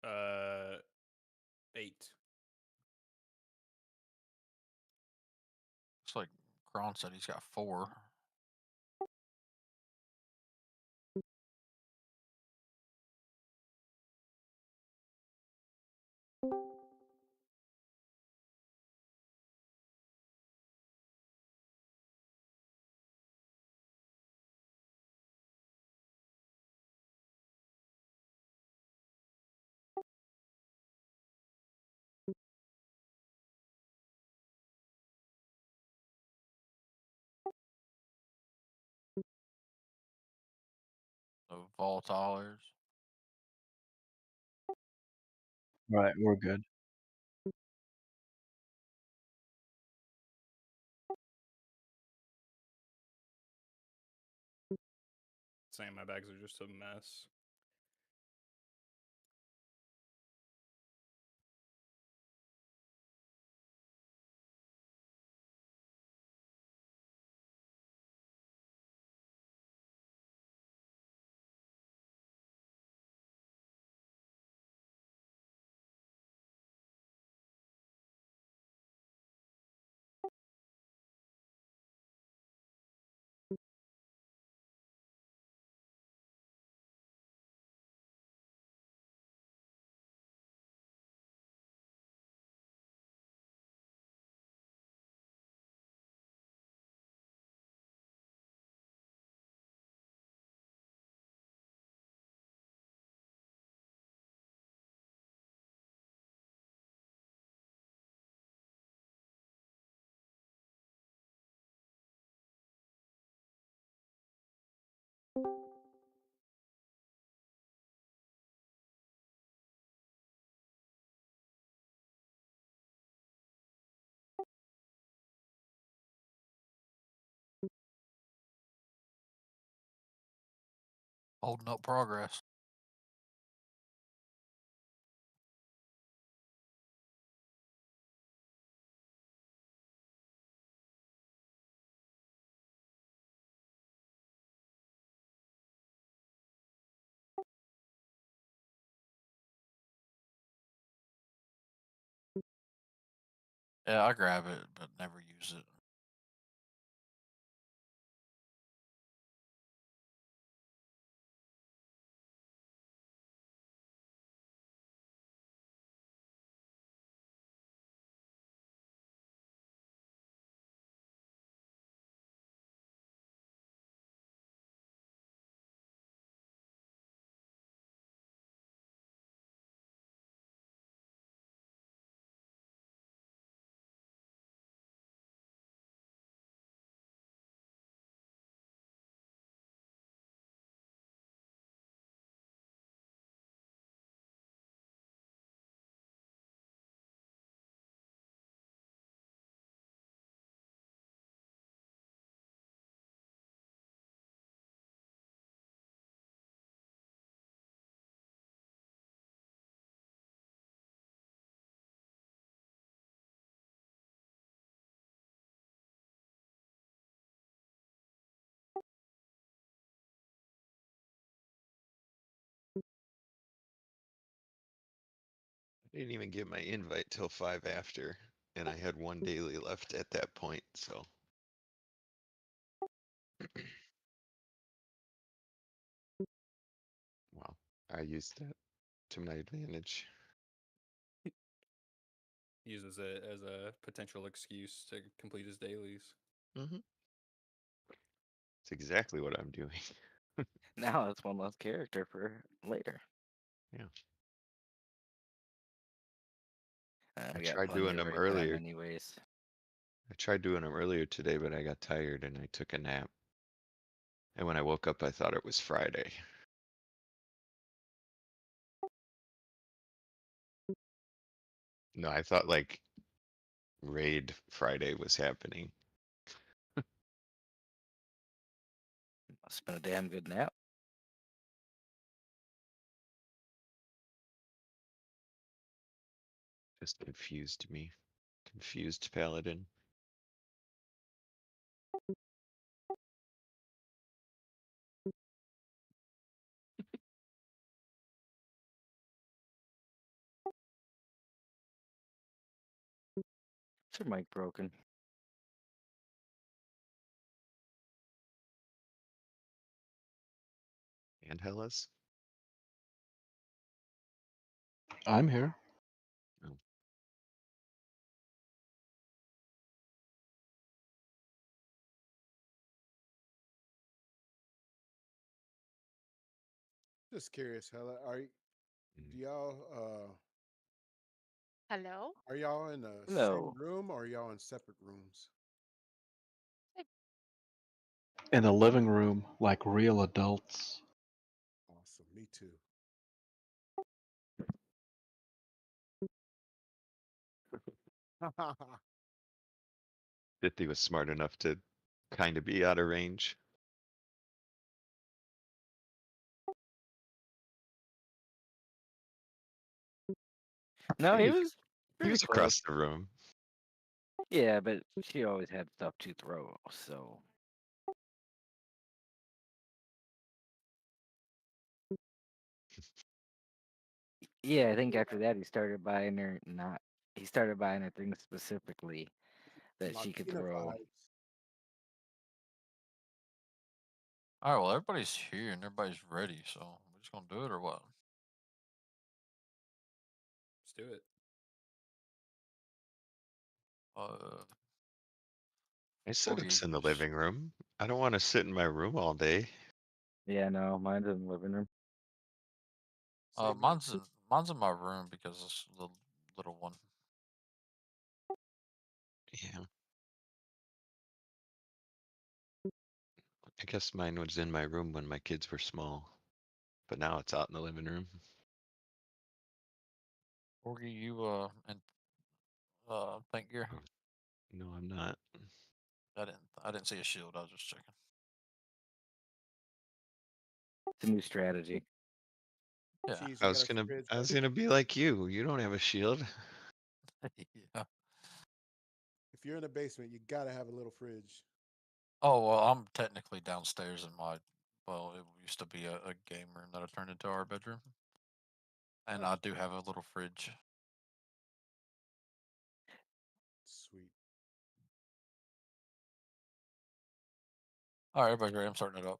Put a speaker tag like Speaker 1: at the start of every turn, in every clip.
Speaker 1: 8.
Speaker 2: It's like Kron said he's got 4. The volatiles.
Speaker 3: Right, we're good.
Speaker 1: Saying my bags are just a mess.
Speaker 2: Holding up progress. Yeah, I grab it, but never use it.
Speaker 4: I didn't even get my invite till 5 after, and I had one daily left at that point, so. Wow, I used that to my advantage.
Speaker 1: Uses it as a potential excuse to complete his dailies.
Speaker 4: Mm-hmm. It's exactly what I'm doing.
Speaker 5: Now it's one less character for later.
Speaker 4: Yeah.
Speaker 5: I
Speaker 4: I
Speaker 5: got
Speaker 4: tried
Speaker 5: plenty
Speaker 4: doing
Speaker 5: of
Speaker 4: them
Speaker 5: raid time
Speaker 4: earlier.
Speaker 5: anyways.
Speaker 4: I tried doing them earlier today, but I got tired and I took a nap. And when I woke up, I thought it was Friday. No, I thought like raid Friday was happening.
Speaker 5: Must have been a damn good nap.
Speaker 4: Just confused me. Confused paladin.
Speaker 5: Is your mic broken?
Speaker 4: And Hellas?
Speaker 3: I'm here.
Speaker 4: Oh.
Speaker 6: Just curious, Hella,
Speaker 4: Mm.
Speaker 6: do y'all
Speaker 7: Hello?
Speaker 6: are y'all in the same
Speaker 5: Hello.
Speaker 6: room or are y'all in separate rooms?
Speaker 3: In the living room, like real adults.
Speaker 6: Awesome, me too.
Speaker 4: 50 was smart enough to kind of be out of range.
Speaker 5: No,
Speaker 4: He
Speaker 5: he
Speaker 4: was,
Speaker 5: was
Speaker 4: he
Speaker 5: pretty
Speaker 4: was
Speaker 5: close.
Speaker 4: across the room.
Speaker 5: Yeah, but she always had stuff to throw, so. Yeah, I think after that he started buying her he started buying her things specifically that she could
Speaker 6: Latina
Speaker 5: throw.
Speaker 6: vibes.
Speaker 2: All right, well, everybody's here and everybody's ready, so we're just gonna do it or what?
Speaker 1: Let's do it.
Speaker 4: My setup's in the
Speaker 2: Forties.
Speaker 4: living room. I don't want to sit in my room all day.
Speaker 5: Yeah, no, mine's in the living room.
Speaker 6: Say
Speaker 2: Mine's in my room because it's the little one.
Speaker 4: Yeah. I guess mine was in my room when my kids were small, but now it's out in the living room.
Speaker 2: Orgy, you and thank gear.
Speaker 4: Oh, no, I'm not.
Speaker 2: I didn't see a shield. I was just checking.
Speaker 5: It's a new strategy.
Speaker 2: Yeah.
Speaker 6: cheese, you got a fridge,
Speaker 4: I was
Speaker 6: buddy?
Speaker 4: gonna be like you. You don't have a shield.
Speaker 2: Yeah.
Speaker 6: If you're in the basement, you gotta have a little fridge.
Speaker 2: Oh well, I'm technically downstairs in my. Well, it used to be a game room that I turned into our bedroom, and
Speaker 6: Oh.
Speaker 2: I do have a little fridge.
Speaker 6: Sweet.
Speaker 2: All right, everybody's ready. I'm starting it up.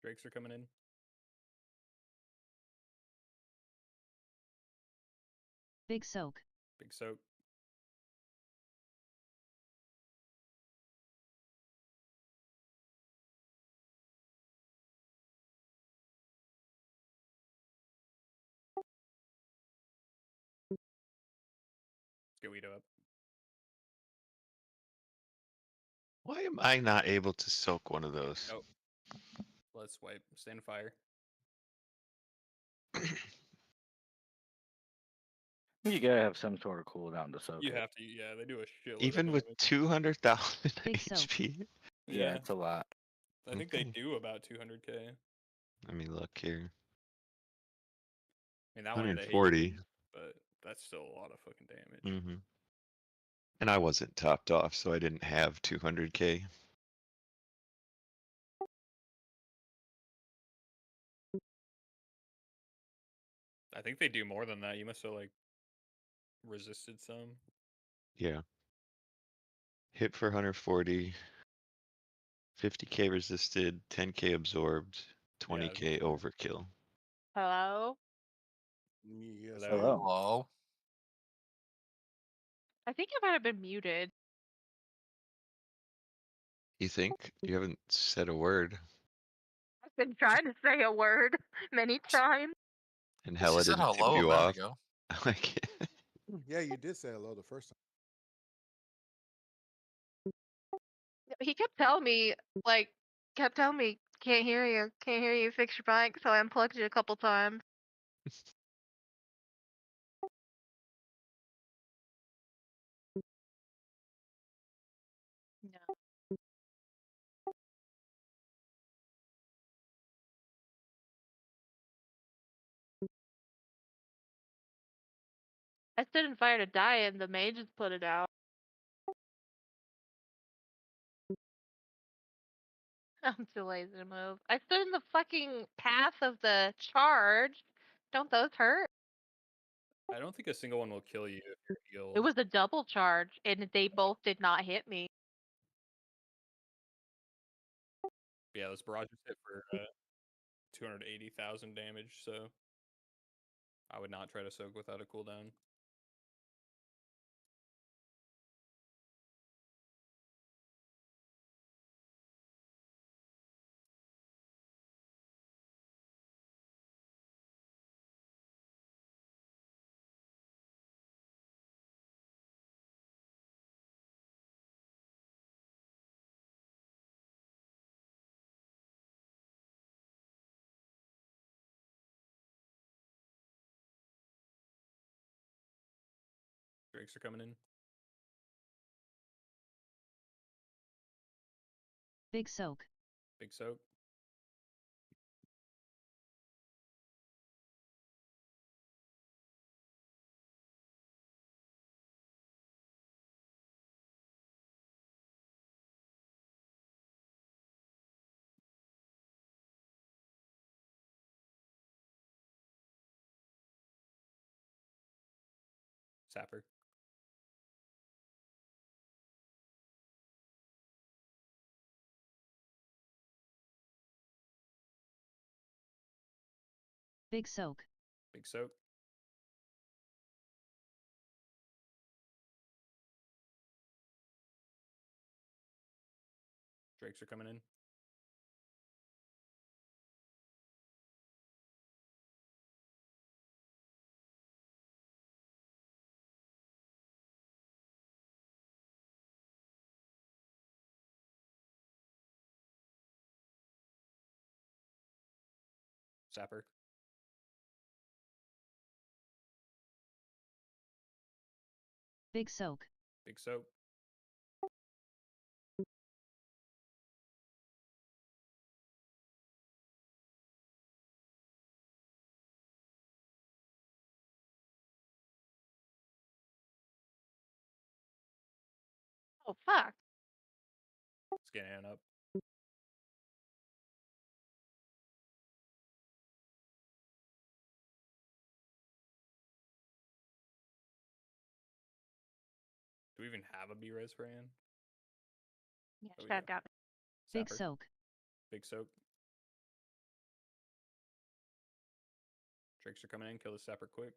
Speaker 1: Drakes are coming in.
Speaker 8: Big soak.
Speaker 1: Big soak. Let's get Weedo up.
Speaker 4: Why am I not able to soak one of those?
Speaker 1: Nope. Let's wipe. Stand fire.
Speaker 5: You gotta have some sort of cooldown to soak
Speaker 1: You
Speaker 5: it.
Speaker 1: have to. Yeah, they do a shitload.
Speaker 4: Even
Speaker 1: of
Speaker 4: with
Speaker 1: damage.
Speaker 4: 200,000
Speaker 8: Big soak.
Speaker 4: HP.
Speaker 5: Yeah, it's a lot.
Speaker 1: I think they
Speaker 4: Okay.
Speaker 1: do about 200k.
Speaker 4: Let me look here.
Speaker 1: I mean, that one had a
Speaker 4: 140.
Speaker 1: haste, but that's still a lot of fucking damage.
Speaker 4: Mm-hmm. And I wasn't topped off, so I didn't have 200k.
Speaker 1: I think they do more than that. You must have like resisted some.
Speaker 4: Yeah. Hit for 140. 50k resisted, 10k absorbed, 20k overkill.
Speaker 7: Hello?
Speaker 6: Yes,
Speaker 1: Hello?
Speaker 6: ma'am.
Speaker 2: Hello.
Speaker 7: I think I might have been muted.
Speaker 4: You think? You haven't said a word.
Speaker 7: I've been trying to say a word many times.
Speaker 4: And
Speaker 2: She
Speaker 4: Hella
Speaker 2: said
Speaker 4: didn't tip
Speaker 2: hello a
Speaker 4: you
Speaker 2: minute
Speaker 4: off.
Speaker 2: ago.
Speaker 4: Like,
Speaker 6: Yeah, you did say hello the first time.
Speaker 7: He kept telling me, like, can't hear you, fix your mic. So I unplugged it a couple times. No. I stood in fire to die, and the mages put it out. I'm too lazy to move. I stood in the fucking path of the charge. Don't those hurt?
Speaker 1: I don't think a single one will kill you if you're healed.
Speaker 7: It was a double charge, and they both did not hit me.
Speaker 1: Yeah, those barrages hit for 280,000 damage, so I would not try to soak without a cooldown. Drakes are coming in.
Speaker 8: Big soak.
Speaker 1: Big soak. Sapper.
Speaker 8: Big soak.
Speaker 1: Big soak. Drakes are coming in. Sapper.
Speaker 8: Big soak.
Speaker 1: Big soak.
Speaker 7: Oh fuck!
Speaker 1: Scanning up. Do we even have a B-res for Ann?
Speaker 7: Yeah,
Speaker 1: Oh, we
Speaker 7: shut
Speaker 1: do.
Speaker 7: down.
Speaker 8: Big
Speaker 1: Sapper.
Speaker 8: soak.
Speaker 1: Big soak. Drakes are coming in. Kill the sapper quick.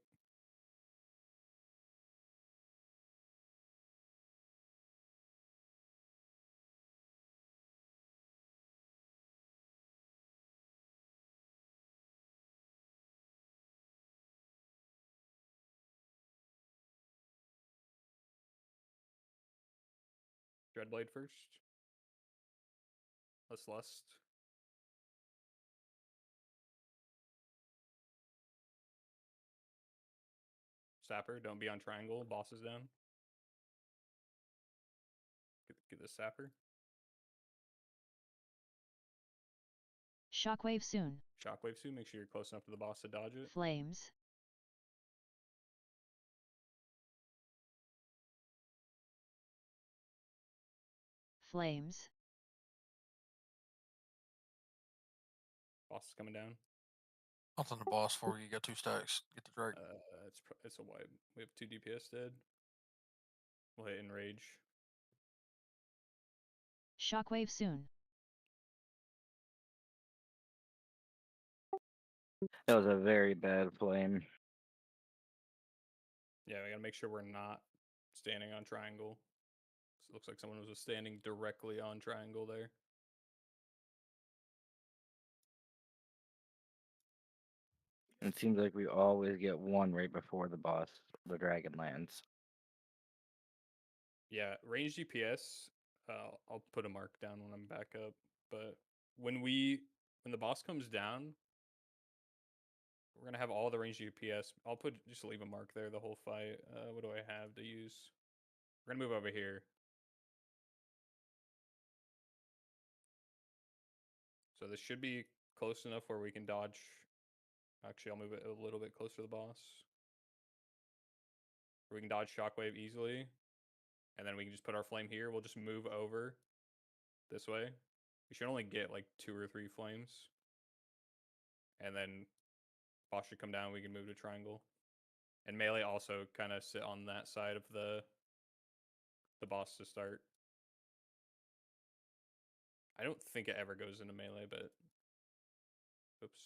Speaker 1: Dreadblade first. Let's lust. Sapper, don't be on triangle. Boss is down. Get the sapper.
Speaker 8: Shockwave soon.
Speaker 1: Shockwave soon. Make sure you're close enough to the boss to dodge it.
Speaker 8: Flames. Flames.
Speaker 1: Boss is coming down.
Speaker 2: Nothing to boss for you. You got 2 stacks. Get the Drake.
Speaker 1: It's a wipe. We have 2 DPS dead. We'll hit enrage.
Speaker 8: Shockwave soon.
Speaker 5: That was a very bad flame.
Speaker 1: Yeah, we gotta make sure we're not standing on triangle. It looks like someone was standing directly on triangle there.
Speaker 5: It seems like we always get one right before the boss, the dragon lands.
Speaker 1: Yeah, range DPS I'll put a mark down when I'm back up. But when the boss comes down, we're gonna have all the range DPS. I'll just leave a mark there the whole fight. What do I have to use? We're gonna move over here. So this should be close enough where we can dodge. Actually, I'll move it a little bit closer to the boss. Where we can dodge Shockwave easily. And then we can just put our flame here. We'll just move over this way. We should only get like 2 or 3 flames. And then boss should come down. We can move to triangle. And melee also kind of sit on that side of the boss to start. I don't think it ever goes into melee, but oops.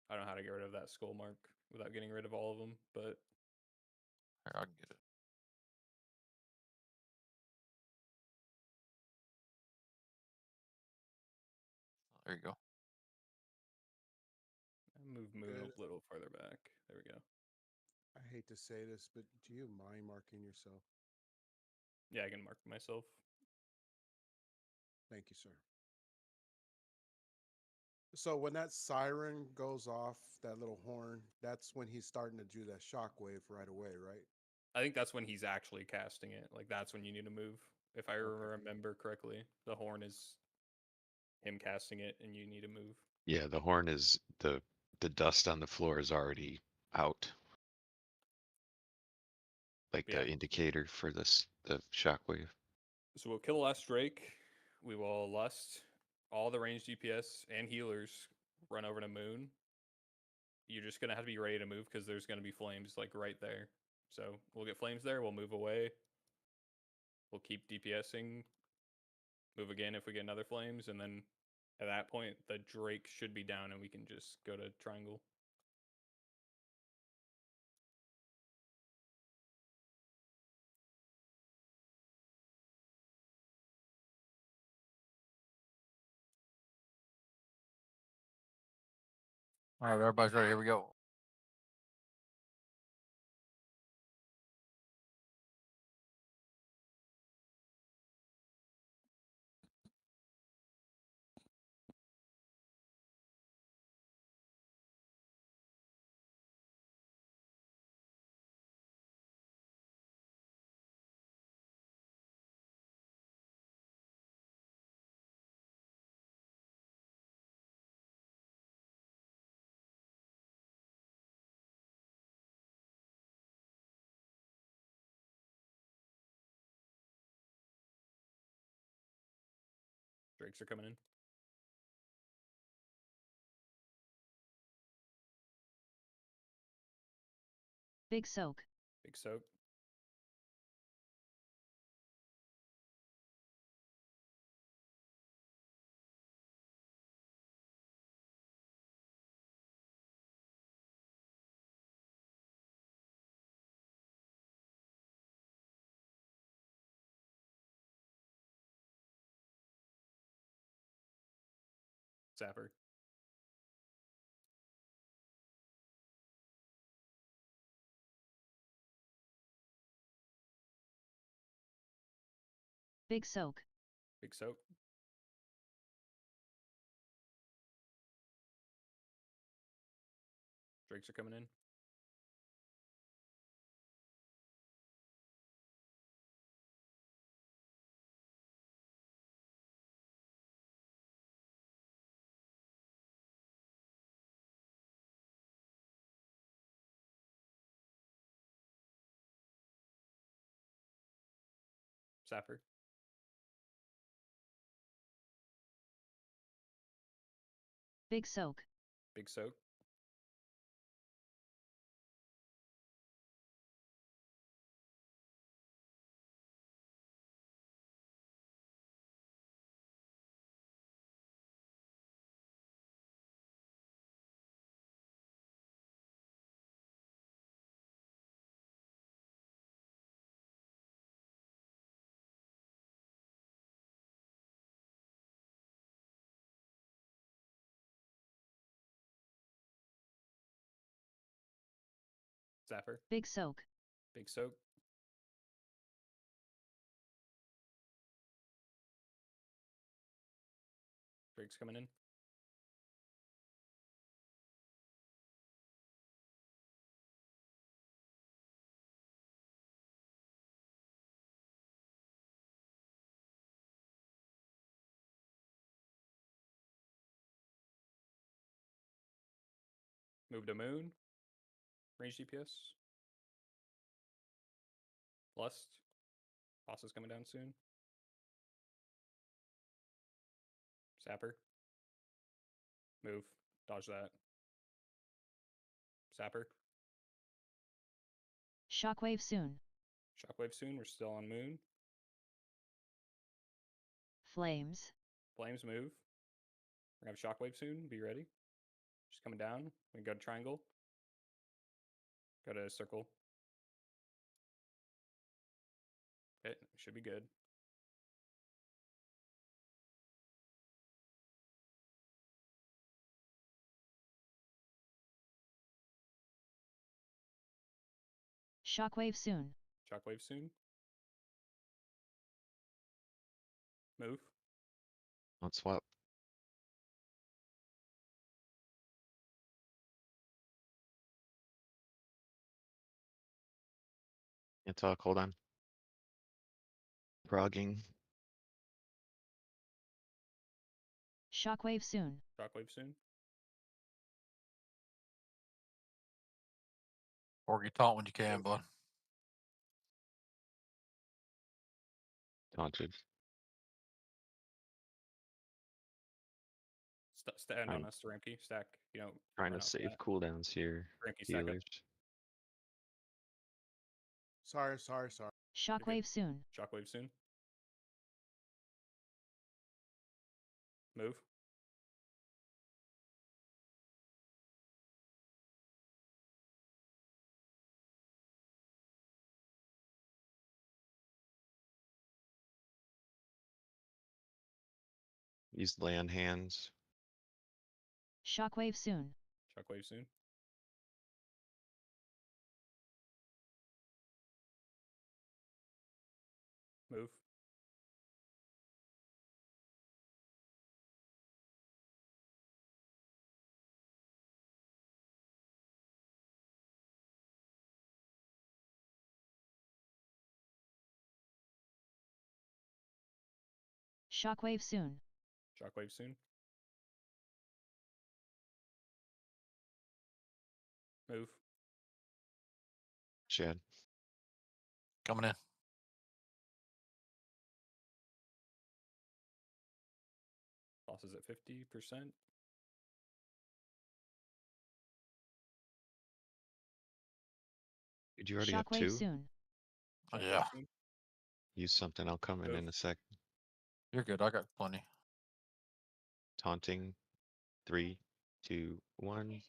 Speaker 1: I don't know how to get rid of that skull mark without getting rid of all of them, but
Speaker 2: Here, I can get it. There you go.
Speaker 1: move Moon
Speaker 6: Good.
Speaker 1: a little farther back. There we go.
Speaker 6: I hate to say this, but do you mind marking yourself?
Speaker 1: Yeah, I can mark myself.
Speaker 6: Thank you, sir. So when that siren goes off, that little horn, that's when he's starting to do that shockwave right away, right?
Speaker 1: I think that's when he's actually casting it. Like that's when you need to move. If I remember correctly, the horn is him casting it, and you need to move.
Speaker 4: Yeah, the horn is the dust on the floor is already out. Like
Speaker 1: Yeah.
Speaker 4: the indicator for this the shockwave.
Speaker 1: So we'll kill the last Drake. We will lust all the ranged DPS and healers. Run over to Moon. You're just gonna have to be ready to move because there's gonna be flames like right there. So we'll get flames there. We'll move away. We'll keep DPSing. Move again if we get another flames, and then at that point the Drake should be down, and we can just go to triangle.
Speaker 2: All right, everybody's ready. Here we go.
Speaker 1: Drakes are coming in.
Speaker 8: Big soak.
Speaker 1: Big soak. Zapper.
Speaker 8: Big soak.
Speaker 1: Big soak. Drakes are coming in. Zapper.
Speaker 8: Big soak.
Speaker 1: Big soak. Zapper.
Speaker 8: Big soak.
Speaker 1: Big soak. Drake's coming in. Move to moon. Range DPS. Lust. Boss is coming down soon. Sapper. Move. Dodge that. Sapper.
Speaker 8: Shockwave soon.
Speaker 1: Shockwave soon. We're still on moon.
Speaker 8: Flames.
Speaker 1: Flames move. We're gonna have shockwave soon. Be ready. Just coming down. We can go to triangle. Go to circle. Okay, should be good.
Speaker 8: Shockwave soon.
Speaker 1: Shockwave soon. Move.
Speaker 4: Don't swap. Can't talk, hold on. Progging.
Speaker 8: Shockwave soon.
Speaker 1: Shockwave soon.
Speaker 2: Or you taunt when you can,
Speaker 1: Move.
Speaker 2: bud.
Speaker 4: Taunted.
Speaker 1: Stand
Speaker 4: I'm
Speaker 1: on us, Ramkey. Stack. You know.
Speaker 4: trying
Speaker 1: run
Speaker 4: to
Speaker 1: out for
Speaker 4: save
Speaker 1: that.
Speaker 4: cooldowns here.
Speaker 1: Ramkey, stack up.
Speaker 4: Healers.
Speaker 6: Sorry.
Speaker 8: Shockwave soon.
Speaker 1: Shockwave soon. Move.
Speaker 4: Use land hands.
Speaker 8: Shockwave soon.
Speaker 1: Shockwave soon. Move.
Speaker 8: Shockwave soon.
Speaker 1: Shockwave soon. Move.
Speaker 4: Shed.
Speaker 2: Coming in.
Speaker 1: Boss is at 50%.
Speaker 4: Did you already have
Speaker 8: Shockwave
Speaker 4: two?
Speaker 8: soon.
Speaker 1: Shockwave
Speaker 2: Yeah.
Speaker 1: soon.
Speaker 4: Use something, I'll come in
Speaker 1: Move.
Speaker 4: a sec.
Speaker 2: You're good. I got plenty.
Speaker 4: Taunting. 3, 2, 1.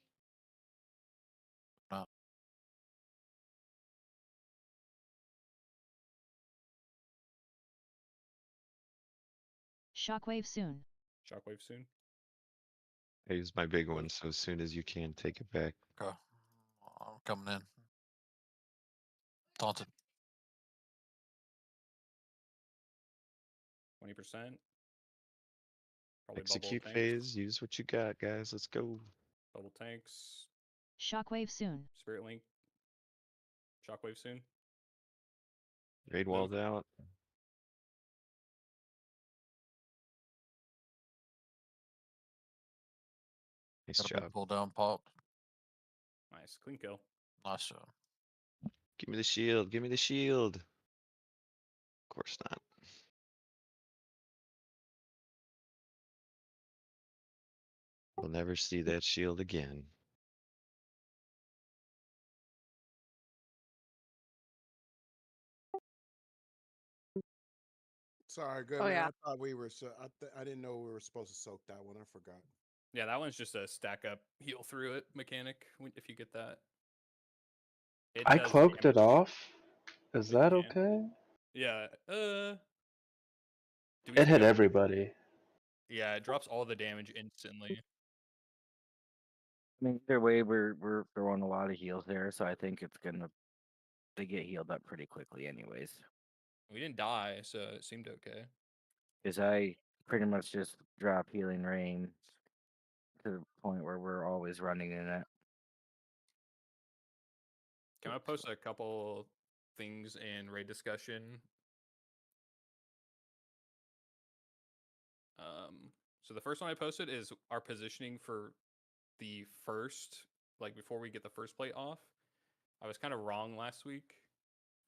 Speaker 8: Shockwave soon.
Speaker 1: Shockwave soon.
Speaker 4: I use my big
Speaker 1: Move.
Speaker 4: one, so as soon as you can, take it back.
Speaker 2: Okay. I'm coming in. Taunted.
Speaker 1: 20%. Probably
Speaker 4: Execute
Speaker 1: bubble tanks.
Speaker 4: phase, use what you got, guys. Let's go.
Speaker 1: Bubble tanks.
Speaker 8: Shockwave soon.
Speaker 1: Spirit link. Shockwave soon.
Speaker 4: Raid
Speaker 1: Move.
Speaker 4: walls out. Nice
Speaker 2: Got a big
Speaker 4: job.
Speaker 2: pull down popped.
Speaker 1: Nice. Clean kill.
Speaker 2: Nice job.
Speaker 4: Give me the shield. Give me the shield. Of course not. We'll never see that shield again.
Speaker 6: Sorry, good
Speaker 7: Oh,
Speaker 6: man.
Speaker 7: yeah.
Speaker 6: I thought we were. I didn't know we were supposed to soak that one. I forgot.
Speaker 1: Yeah, that one's just a stack up, heal through it mechanic. If you get that, it
Speaker 3: I
Speaker 1: does
Speaker 3: cloaked it
Speaker 1: damage
Speaker 3: off. Is
Speaker 1: when you
Speaker 3: that
Speaker 1: can.
Speaker 3: okay?
Speaker 1: Yeah. Do we
Speaker 3: It hit
Speaker 1: suggest-
Speaker 3: everybody.
Speaker 1: Yeah, it drops all the damage instantly.
Speaker 5: I mean, either way, we're throwing a lot of heals there, so I think it's gonna they get healed up pretty quickly, anyways.
Speaker 1: We didn't die, so it seemed okay.
Speaker 5: Because I pretty much just drop Healing Rain to the point where we're always running in it.
Speaker 1: Can I post a couple things in raid discussion? So the first one I posted is our positioning for the first, like before we get the first plate off. I was kind of wrong last week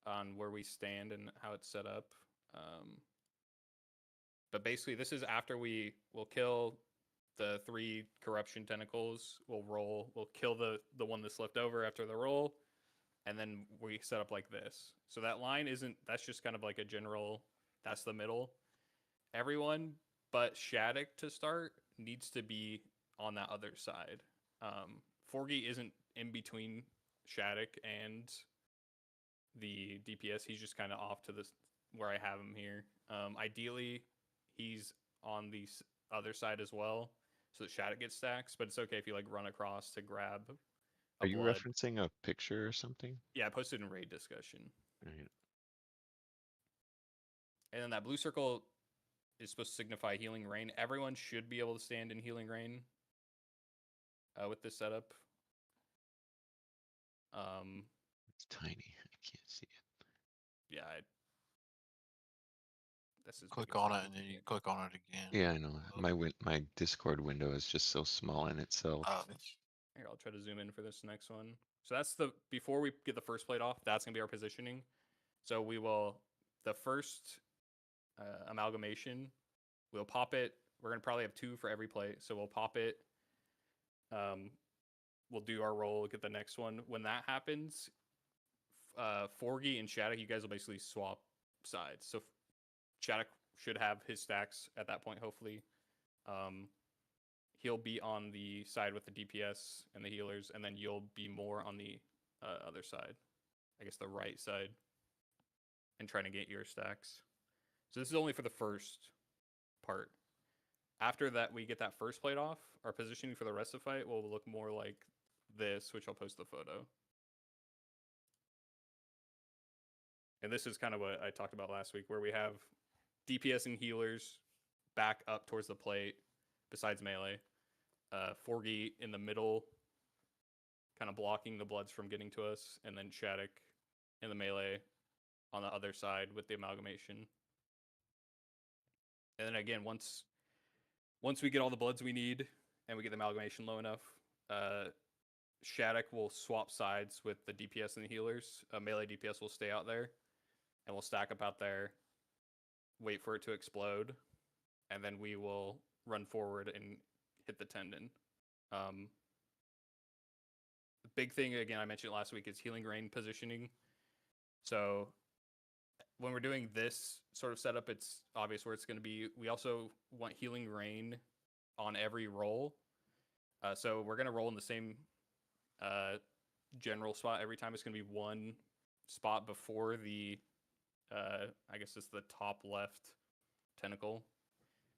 Speaker 1: on where we stand and how it's set up. But basically, this is after we'll kill the 3 corruption tentacles. We'll roll. We'll kill the one that's left over after the roll, and then we set up like this. So that line isn't. That's just kind of like a general. That's the middle. Everyone but Shattuck to start needs to be on that other side. Forgy isn't in between Shattuck and the DPS. He's just kind of off to this where I have him here. Ideally, he's on the other side as well, so that Shattuck gets stacks. But it's okay if you like run across to grab.
Speaker 4: Are you
Speaker 1: blood.
Speaker 4: referencing a picture or something?
Speaker 1: Yeah, I posted in raid discussion.
Speaker 4: Right.
Speaker 1: And then that blue circle is supposed to signify Healing Rain. Everyone should be able to stand in Healing Rain with this setup.
Speaker 4: It's tiny. I can't see it.
Speaker 1: Yeah, this is
Speaker 2: Click on it and then you click on it again.
Speaker 4: Yeah, I know. My Discord window is just so small in itself.
Speaker 1: Here, I'll try to zoom in for this next one. So that's before we get the first plate off, that's gonna be our positioning. So we will, the first amalgamation, we'll pop it. We're gonna probably have 2 for every plate. So we'll pop it. We'll do our roll, get the next one. When that happens, Forgy and Shattuck, you guys will basically swap sides. So Shattuck should have his stacks at that point, hopefully. He'll be on the side with the DPS and the healers, and then you'll be more on the other side. I guess the right side. And trying to get your stacks. So this is only for the first part. After that, we get that first plate off. Our positioning for the rest of the fight will look more like this, which I'll post the photo. And this is kind of what I talked about last week, where we have DPS and healers back up towards the plate, besides melee. Forgy in the middle, kind of blocking the bloods from getting to us, and then Shattuck in the melee on the other side with the amalgamation. And then again, once we get all the bloods we need and we get the amalgamation low enough, Shattuck will swap sides with the DPS and the healers. Melee DPS will stay out there, and we'll stack up out there, wait for it to explode, and then we will run forward and hit the tendon. The big thing, again, I mentioned last week, is Healing Rain positioning. So when we're doing this sort of setup, it's obvious where it's going to be. We also want Healing Rain on every roll. So we're going to roll in the same general spot every time. It's going to be one spot before the, I guess it's the top left tentacle.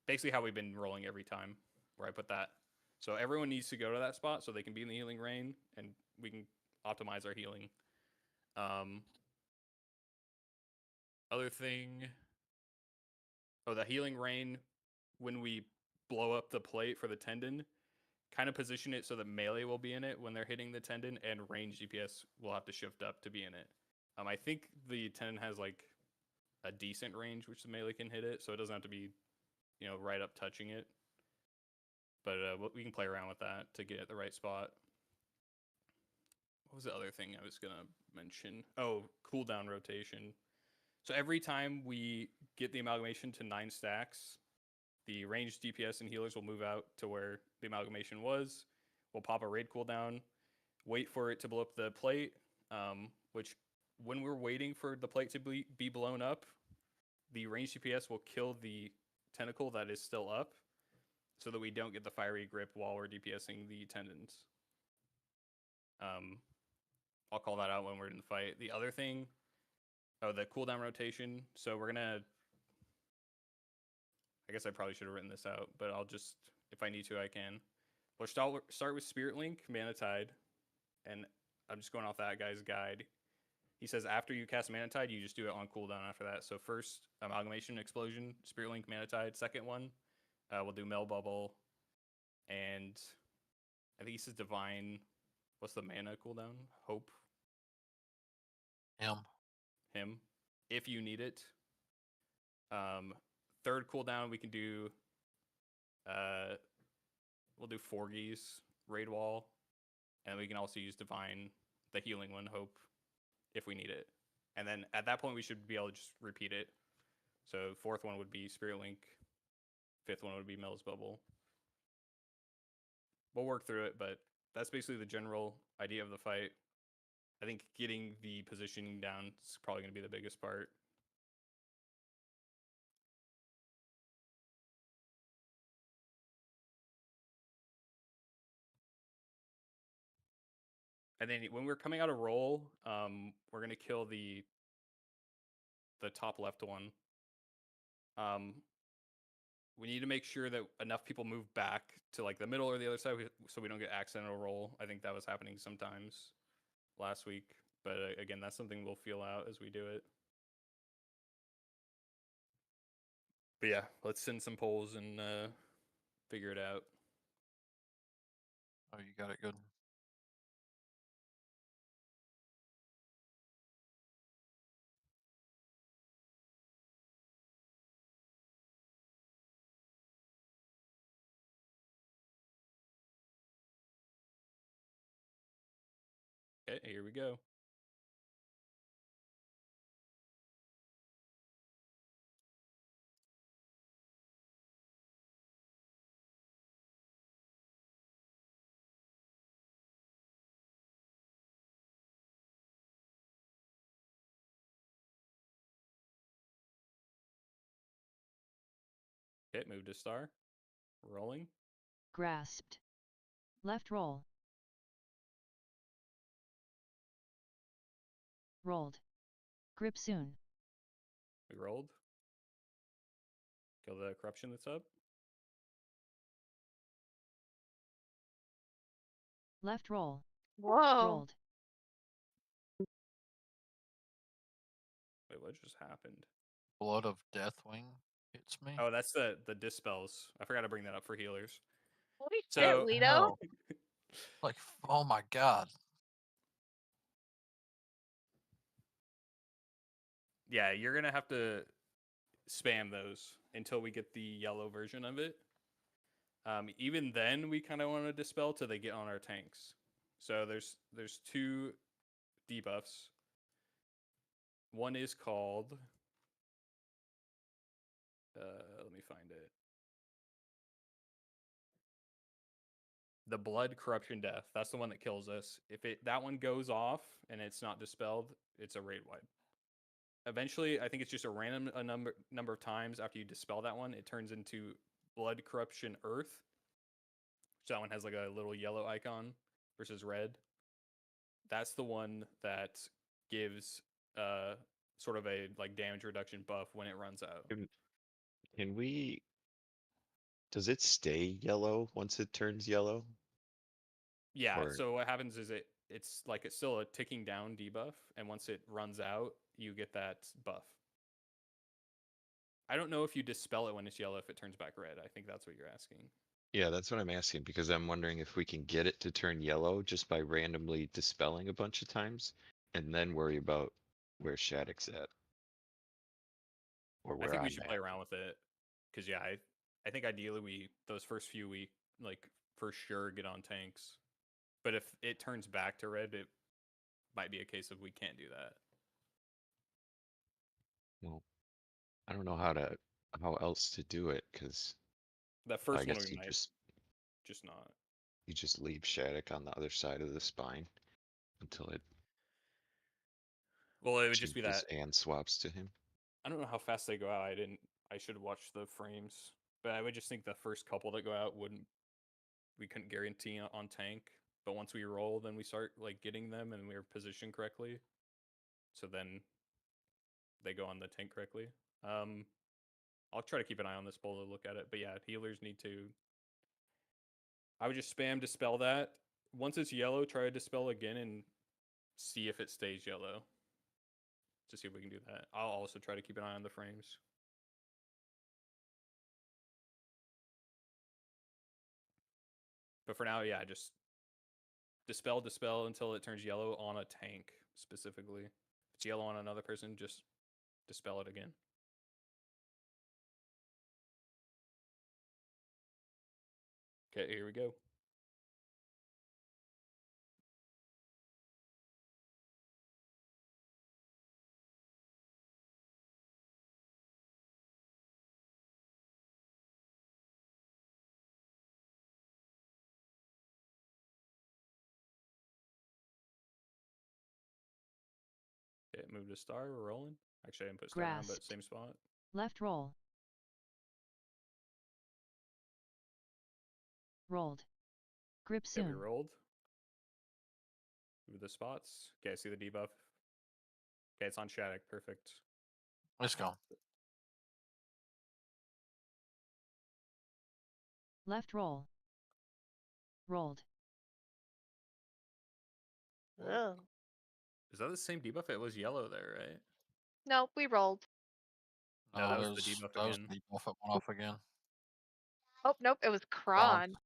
Speaker 1: Basically how we've been rolling every time, where I put that. So everyone needs to go to that spot so they can be in the Healing Rain, and we can optimize our healing. Other thing, the Healing Rain, when we blow up the plate for the tendon, kind of position it so that melee will be in it when they're hitting the tendon, and range DPS will have to shift up to be in it. I think the tendon has like a decent range which the melee can hit it, so it doesn't have to be, right up touching it. But we can play around with that to get at the right spot. What was the other thing I was gonna mention? Oh, cooldown rotation. So every time we get the amalgamation to 9 stacks, the ranged DPS and healers will move out to where the amalgamation was. We'll pop a raid cooldown, wait for it to blow up the plate, which when we're waiting for the plate to be blown up, the ranged DPS will kill the tentacle that is still up so that we don't get the fiery grip while we're DPSing the tendons. I'll call that out when we're in the fight. The other thing, the cooldown rotation. So we're gonna, I guess I probably should have written this out, but I'll just, if I need to, I can. We'll start with Spirit Link, Mana Tide, and I'm just going off that guy's guide. He says after you cast Mana Tide, you just do it on cooldown after that. So first, Amalgamation, Explosion, Spirit Link, Mana Tide. Second one, We'll do Mel Bubble, and I think he says Divine. What's the mana cooldown? Hope. Him. If you need it. Third cooldown we can do. We'll do Forgies, Raid Wall, and we can also use Divine, the healing one, Hope, if we need it. And then at that point we should be able to just repeat it. So fourth one would be Spirit Link. Fifth one would be Mel's Bubble. We'll work through it, but that's basically the general idea of the fight. I think getting the positioning down is probably going to be the biggest part. And then when we're coming out of roll, we're going to kill the top left one. We need to make sure that enough people move back to like the middle or the other side so we don't get accidental roll. I think that was happening sometimes last week. But again, that's something we'll feel out as we do it. But yeah, let's send some polls and figure it out.
Speaker 2: Oh, you got it good.
Speaker 1: Okay, here we go. Okay, move to star. Rolling.
Speaker 8: Grasped. Left roll. Rolled. Grip soon.
Speaker 1: We rolled. Kill the corruption that's up.
Speaker 8: Left roll.
Speaker 7: Whoa.
Speaker 8: Rolled.
Speaker 1: Wait, what just happened?
Speaker 2: Blood of Deathwing hits me.
Speaker 1: Oh, that's the dispels. I forgot to bring that up for healers.
Speaker 7: Holy
Speaker 1: So-
Speaker 7: shit, Lido.
Speaker 2: Hell. Like, oh my god.
Speaker 1: Yeah, you're gonna have to spam those until we get the yellow version of it. Even then, we kind of want to dispel till they get on our tanks. So there's two debuffs. One is called. Let me find it. The Blood Corruption Death. That's the one that kills us. If that one goes off and it's not dispelled, it's a raid wipe. Eventually, I think it's just a random number of times after you dispel that one, it turns into Blood Corruption Earth. So that one has like a little yellow icon versus red. That's the one that gives sort of a like damage reduction buff when it runs out.
Speaker 4: Can we? Does it stay yellow once it turns yellow?
Speaker 1: Yeah,
Speaker 4: Or-
Speaker 1: so what happens is it's still a ticking down debuff, and once it runs out, you get that buff. I don't know if you dispel it when it's yellow if it turns back red. I think that's what you're asking.
Speaker 4: Yeah, that's what I'm asking because I'm wondering if we can get it to turn yellow just by randomly dispelling a bunch of times and then worry about where Shattuck's at. Or
Speaker 1: I
Speaker 4: where
Speaker 1: think we
Speaker 4: I'm
Speaker 1: should
Speaker 4: at.
Speaker 1: play around with it because yeah, I think ideally those first few weeks like for sure get on tanks, but if it turns back to red, it might be a case of we can't do that.
Speaker 4: Well, I don't know how else to do it because
Speaker 1: That
Speaker 4: I
Speaker 1: first one
Speaker 4: guess
Speaker 1: we
Speaker 4: you
Speaker 1: might just not.
Speaker 4: just leave Shattuck on the other side of the spine until it
Speaker 1: Well, it would just be
Speaker 4: changes
Speaker 1: that
Speaker 4: and swaps to him.
Speaker 1: I don't know how fast they go out. I should watch the frames, but I would just think the first couple that go out we couldn't guarantee on tank. But once we roll, then we start like getting them and we're positioned correctly. So then they go on the tank correctly. I'll try to keep an eye on this bowl to look at it. But yeah, healers need to. I would just spam dispel that. Once it's yellow, try to dispel again and see if it stays yellow. To see if we can do that. I'll also try to keep an eye on the frames. But for now, yeah, just dispel until it turns yellow on a tank specifically. If it's yellow on another person, just dispel it again. Okay, here we go. Okay, move to star. We're rolling. Actually, I didn't put star down, but
Speaker 8: Grasped.
Speaker 1: same spot.
Speaker 8: Left roll. Rolled. Grip
Speaker 1: Okay, we
Speaker 8: soon.
Speaker 1: rolled. Move the spots. Okay, I see the debuff. Okay, it's on Shattuck. Perfect.
Speaker 2: Let's go.
Speaker 8: Left roll. Rolled.
Speaker 7: Ugh.
Speaker 1: Is that the same debuff? It was yellow there, right?
Speaker 7: Nope, we rolled.
Speaker 1: No, that was
Speaker 2: it
Speaker 1: the debuff
Speaker 2: that was
Speaker 1: again.
Speaker 2: debuff. It went off again.
Speaker 7: Oh, nope, it was
Speaker 2: Gone.
Speaker 7: Kron.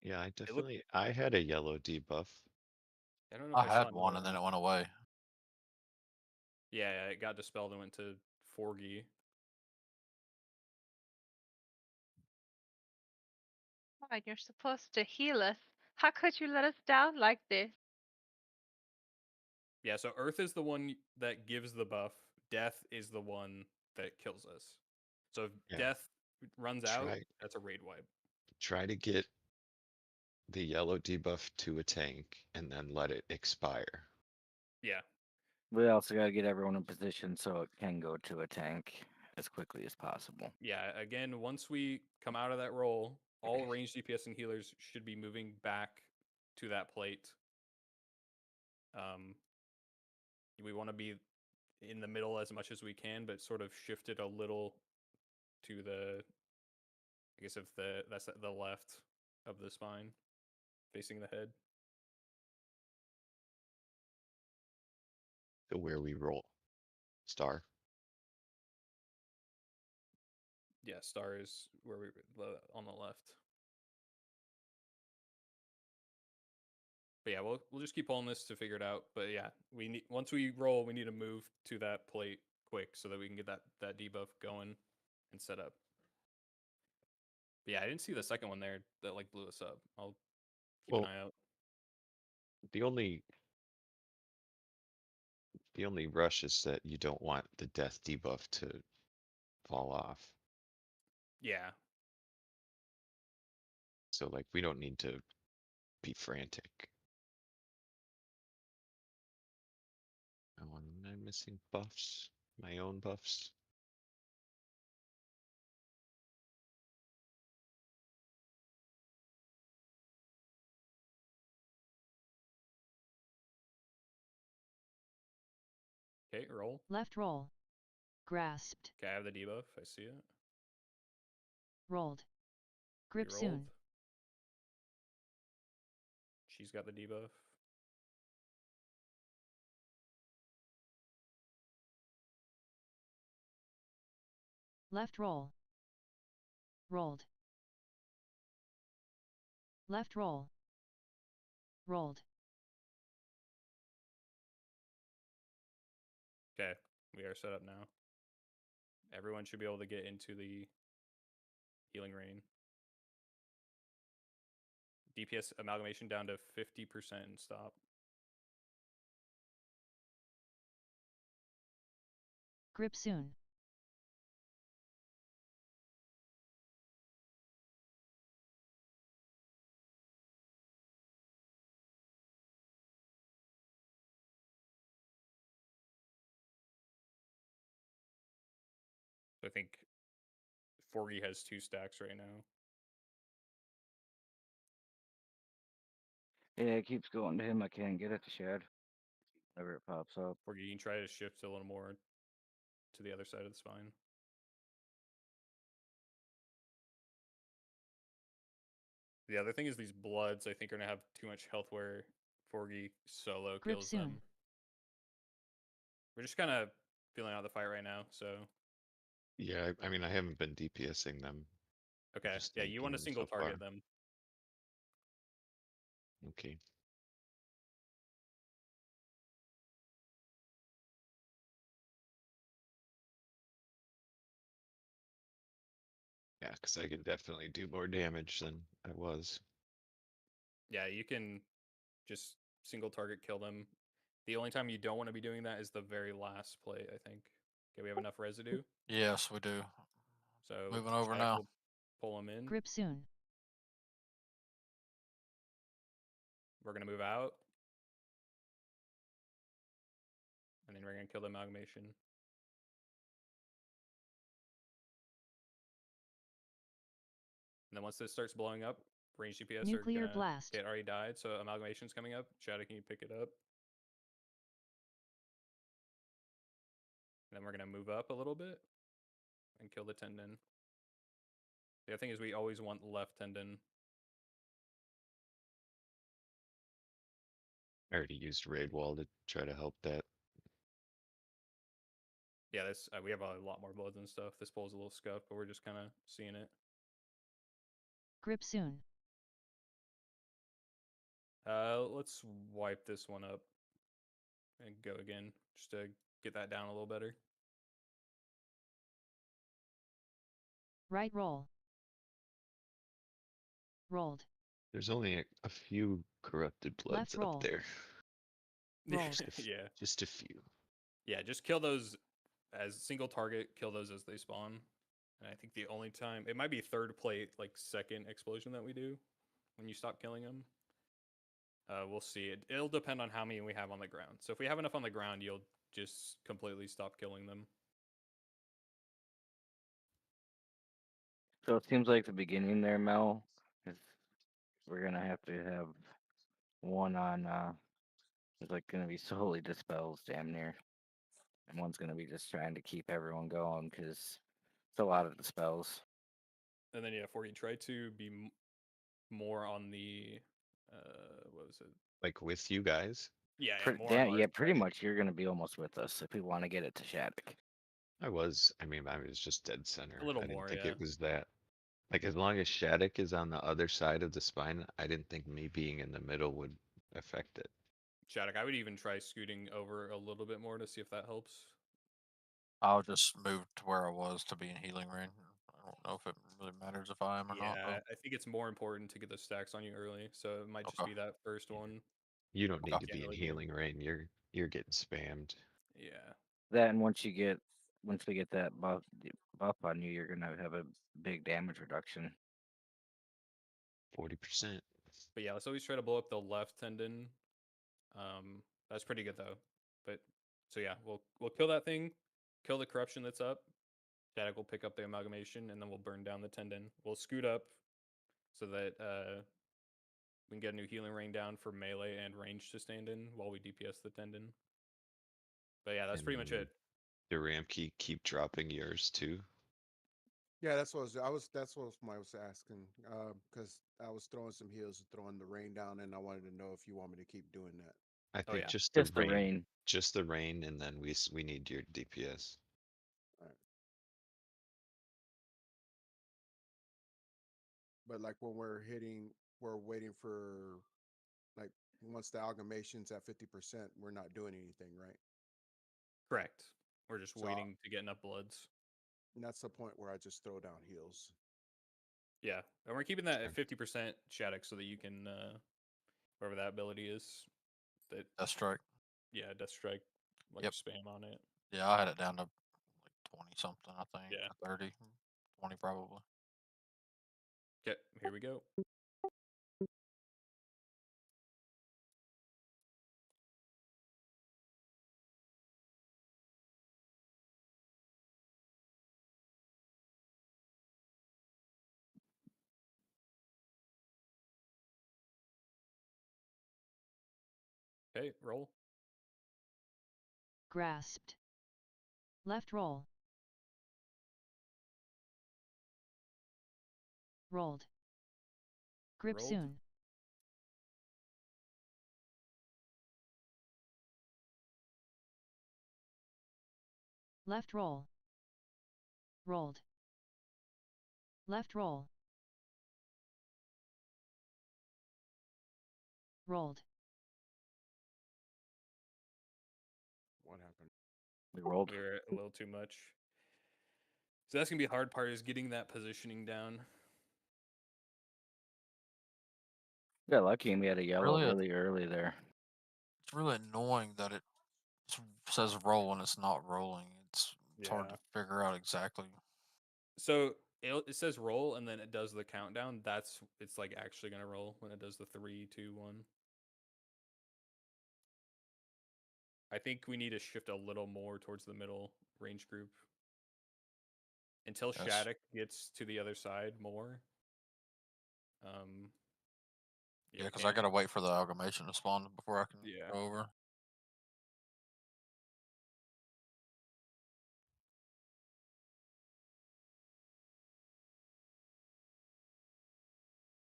Speaker 4: Yeah, I
Speaker 1: looked-
Speaker 4: definitely I had a yellow debuff.
Speaker 1: I don't know if
Speaker 2: I
Speaker 1: I saw
Speaker 2: had one and then
Speaker 1: another
Speaker 2: it went away.
Speaker 1: Yeah, it got dispelled and went to Forgy.
Speaker 7: Fine, you're supposed to heal us. How could you let us down like this?
Speaker 1: Yeah, so Earth is the one that gives the buff. Death is the one that kills us. So if
Speaker 4: Yeah.
Speaker 1: Death runs out,
Speaker 4: Try
Speaker 1: that's a raid wipe.
Speaker 4: try to get the yellow debuff to a tank and then let it expire.
Speaker 1: Yeah,
Speaker 5: We also got to get everyone in position so it can go to a tank as quickly as possible.
Speaker 1: yeah. Again, once we come out of that roll, all ranged DPS and healers should be moving back to that plate. We want to be in the middle as much as we can, but sort of shift it a little to the, I guess if that's the left of the spine, facing the head.
Speaker 4: So where we roll. Star.
Speaker 1: Yeah, star is where we on the left. But yeah, we'll just keep pulling this to figure it out. But yeah, we need once we roll, we need to move to that plate quick so that we can get that debuff going and set up. But yeah, I didn't see the second one there that like blew us up. I'll keep
Speaker 4: Well,
Speaker 1: an eye out.
Speaker 4: The only rush is that you don't want the death debuff to fall off.
Speaker 1: Yeah,
Speaker 4: So like we don't need to be frantic. Oh, am I missing buffs? My own buffs?
Speaker 1: okay, roll.
Speaker 8: Left roll. Grasped.
Speaker 1: Okay, I have the debuff. I see it.
Speaker 8: Rolled.
Speaker 1: We
Speaker 8: Grip
Speaker 1: rolled.
Speaker 8: soon.
Speaker 1: She's got the debuff.
Speaker 8: Left roll. Rolled. Left roll. Rolled.
Speaker 1: Okay, we are set up now. Everyone should be able to get into the healing rain. DPS amalgamation down to 50% and stop.
Speaker 8: Grip soon.
Speaker 1: I think Forgy has 2 stacks right now.
Speaker 5: Yeah, it keeps going to him. I can't get it to shed. Whenever it pops up.
Speaker 1: Forgy, you can try to shift a little more to the other side of the spine. The other thing is these bloods, I think, are going to have too much health where Forgy solo
Speaker 8: Grip
Speaker 1: kills
Speaker 8: soon.
Speaker 1: them. We're just kind of feeling out the fight right now, so
Speaker 4: Yeah, I mean I haven't been DPSing them
Speaker 1: Okay.
Speaker 4: Just
Speaker 1: Yeah, you want to
Speaker 4: thinking
Speaker 1: single
Speaker 4: so far.
Speaker 1: target them.
Speaker 4: Okay. Yeah, because I could definitely do more damage than I was.
Speaker 1: Yeah, you can just single target kill them. The only time you don't want to be doing that is the very last play, I think. Okay, we have enough residue.
Speaker 2: Yes, we do.
Speaker 1: So
Speaker 2: Moving over
Speaker 1: Shattuck
Speaker 2: now.
Speaker 1: will pull them in.
Speaker 8: Grip soon.
Speaker 1: We're gonna move out. And then we're gonna kill the amalgamation. And then once this starts blowing up, range DPS
Speaker 8: Nuclear
Speaker 1: are gonna
Speaker 8: blast.
Speaker 1: get already died, so amalgamation's coming up. Shadow, can you pick it up? And then we're gonna move up a little bit and kill the tendon. The other thing is we always want left tendon.
Speaker 4: I already used raid wall to try to help that.
Speaker 1: Yeah, this we have a lot more bloods and stuff. This pole's a little scuffed, but we're just kind of seeing it.
Speaker 8: Grip soon.
Speaker 1: Let's wipe this one up and go again, just to get that down a little better.
Speaker 8: Right roll. Rolled.
Speaker 4: There's only a few corrupted bloods
Speaker 8: Left
Speaker 4: up
Speaker 8: roll.
Speaker 4: there.
Speaker 8: Rolled.
Speaker 1: Yeah,
Speaker 4: Just a few.
Speaker 1: yeah, just kill those as single target. Kill those as they spawn. And I think the only time it might be third plate, like second explosion that we do when you stop killing them. We'll see. It'll depend on how many we have on the ground. So if we have enough on the ground, you'll just completely stop killing them.
Speaker 5: So it seems like the beginning there, Mel, is we're gonna have to have one on it's like gonna be solely dispels damn near. And one's gonna be just trying to keep everyone going because it's a lot of dispels.
Speaker 1: And then yeah, Forky, try to be more on the what was it?
Speaker 4: Like with you guys.
Speaker 1: Yeah, yeah, more on our
Speaker 5: Yeah, pretty
Speaker 1: side.
Speaker 5: much you're gonna be almost with us if we want to get it to Shattuck.
Speaker 4: I mean, I was just dead center.
Speaker 1: A little
Speaker 4: I didn't
Speaker 1: more,
Speaker 4: think
Speaker 1: yeah.
Speaker 4: it was that. Like, as long as Shattuck is on the other side of the spine, I didn't think me being in the middle would affect it.
Speaker 1: Shattuck, I would even try scooting over a little bit more to see if that helps.
Speaker 2: I'll just move to where I was to be in healing range. I don't know if it really matters if I am or not.
Speaker 1: Yeah, I think it's more important to get the stacks on you early, so it might just
Speaker 2: Okay.
Speaker 1: be that first
Speaker 4: Yeah.
Speaker 1: one.
Speaker 4: You don't need
Speaker 2: Okay.
Speaker 4: to be
Speaker 1: Can't
Speaker 4: in
Speaker 1: really do it.
Speaker 4: healing rain. You're getting spammed.
Speaker 1: Yeah.
Speaker 5: That and once we get that buff on you, you're gonna have a big damage reduction.
Speaker 4: 40%.
Speaker 1: But yeah, let's always try to blow up the left tendon. That's pretty good though. But so yeah, we'll kill that thing, kill the corruption that's up. Static will pick up the amalgamation, and then we'll burn down the tendon. We'll scoot up so that we can get a new healing rain down for melee and range to stand in while we DPS the tendon. But yeah, that's
Speaker 4: And
Speaker 1: pretty much it.
Speaker 4: the ramp key keep dropping yours too.
Speaker 6: Yeah, that's what I was. That's what I was asking. Because I was throwing some heals, throwing the rain down, and I wanted to know if you want me to keep doing that.
Speaker 4: I
Speaker 1: Oh
Speaker 4: think
Speaker 1: yeah.
Speaker 4: just
Speaker 5: Just the rain.
Speaker 4: just the rain, and then we need your DPS.
Speaker 6: But like when we're waiting for, like once the amalgamation's at 50%, we're not doing anything, right?
Speaker 1: Correct. We're just
Speaker 6: So
Speaker 1: waiting to get enough bloods.
Speaker 6: And that's the point where I just throw down heals.
Speaker 1: Yeah, and we're keeping that at
Speaker 4: Okay.
Speaker 1: 50% Shattuck so that you can whatever that ability is. That
Speaker 2: Death strike.
Speaker 1: yeah, Death Strike, like
Speaker 2: Yep.
Speaker 1: spam on it.
Speaker 2: Yeah, I had it down to like 20 something, I think.
Speaker 1: Yeah.
Speaker 2: 30, 20 probably.
Speaker 1: Okay, here we go. Okay, roll.
Speaker 8: Grasped. Left roll. Rolled. Grip
Speaker 1: Rolled.
Speaker 8: soon. Left roll. Rolled. Left roll. Rolled.
Speaker 6: What happened?
Speaker 5: We rolled.
Speaker 1: We were a little too much. So that's gonna be a hard part, is getting that positioning down.
Speaker 5: We got lucky and we had a yellow
Speaker 2: Really?
Speaker 5: really early there.
Speaker 2: It's really annoying that it says roll and it's not rolling. It's hard
Speaker 1: Yeah.
Speaker 2: to figure out exactly.
Speaker 1: So it says roll and then it does the countdown. It's like actually gonna roll when it does the 3, 2, 1. I think we need to shift a little more towards the middle range group until
Speaker 2: Yes.
Speaker 1: Shattuck gets to the other side more.
Speaker 2: Yeah,
Speaker 1: we
Speaker 2: because I
Speaker 1: can't-
Speaker 2: gotta wait for the amalgamation to spawn before I can
Speaker 1: Yeah.
Speaker 2: go over.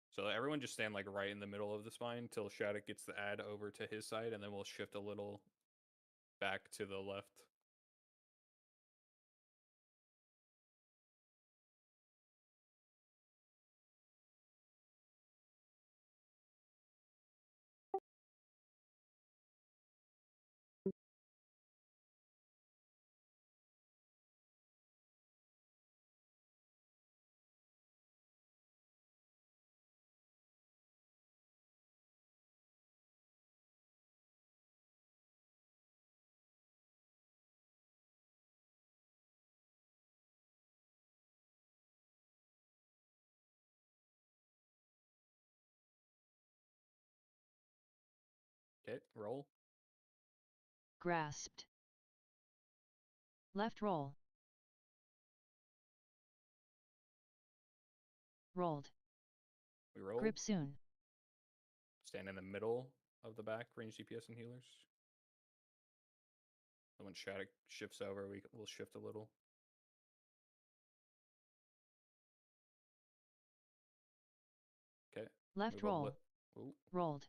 Speaker 1: So everyone just stand like right in the middle of the spine till Shattuck gets the ad over to his side, and then we'll shift a little back to the left. Okay, roll.
Speaker 8: Grasped. Left roll. Rolled.
Speaker 1: We roll.
Speaker 8: Grip soon.
Speaker 1: Stand in the middle of the back, range DPS and healers. And when Shattuck shifts over, we'll shift a little. Okay.
Speaker 8: Left
Speaker 1: move a
Speaker 8: roll.
Speaker 1: li- Ooh,
Speaker 8: Rolled.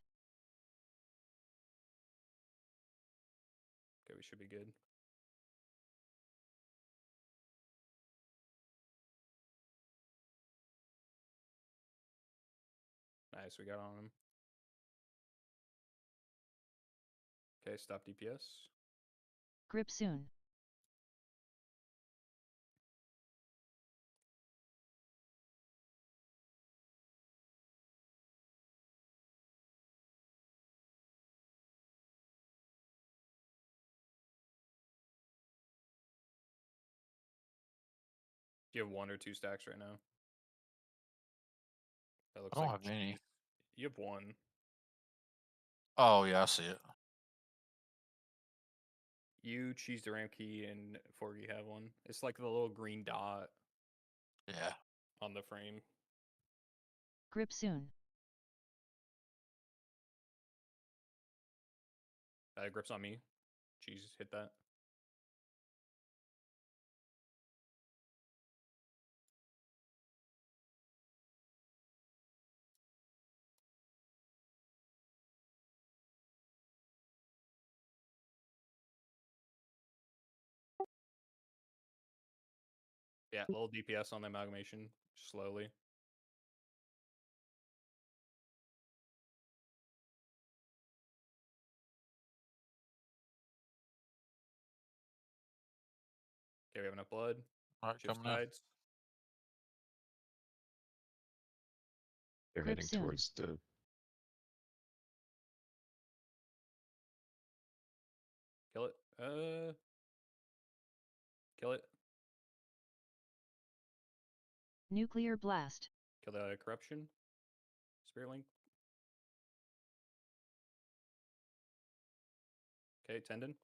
Speaker 1: okay, we should be good. Nice, we got on him. Okay, stop DPS.
Speaker 8: Grip soon.
Speaker 1: Do you have 1 or 2 stacks right now? That looks
Speaker 2: I don't
Speaker 1: like
Speaker 2: have any.
Speaker 1: you have 1.
Speaker 2: Oh yeah, I see it.
Speaker 1: You, Cheese the Ram Key, and Forgy have 1. It's like the little green dot
Speaker 2: Yeah.
Speaker 1: on the frame.
Speaker 8: Grip soon.
Speaker 1: Grips on me. Cheese, hit that. Yeah, little DPS on the amalgamation, slowly. Okay, we have enough blood.
Speaker 2: All right,
Speaker 1: Shift
Speaker 2: coming in.
Speaker 1: sides.
Speaker 4: They're
Speaker 8: Grip
Speaker 4: heading
Speaker 8: soon.
Speaker 4: towards the.
Speaker 1: Kill it. Kill it.
Speaker 8: Nuclear blast.
Speaker 1: Kill the corruption. Spirit link. Okay, tendon.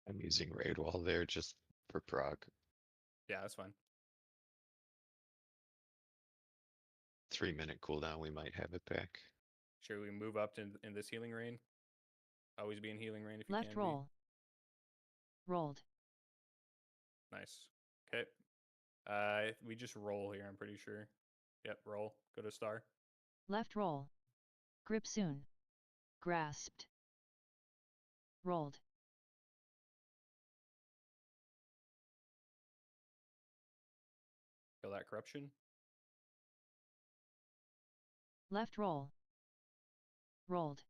Speaker 4: I'm using raid wall there just for prog.
Speaker 1: Yeah, that's fine.
Speaker 4: 3-minute cooldown, we might have it back.
Speaker 1: Should we move up in this healing rain? Always be in healing rain if you
Speaker 8: Left
Speaker 1: can
Speaker 8: roll. Rolled.
Speaker 1: be. Nice. Okay. We just roll here, I'm pretty sure. Yep, roll. Go to star.
Speaker 8: Left roll. Grip soon. Grasped. Rolled.
Speaker 1: Kill that corruption.
Speaker 8: Left roll. Rolled.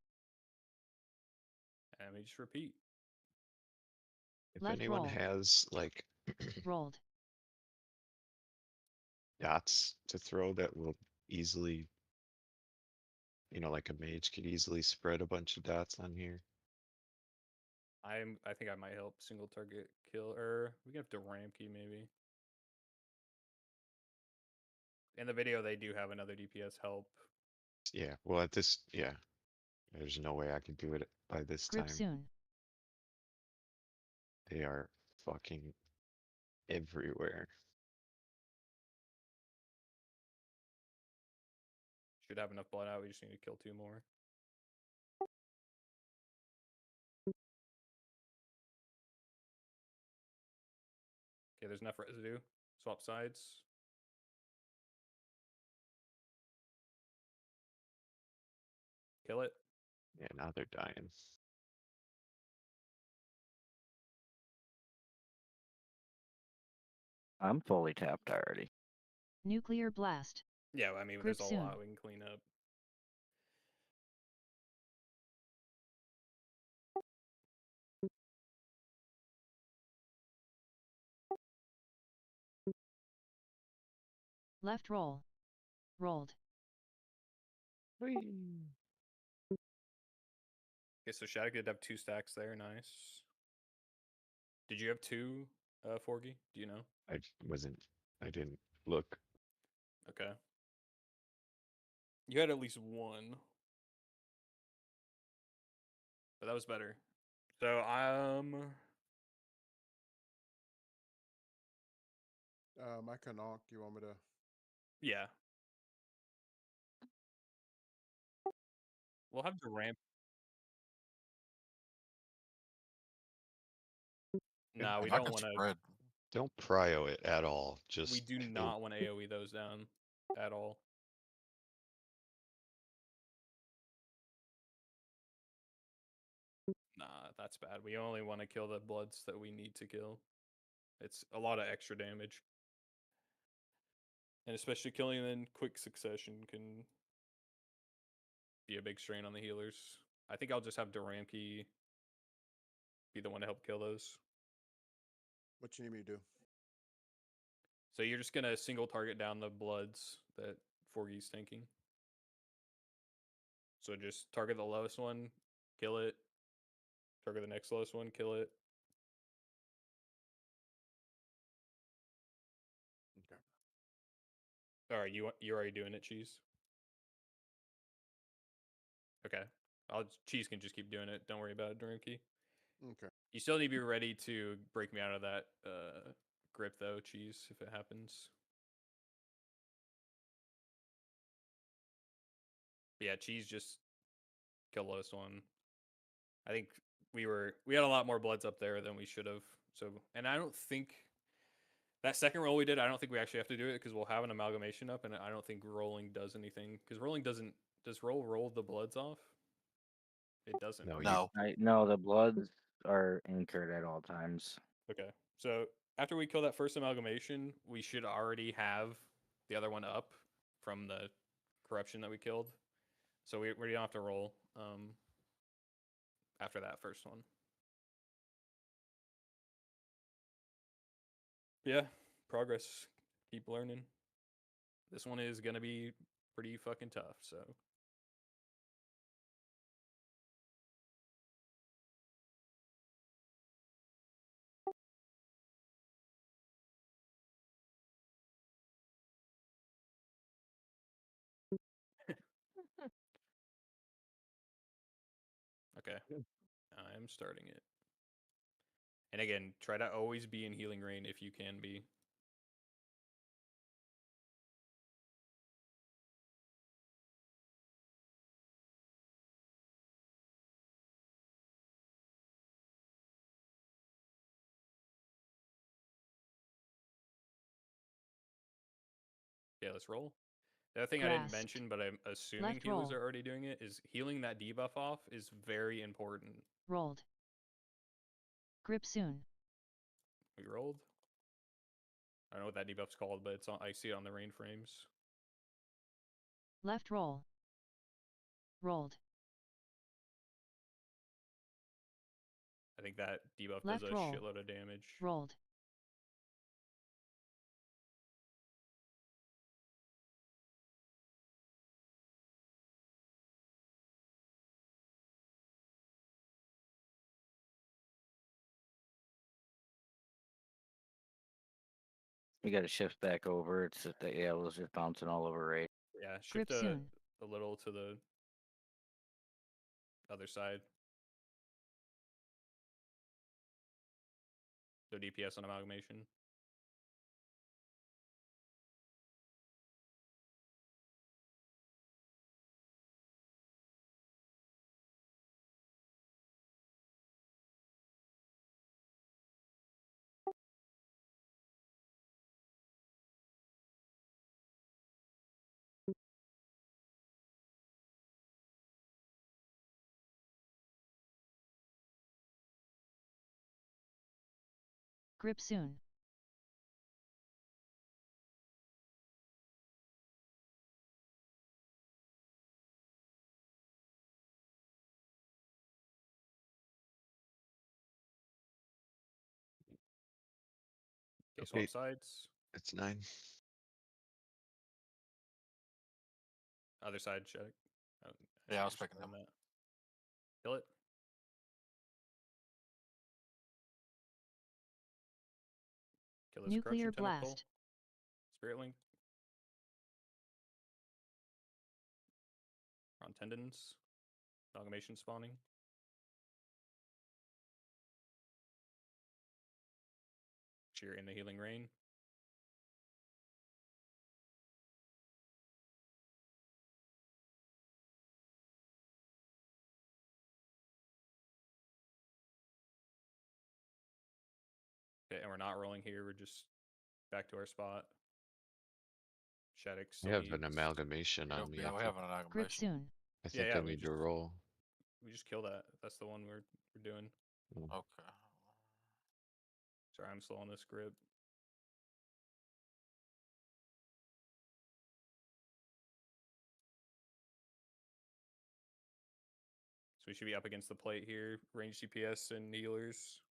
Speaker 1: And we just repeat.
Speaker 4: If
Speaker 8: Left
Speaker 4: anyone
Speaker 8: roll.
Speaker 4: has like
Speaker 8: Rolled.
Speaker 4: dots to throw that will easily, like a mage could easily spread a bunch of dots on here.
Speaker 1: I think I might help single target kill, or we can have to Ramkey maybe. In the video, they do have another DPS help.
Speaker 4: Yeah, well at this, yeah, there's no way I could do it by this
Speaker 8: Grip
Speaker 4: time.
Speaker 8: soon.
Speaker 4: They are fucking everywhere.
Speaker 1: Should have enough blood out. We just need to kill 2 more. Okay, there's enough residue. Swap sides. Kill it.
Speaker 4: Yeah, now they're dying.
Speaker 5: I'm fully tapped already.
Speaker 8: Nuclear blast.
Speaker 1: Yeah, I mean,
Speaker 8: Grip
Speaker 1: there's a
Speaker 8: soon.
Speaker 1: lot we can clean up.
Speaker 8: Left roll. Rolled.
Speaker 1: Okay, so Shattuck did have 2 stacks there. Nice. Did you have 2, Forgy? Do you know?
Speaker 4: I didn't look.
Speaker 1: Okay. You had at least 1. But that was better. So,
Speaker 6: I can knock. You want me to?
Speaker 1: yeah. We'll have to ramp. No, we
Speaker 2: I
Speaker 1: don't
Speaker 2: can
Speaker 1: want to.
Speaker 2: spread.
Speaker 4: Don't prio it at all.
Speaker 1: We
Speaker 4: Just
Speaker 1: do not want to AoE those down at all. Nah, that's bad. We only want to kill the bloods that we need to kill. It's a lot of extra damage. And especially killing them in quick succession can be a big strain on the healers. I think I'll just have Duramki be the one to help kill those.
Speaker 6: What you need me to do?
Speaker 1: So you're just gonna single target down the bloods that Forgy's tanking. So just target the lowest one, kill it. Target the next lowest one, kill it.
Speaker 6: Okay.
Speaker 1: All right, you're already doing it, Cheese. Okay, Cheese can just keep doing it. Don't worry about it, Duramki.
Speaker 6: Okay.
Speaker 1: You still need to be ready to break me out of that grip, though, Cheese, if it happens. But yeah, Cheese just kill lowest one. I think we had a lot more bloods up there than we should have. So, and I don't think that second roll we did, I don't think we actually have to do it because we'll have an amalgamation up, and I don't think rolling does anything because rolling doesn't. Does roll the bloods off? It doesn't.
Speaker 4: No,
Speaker 1: right?
Speaker 5: No, the bloods are anchored at all times.
Speaker 1: Okay. So after we kill that first amalgamation, we should already have the other one up from the corruption that we killed. So we don't have to roll after that first one. Yeah, progress. Keep learning. This one is going to be pretty fucking tough, so. Okay. I am starting it. And again, try to always be in healing rain if you can be. Yeah, let's roll. The other thing I didn't
Speaker 8: Grasped.
Speaker 1: mention, but I'm assuming
Speaker 8: Left
Speaker 1: healers
Speaker 8: roll.
Speaker 1: are already doing it, is healing that debuff off is very important.
Speaker 8: Rolled. Grip soon.
Speaker 1: We rolled. I don't know what that debuff's called, but it's on. I see it on the rain frames.
Speaker 8: Left roll. Rolled.
Speaker 1: I think that debuff
Speaker 8: Left
Speaker 1: does a
Speaker 8: roll.
Speaker 1: shitload of damage.
Speaker 8: Rolled.
Speaker 5: We got to shift back over. It's just the yellow's just bouncing all over Ray.
Speaker 1: Yeah,
Speaker 8: Grip
Speaker 1: shift
Speaker 8: soon.
Speaker 1: a little to the other side. So DPS on amalgamation.
Speaker 8: Grip soon.
Speaker 1: Okay,
Speaker 4: Okay.
Speaker 1: swap sides.
Speaker 4: It's 9.
Speaker 1: Other side, check. Oh,
Speaker 2: Yeah, I was
Speaker 1: just
Speaker 2: picking
Speaker 1: on
Speaker 2: him.
Speaker 1: that. Kill it. Kill this
Speaker 8: Nuclear
Speaker 1: corruption tentacle.
Speaker 8: blast.
Speaker 1: Spirit link. On tendons. Amalgamation spawning. Cheer in the healing rain. Okay, and we're not rolling here. We're just back to our spot. Shattuck
Speaker 4: I
Speaker 1: still
Speaker 4: have
Speaker 1: needs...
Speaker 4: an amalgamation on me.
Speaker 2: Yeah, we have an
Speaker 8: Grip
Speaker 2: amalgamation.
Speaker 8: soon.
Speaker 4: I think
Speaker 1: yeah,
Speaker 4: I
Speaker 1: we
Speaker 4: need to
Speaker 1: just-
Speaker 4: roll.
Speaker 1: We just kill that. That's the one we're doing.
Speaker 2: Okay.
Speaker 1: Sorry, I'm slow on this grip. So we should be up against the plate here. Range CPS and healers.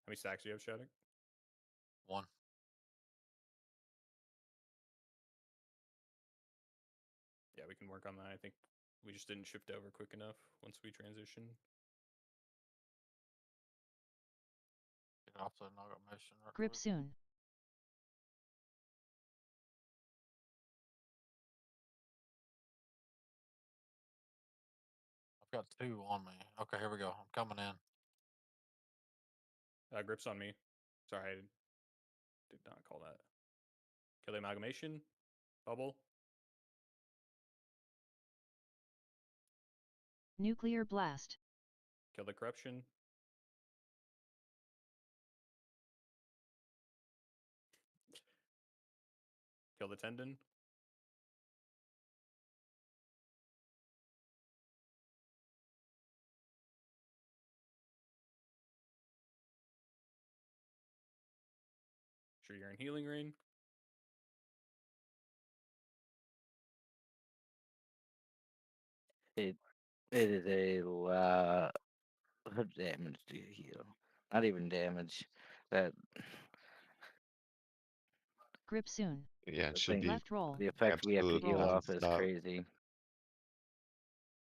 Speaker 1: How many stacks do you have, Shattuck?
Speaker 2: 1.
Speaker 1: Yeah, we can work on that. I think we just didn't shift over quick enough once we transitioned.
Speaker 2: Get off the amalgamation. Right
Speaker 8: Grip
Speaker 2: quick.
Speaker 8: soon.
Speaker 2: I've got 2 on me. Okay, here we go. I'm coming in.
Speaker 1: Grips on me. Sorry, I did not call that. Kill the amalgamation. Bubble.
Speaker 8: Nuclear blast.
Speaker 1: Kill the corruption. Kill the tendon. Sure, you're in healing rain.
Speaker 5: It is a lot of damage to heal. Not even damage. That
Speaker 8: Grip soon.
Speaker 4: Yeah, it
Speaker 5: the
Speaker 4: should
Speaker 5: thing,
Speaker 4: be
Speaker 8: Left roll.
Speaker 5: the effect we have to
Speaker 4: absolute
Speaker 5: heal off is
Speaker 4: nonstop.
Speaker 5: crazy.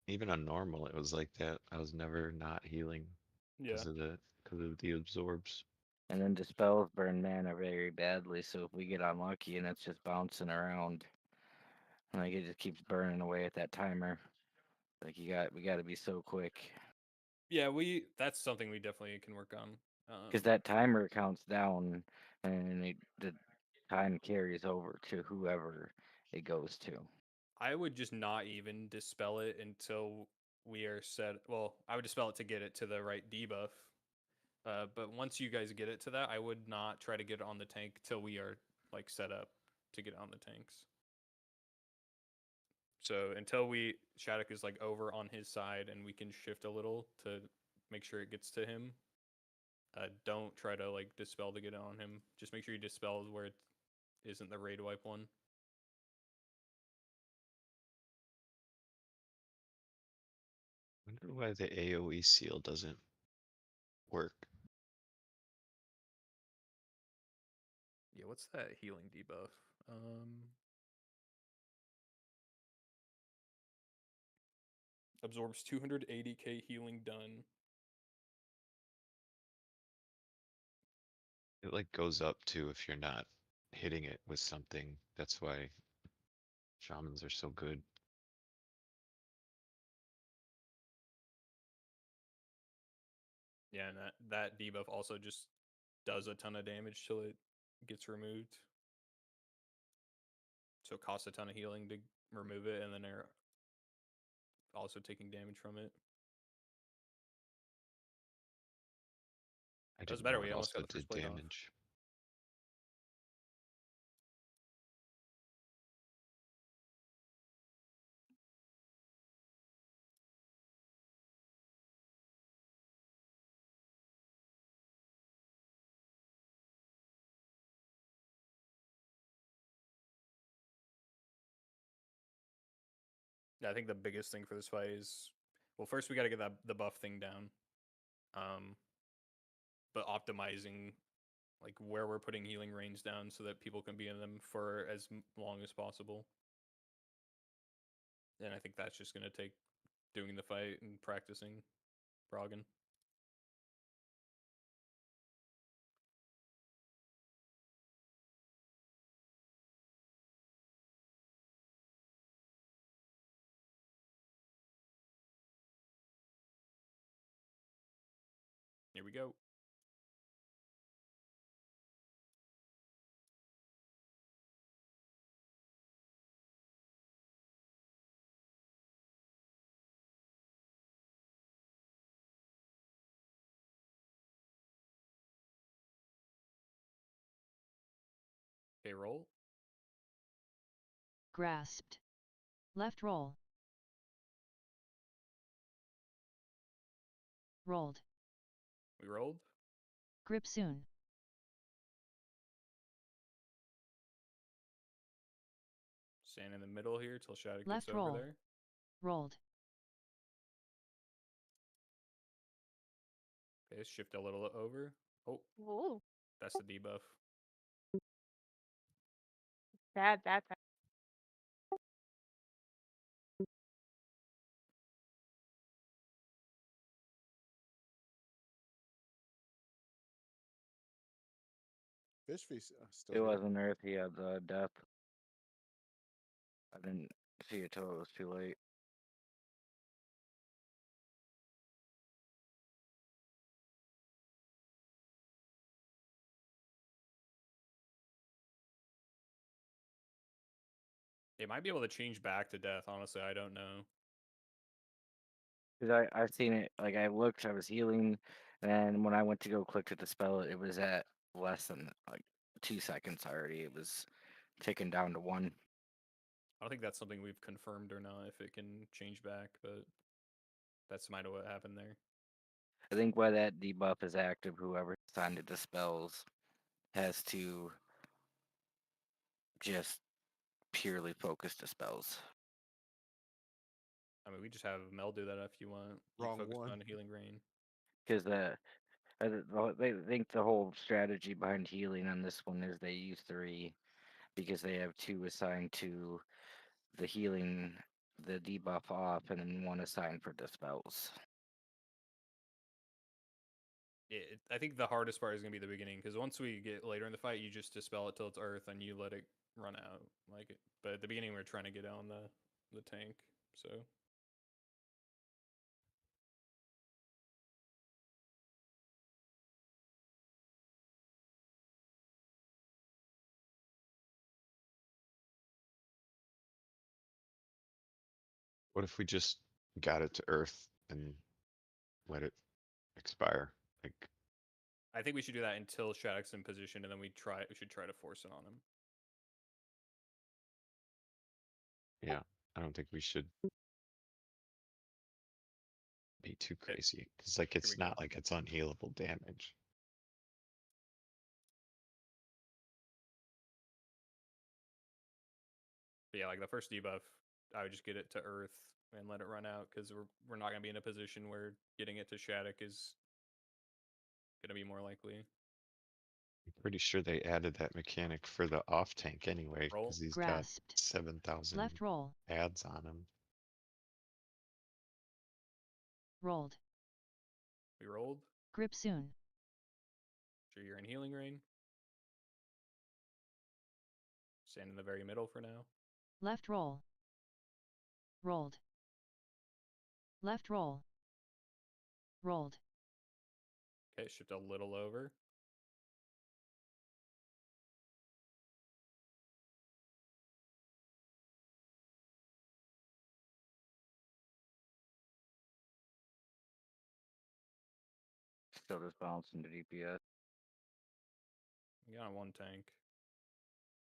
Speaker 4: Even on normal, it was like that. I was never not healing
Speaker 1: Yeah.
Speaker 4: because of the absorbs.
Speaker 5: And then dispels burn mana very badly, so if we get unlucky and it's just bouncing around, like it just keeps burning away at that timer. Like we got to be so quick
Speaker 1: Yeah, that's something we definitely can work on.
Speaker 5: because that timer counts down, and the time carries over to whoever it goes to.
Speaker 1: I would just not even dispel it until we are set. Well, I would dispel it to get it to the right debuff. But once you guys get it to that, I would not try to get it on the tank till we are like set up to get on the tanks. So until Shattuck is like over on his side and we can shift a little to make sure it gets to him. Don't try to like dispel to get it on him. Just make sure you dispel where isn't the raid wipe one.
Speaker 4: Wonder why the AoE seal doesn't work.
Speaker 1: Yeah, what's that healing debuff? Absorbs 280k healing done.
Speaker 4: It like goes up too if you're not hitting it with something. That's why shamans are so good.
Speaker 1: Yeah, and that debuff also just does a ton of damage till it gets removed. So it costs a ton of healing to remove it, and then they're also taking damage from it.
Speaker 4: I
Speaker 1: That was
Speaker 4: didn't
Speaker 1: better.
Speaker 4: know
Speaker 1: We
Speaker 4: it
Speaker 1: almost got
Speaker 4: also
Speaker 1: the first
Speaker 4: did
Speaker 1: plate off.
Speaker 4: damage.
Speaker 1: Yeah, I think the biggest thing for this fight is, well, first we got to get the buff thing down. But optimizing like where we're putting healing range down so that people can be in them for as long as possible. And I think that's just going to take doing the fight and practicing Brogan. Here we go. Okay, roll.
Speaker 8: Grasped. Left roll. Rolled.
Speaker 1: We rolled.
Speaker 8: Grip soon.
Speaker 1: Stand in the middle here till Shadow
Speaker 8: Left
Speaker 1: gets over
Speaker 8: roll.
Speaker 1: there.
Speaker 8: Rolled.
Speaker 1: Okay, shift a little over. Oh,
Speaker 7: Ooh,
Speaker 1: that's the debuff.
Speaker 7: bad, bad, bad.
Speaker 6: Fish feast still
Speaker 5: It
Speaker 6: here.
Speaker 5: wasn't Earth. He had the death. I didn't see it till it was too late.
Speaker 1: They might be able to change back to death. Honestly, I don't know.
Speaker 5: Cause I've seen it. Like I looked, I was healing, and when I went to go click to dispel it, it was at less than like 2 seconds already. It was ticking down to 1.
Speaker 1: I don't think that's something we've confirmed or not, if it can change back, but that's might have what happened there.
Speaker 5: I think while that debuff is active, whoever signed it dispels has to just purely focus dispels.
Speaker 1: I mean, we just have Mel do that if you want. You
Speaker 6: Wrong
Speaker 1: focus
Speaker 6: one.
Speaker 1: on healing rain.
Speaker 5: Because they think the whole strategy behind healing on this one is they use 3 because they have 2 assigned to the healing, the debuff off, and then 1 assigned for dispels.
Speaker 1: I think the hardest part is gonna be the beginning, because once we get later in the fight, you just dispel it till it's Earth and you let it run out. Like, but at the beginning, we're trying to get on the tank. So
Speaker 4: What if we just got it to Earth and let it expire? Like,
Speaker 1: I think we should do that until Shattuck's in position, and then we should try to force it on him.
Speaker 4: yeah, I don't think we should be too
Speaker 1: Okay,
Speaker 4: crazy. Because like
Speaker 1: we
Speaker 4: it's
Speaker 1: go.
Speaker 4: not like it's unhealable damage.
Speaker 1: But yeah, like the first debuff, I would just get it to Earth and let it run out because we're not gonna be in a position where getting it to Shattuck is gonna be more likely.
Speaker 4: I'm pretty sure they added that mechanic for the off tank anyway,
Speaker 1: Roll.
Speaker 4: because he's
Speaker 8: Grasped.
Speaker 4: got 7,000
Speaker 8: Left roll.
Speaker 4: ads on him.
Speaker 8: Rolled.
Speaker 1: We rolled.
Speaker 8: Grip soon.
Speaker 1: Sure, you're in healing rain. Stand in the very middle for now.
Speaker 8: Left roll. Rolled. Left roll. Rolled.
Speaker 1: Okay, shift a little over.
Speaker 5: Still just bouncing to DPS.
Speaker 1: You got on one tank.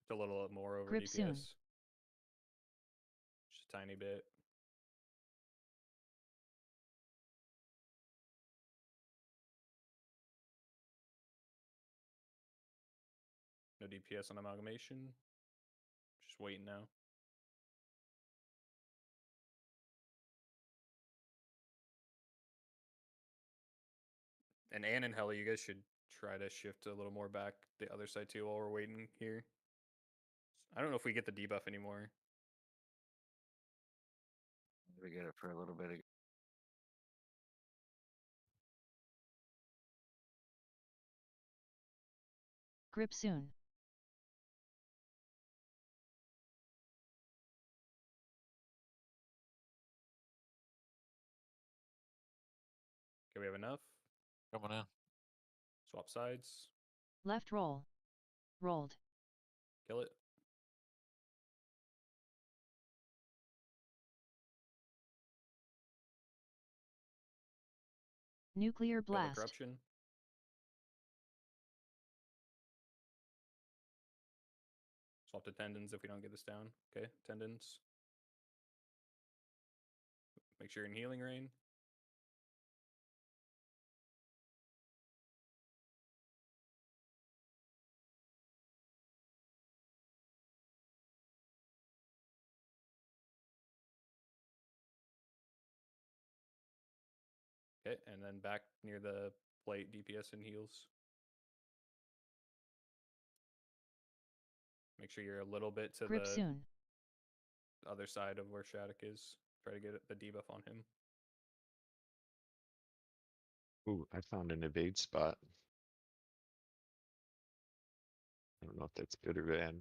Speaker 1: It's a little more over
Speaker 8: Grip
Speaker 1: DPS.
Speaker 8: soon.
Speaker 1: Just a tiny bit. No DPS on amalgamation. Just waiting now. And Ann and Hella, you guys should try to shift a little more back the other side too while we're waiting here. I don't know if we get the debuff anymore.
Speaker 5: We get it for a little bit.
Speaker 8: Grip soon.
Speaker 1: Okay, we have enough.
Speaker 2: Coming in.
Speaker 1: Swap sides.
Speaker 8: Left roll. Rolled.
Speaker 1: Kill it.
Speaker 8: Nuclear
Speaker 1: Kill the
Speaker 8: blast.
Speaker 1: corruption. Swap to tendons if we don't get this down. Okay, tendons. Make sure you're in healing rain. Okay, and then back near the plate, DPS and heals. Make sure you're a little bit to
Speaker 8: Grip
Speaker 1: the
Speaker 8: soon.
Speaker 1: other side of where Shattuck is. Try to get the debuff on him.
Speaker 4: Ooh, I found an evade spot. I don't know if that's good or bad.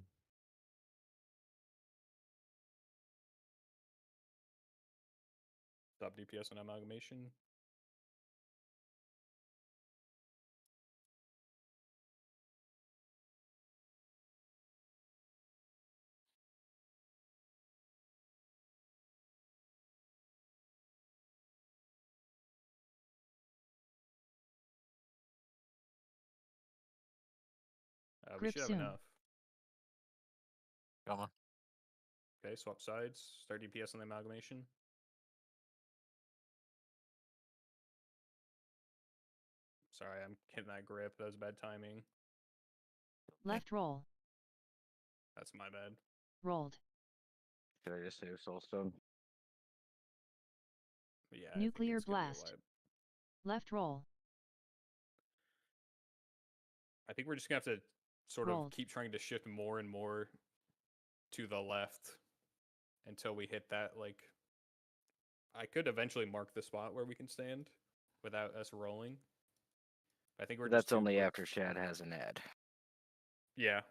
Speaker 1: Stop DPS on amalgamation. We
Speaker 8: Grip
Speaker 1: should have
Speaker 8: soon.
Speaker 1: enough.
Speaker 2: Coming.
Speaker 1: Okay, swap sides. Start DPS on the amalgamation. Sorry, I'm getting that grip. That was bad timing.
Speaker 8: Left roll.
Speaker 1: That's my bad.
Speaker 8: Rolled.
Speaker 5: Should I just save Soulstone?
Speaker 1: But yeah,
Speaker 8: Nuclear
Speaker 1: I think it's gonna be a
Speaker 8: blast.
Speaker 1: wipe.
Speaker 8: Left roll.
Speaker 1: I think we're just gonna have to sort of
Speaker 8: Rolled.
Speaker 1: keep trying to shift more and more to the left until we hit that, like, I could eventually mark the spot where we can stand without us rolling. I think we're just
Speaker 5: That's
Speaker 1: too
Speaker 5: only
Speaker 1: quick.
Speaker 5: after Shad has an ad.
Speaker 1: Yeah.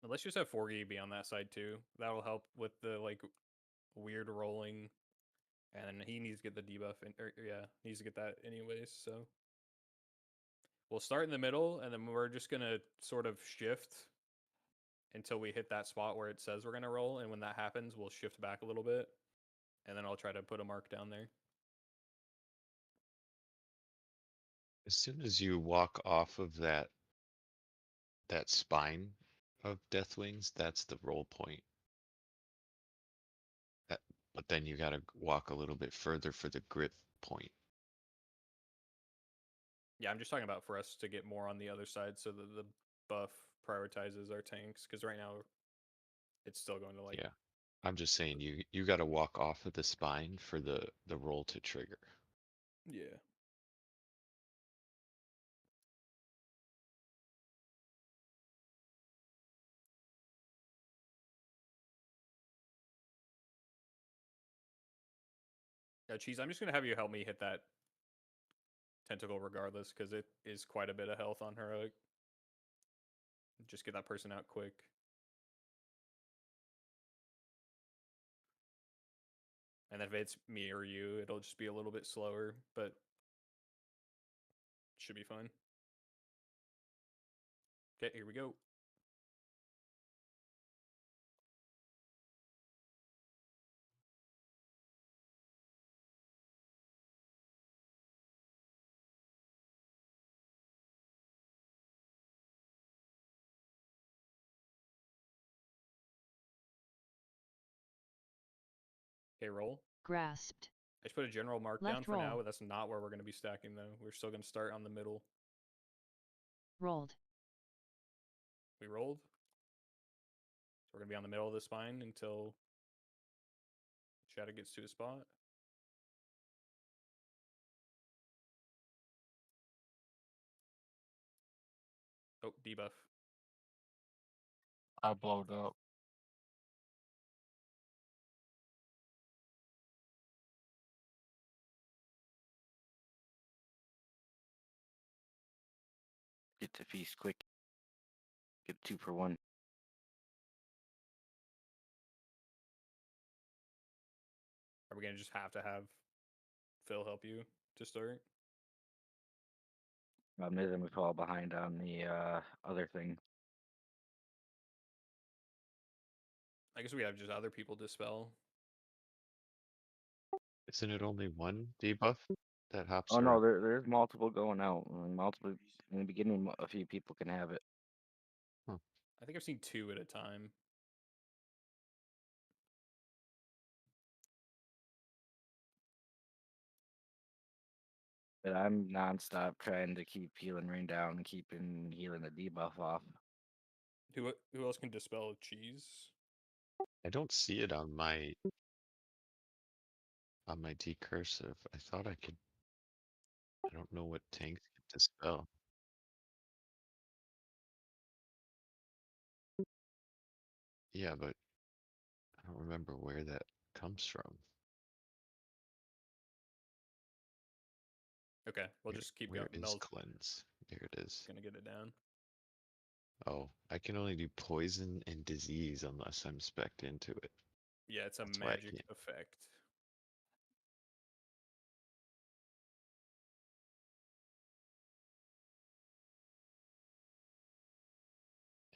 Speaker 1: Let's just have Forgy be on that side too. That'll help with the like weird rolling, and he needs to get the debuff. Yeah, needs to get that anyways. So we'll start in the middle, and then we're just gonna sort of shift until we hit that spot where it says we're gonna roll. And when that happens, we'll shift back a little bit, and then I'll try to put a mark down there.
Speaker 4: As soon as you walk off of that spine, of Death Wings, that's the roll point. But then you gotta walk a little bit further for the grip point.
Speaker 1: Yeah, I'm just talking about for us to get more on the other side so that the buff prioritizes our tanks, because right now it's still going to like.
Speaker 4: Yeah. I'm just saying you gotta walk off of the spine for the roll to trigger.
Speaker 1: Yeah. Yeah, Cheese, I'm just gonna have you help me hit that tentacle regardless, because it is quite a bit of health on her. Just get that person out quick. And if it's me or you, it'll just be a little bit slower, but should be fun. Okay, here we go. Okay, roll.
Speaker 8: Grasped.
Speaker 1: I just put a general mark down
Speaker 8: Left
Speaker 1: for now,
Speaker 8: roll.
Speaker 1: but that's not where we're going to be stacking, though. We're still going to start on the middle.
Speaker 8: Rolled.
Speaker 1: We rolled. So we're going to be on the middle of the spine until Shadow gets to a spot. Oh, debuff.
Speaker 2: I blowed up.
Speaker 5: Get to feast quick. Get 2 for 1.
Speaker 1: Are we going to just have to have Phil help you to start?
Speaker 5: Problem is, we fall behind on the other thing.
Speaker 1: I guess we have just other people dispel.
Speaker 4: Isn't it only one debuff that hops
Speaker 5: Oh no,
Speaker 4: around?
Speaker 5: there's multiple going out. Multiple in the beginning. A few people can have it.
Speaker 1: I think I've seen 2 at a time.
Speaker 5: But I'm nonstop trying to keep healing rain down and keeping healing the debuff off.
Speaker 1: Who else can dispel Cheese?
Speaker 4: I don't see it on my decursive. I thought I could. I don't know what tanks can dispel. Yeah, but I don't remember where that comes from.
Speaker 1: Okay, we'll just keep
Speaker 4: Where
Speaker 1: going.
Speaker 4: is
Speaker 1: Mel's
Speaker 4: cleanse? There it is.
Speaker 1: going to get it down.
Speaker 4: Oh, I can only do poison and disease unless I'm spec'd into it.
Speaker 1: Yeah, it's a
Speaker 4: That's why I
Speaker 1: magic
Speaker 4: can't.
Speaker 1: effect.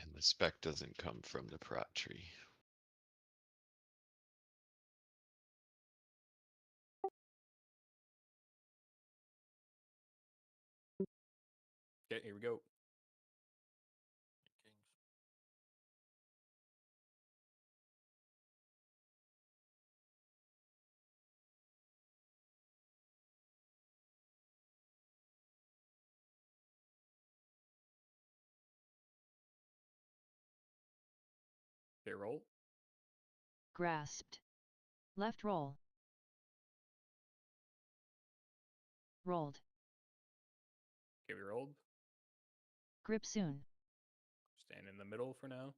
Speaker 4: And the spec doesn't come from the prot tree.
Speaker 1: Okay, here we go.
Speaker 2: Kings.
Speaker 1: Okay, roll.
Speaker 8: Grasped. Left roll. Rolled.
Speaker 1: Okay, we rolled.
Speaker 8: Grip soon.
Speaker 1: Stand in the middle for now.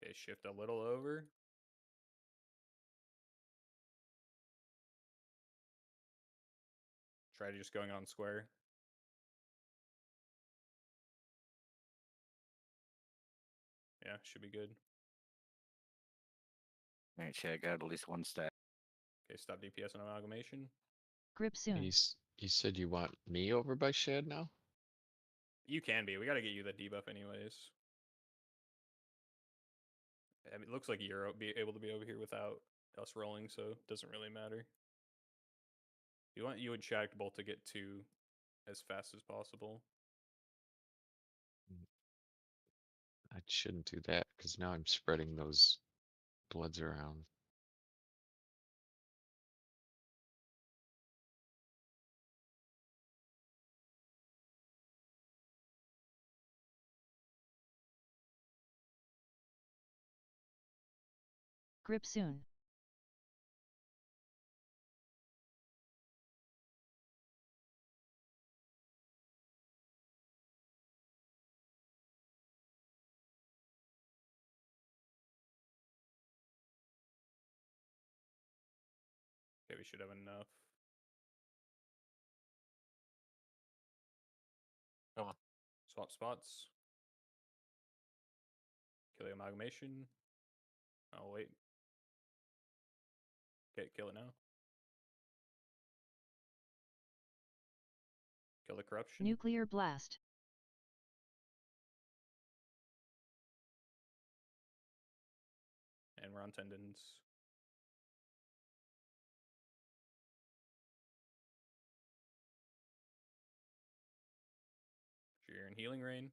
Speaker 1: Okay, shift a little over. Try to just going on square. Yeah, should be good.
Speaker 5: Alright, shit, I got at least 1 stat.
Speaker 1: Okay, stop DPS on amalgamation.
Speaker 8: Grip soon.
Speaker 4: You said you want me over by Shad now?
Speaker 1: You can be. We got to get you that debuff anyways. I mean, it looks like you're able to be over here without us rolling, so it doesn't really matter. You want you and Shattuck both to get 2 as fast as possible.
Speaker 4: I shouldn't do that because now I'm spreading those bloods around.
Speaker 8: Grip soon.
Speaker 1: Okay, we should have enough.
Speaker 2: Come on.
Speaker 1: Swap spots. Kill the amalgamation. Oh wait. Okay, kill it now. Kill the corruption.
Speaker 8: Nuclear blast.
Speaker 1: And we're on tendons. You're in healing rain.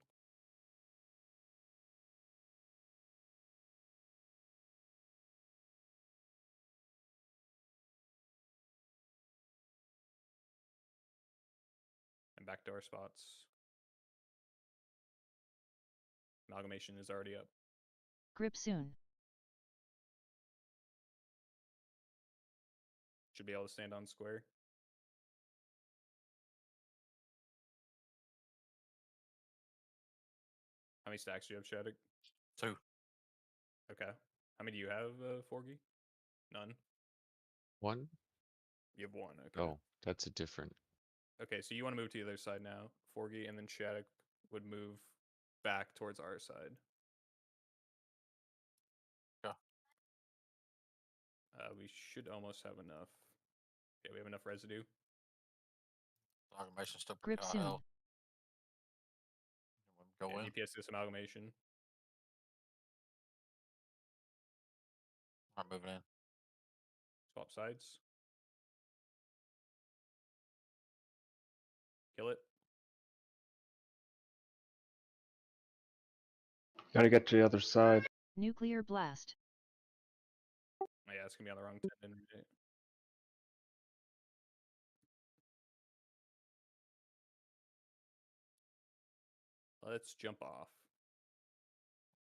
Speaker 1: And back to our spots. Amalgamation is already up.
Speaker 8: Grip soon.
Speaker 1: Should be able to stand on square. How many stacks do you have, Shattuck?
Speaker 2: 2.
Speaker 1: Okay. How many do you have, Forgy? None.
Speaker 4: 1?
Speaker 1: You have 1. Okay.
Speaker 4: Oh, that's a different.
Speaker 1: Okay, so you want to move to the other side now, Forgy, and then Shattuck would move back towards our side.
Speaker 2: Yeah.
Speaker 1: We should almost have enough. Yeah, we have enough residue.
Speaker 2: Amalgamation still pretty
Speaker 8: Grip
Speaker 2: high
Speaker 8: soon.
Speaker 2: health. Go
Speaker 1: Yeah,
Speaker 2: in.
Speaker 1: DPS this amalgamation.
Speaker 2: I'm moving in.
Speaker 1: Swap sides. Kill it.
Speaker 3: Gotta get to the other side.
Speaker 8: Nuclear blast.
Speaker 1: Oh, yeah, it's gonna be on the wrong tendon. Right? Let's jump off.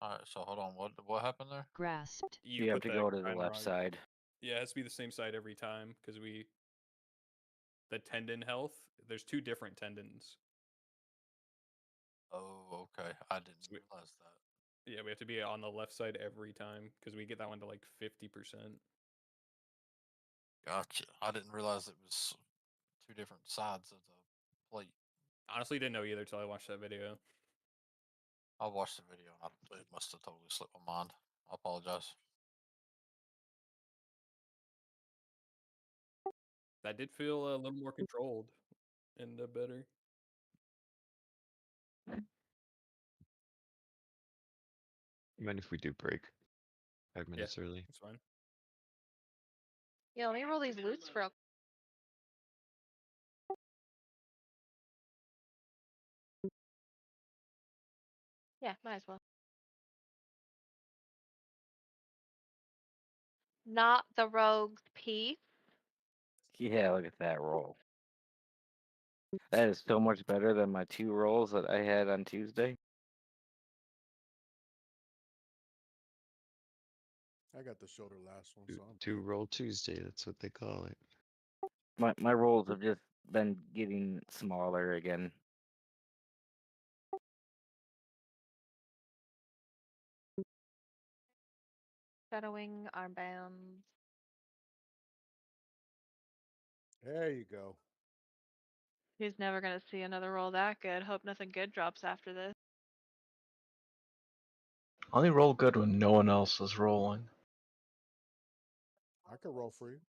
Speaker 2: Alright, so hold on. What happened there?
Speaker 8: Grasped.
Speaker 5: You have
Speaker 1: put
Speaker 5: to
Speaker 1: the
Speaker 5: go to the
Speaker 1: grind
Speaker 5: left
Speaker 1: wrong.
Speaker 5: side.
Speaker 1: Yeah, it has to be the same side every time because the tendon health. There's 2 different tendons.
Speaker 2: Oh, okay. I didn't
Speaker 1: So we-
Speaker 2: realize that.
Speaker 1: Yeah, we have to be on the left side every time because we get that one to like 50%.
Speaker 2: Gotcha. I didn't realize it was 2 different sides of the plate.
Speaker 1: Honestly, didn't know either till I watched that video.
Speaker 2: I watched the video and it must have totally slipped my mind. I apologize.
Speaker 1: That did feel a little more controlled and better.
Speaker 4: Even if we do break 5 minutes early.
Speaker 1: It's fine.
Speaker 7: Yeah, let me roll these loots real. Yeah, might as well. Not the rogue's piece.
Speaker 5: Yeah, look at that roll. That is so much better than my 2 rolls that I had on Tuesday.
Speaker 6: I got the shoulder last one, so I'm
Speaker 4: Two
Speaker 6: good.
Speaker 4: roll Tuesday, that's what they call it.
Speaker 5: My rolls have just been getting smaller again.
Speaker 7: Shadowing armbands.
Speaker 6: There you go.
Speaker 7: He's never gonna see another roll that good. Hope nothing good drops after this.
Speaker 3: Only roll good when no one else is rolling.
Speaker 6: I can roll for you.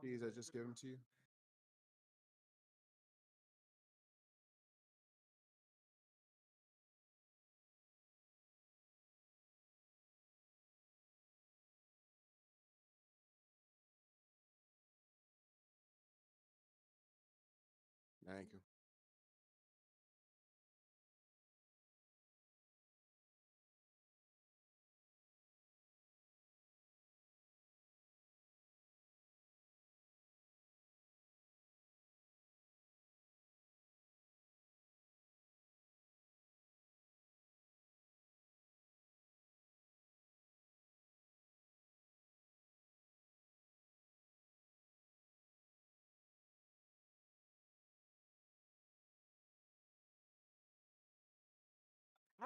Speaker 6: These I just give them to you. Thank you.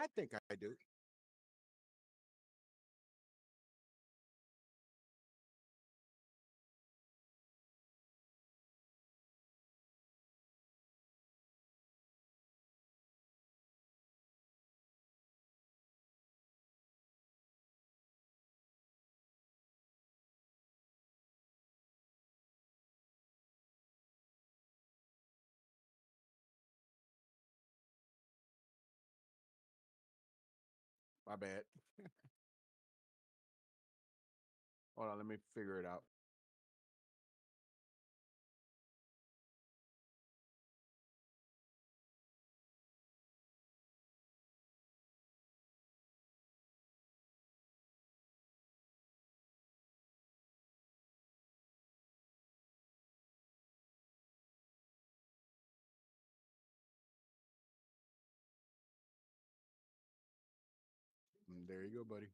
Speaker 6: I think I do. My bad. Hold on, let me figure it out. There you go, buddy.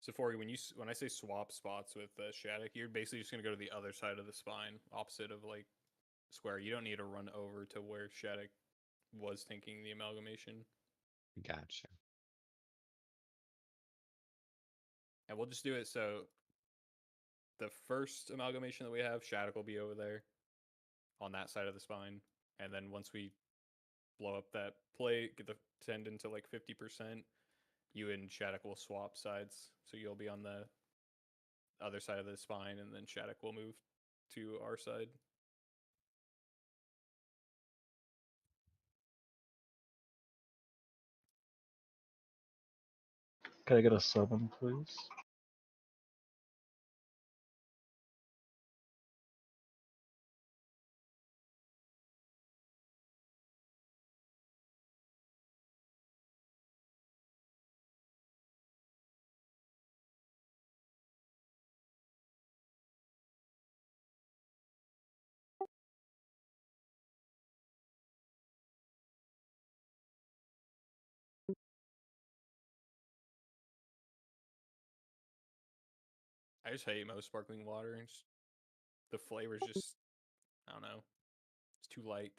Speaker 1: So for you, when I say swap spots with Shattuck, you're basically just gonna go to the other side of the spine, opposite of like square. You don't need to run over to where Shattuck was thinking the amalgamation.
Speaker 4: Gotcha.
Speaker 1: And we'll just do it so the first amalgamation that we have, Shattuck will be over there on that side of the spine. And then once we blow up that plate, get the tendon to like 50%, you and Shattuck will swap sides. So you'll be on the other side of the spine, and then Shattuck will move to our side.
Speaker 3: Can I get a 7, please?
Speaker 1: I just hate most sparkling water. And just, the flavor's just, I don't know. It's too light.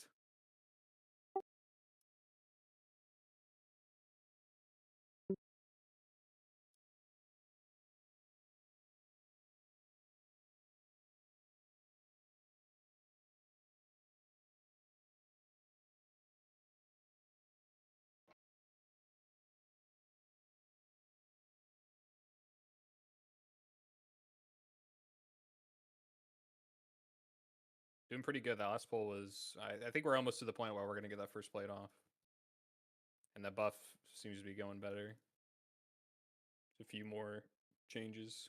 Speaker 1: Doing pretty good. The last poll was, I think we're almost to the point where we're going to get that first plate off. And the buff seems to be going better. A few more changes.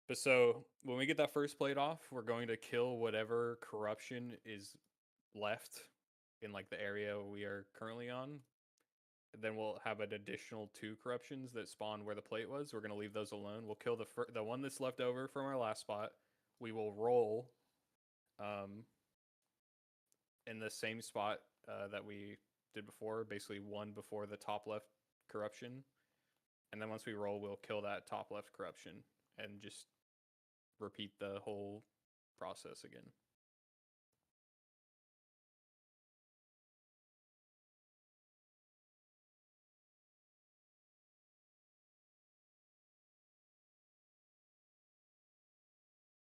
Speaker 1: But so when we get that first plate off, we're going to kill whatever corruption is left in like the area we are currently on. And then we'll have an additional 2 corruptions that spawn where the plate was. We're going to leave those alone. We'll kill the one that's left over from our last spot. We will roll in the same spot that we did before, basically one before the top left corruption. And then once we roll, we'll kill that top left corruption and just repeat the whole process again.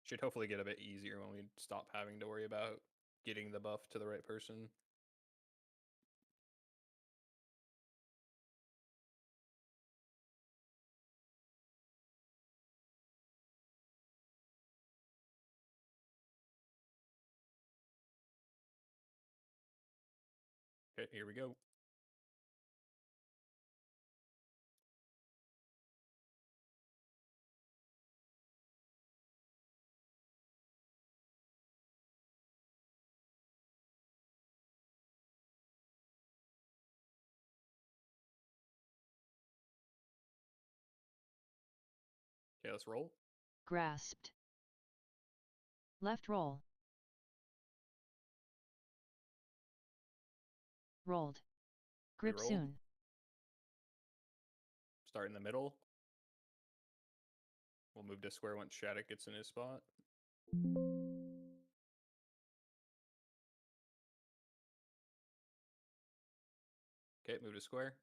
Speaker 1: Should hopefully get a bit easier when we stop having to worry about getting the buff to the right person. Okay, here we go. Okay, let's roll.
Speaker 8: Grasped. Left roll. Rolled. Grip
Speaker 1: rolled.
Speaker 8: soon.
Speaker 1: Start in the middle. We'll move to square once Shattuck gets in his spot. Okay, move to square.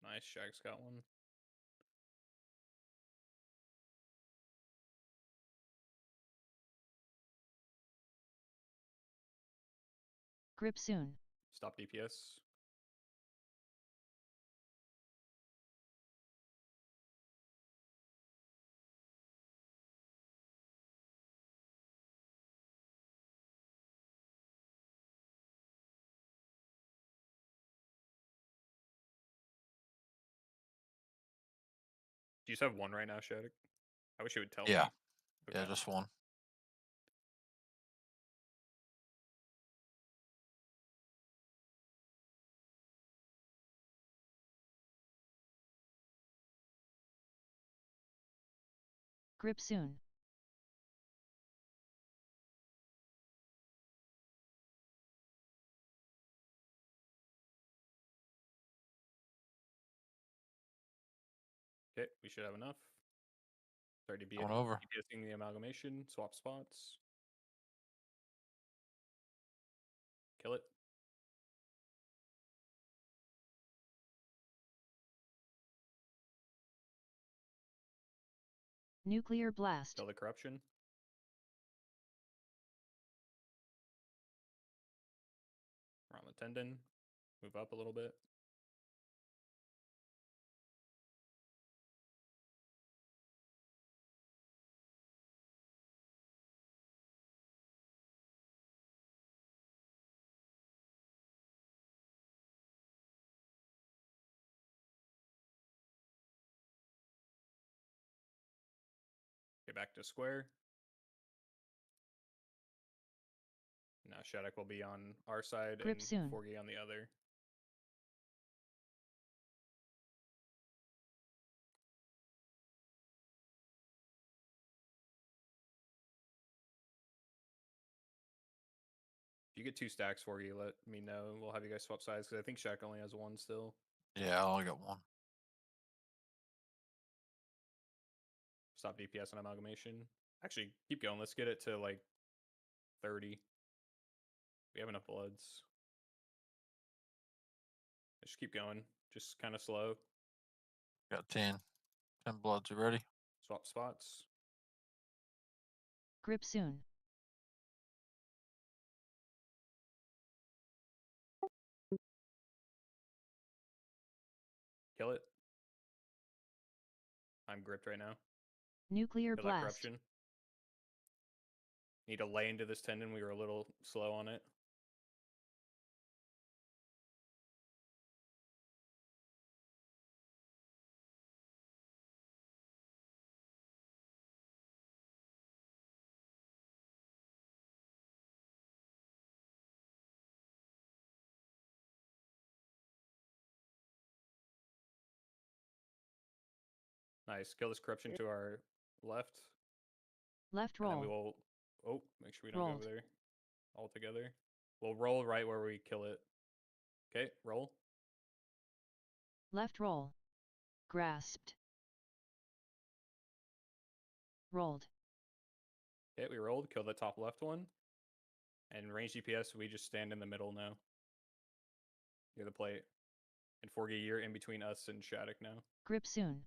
Speaker 1: Nice, Shag's got one.
Speaker 8: Grip soon.
Speaker 1: Stop DPS. Do you just have one right now, Shattuck? I wish you would tell me.
Speaker 2: Yeah.
Speaker 1: Okay.
Speaker 2: Yeah, just one.
Speaker 8: Grip soon.
Speaker 1: Okay, we should have enough. Start
Speaker 2: Going over.
Speaker 1: DPSing the amalgamation, swap spots. Kill it.
Speaker 8: Nuclear blast.
Speaker 1: Kill the corruption. Around the tendon. Move up a little bit. Get back to square. Now Shattuck will be on our side
Speaker 8: Grip
Speaker 1: and
Speaker 8: soon.
Speaker 1: Forgy on the other. you get 2 stacks for you, let me know, and we'll have you guys swap sides because I think Shaq only has 1 still.
Speaker 2: Yeah, I only got 1.
Speaker 1: Stop DPS on amalgamation. Actually, keep going. Let's get it to like 30. We have enough bloods. Just keep going. Just kind of slow.
Speaker 2: Got 10. 10 bloods. You ready?
Speaker 1: Swap spots.
Speaker 8: Grip soon.
Speaker 1: Kill it. I'm gripped right now.
Speaker 8: Nuclear
Speaker 1: Kill that
Speaker 8: blast.
Speaker 1: corruption. Need to lay into this tendon. We were a little slow on it. Nice. Kill this corruption to our left.
Speaker 8: Left
Speaker 1: And then we
Speaker 8: roll.
Speaker 1: will. Oh, make sure we don't go
Speaker 8: Rolled.
Speaker 1: over there. All together. We'll roll right where we kill it. Okay, roll.
Speaker 8: Left roll. Grasped. Rolled.
Speaker 1: Okay, we rolled. Kill the top left one. And range DPS, we just stand in the middle now. Near the plate. And Forgy, you're in between us and Shattuck now.
Speaker 8: Grip soon.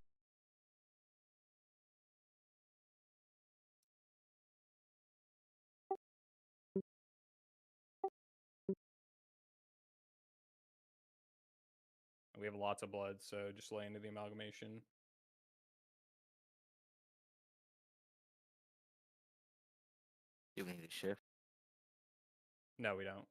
Speaker 1: And we have lots of blood, so just lay into the amalgamation.
Speaker 5: Do we need to shift?
Speaker 1: No, we don't.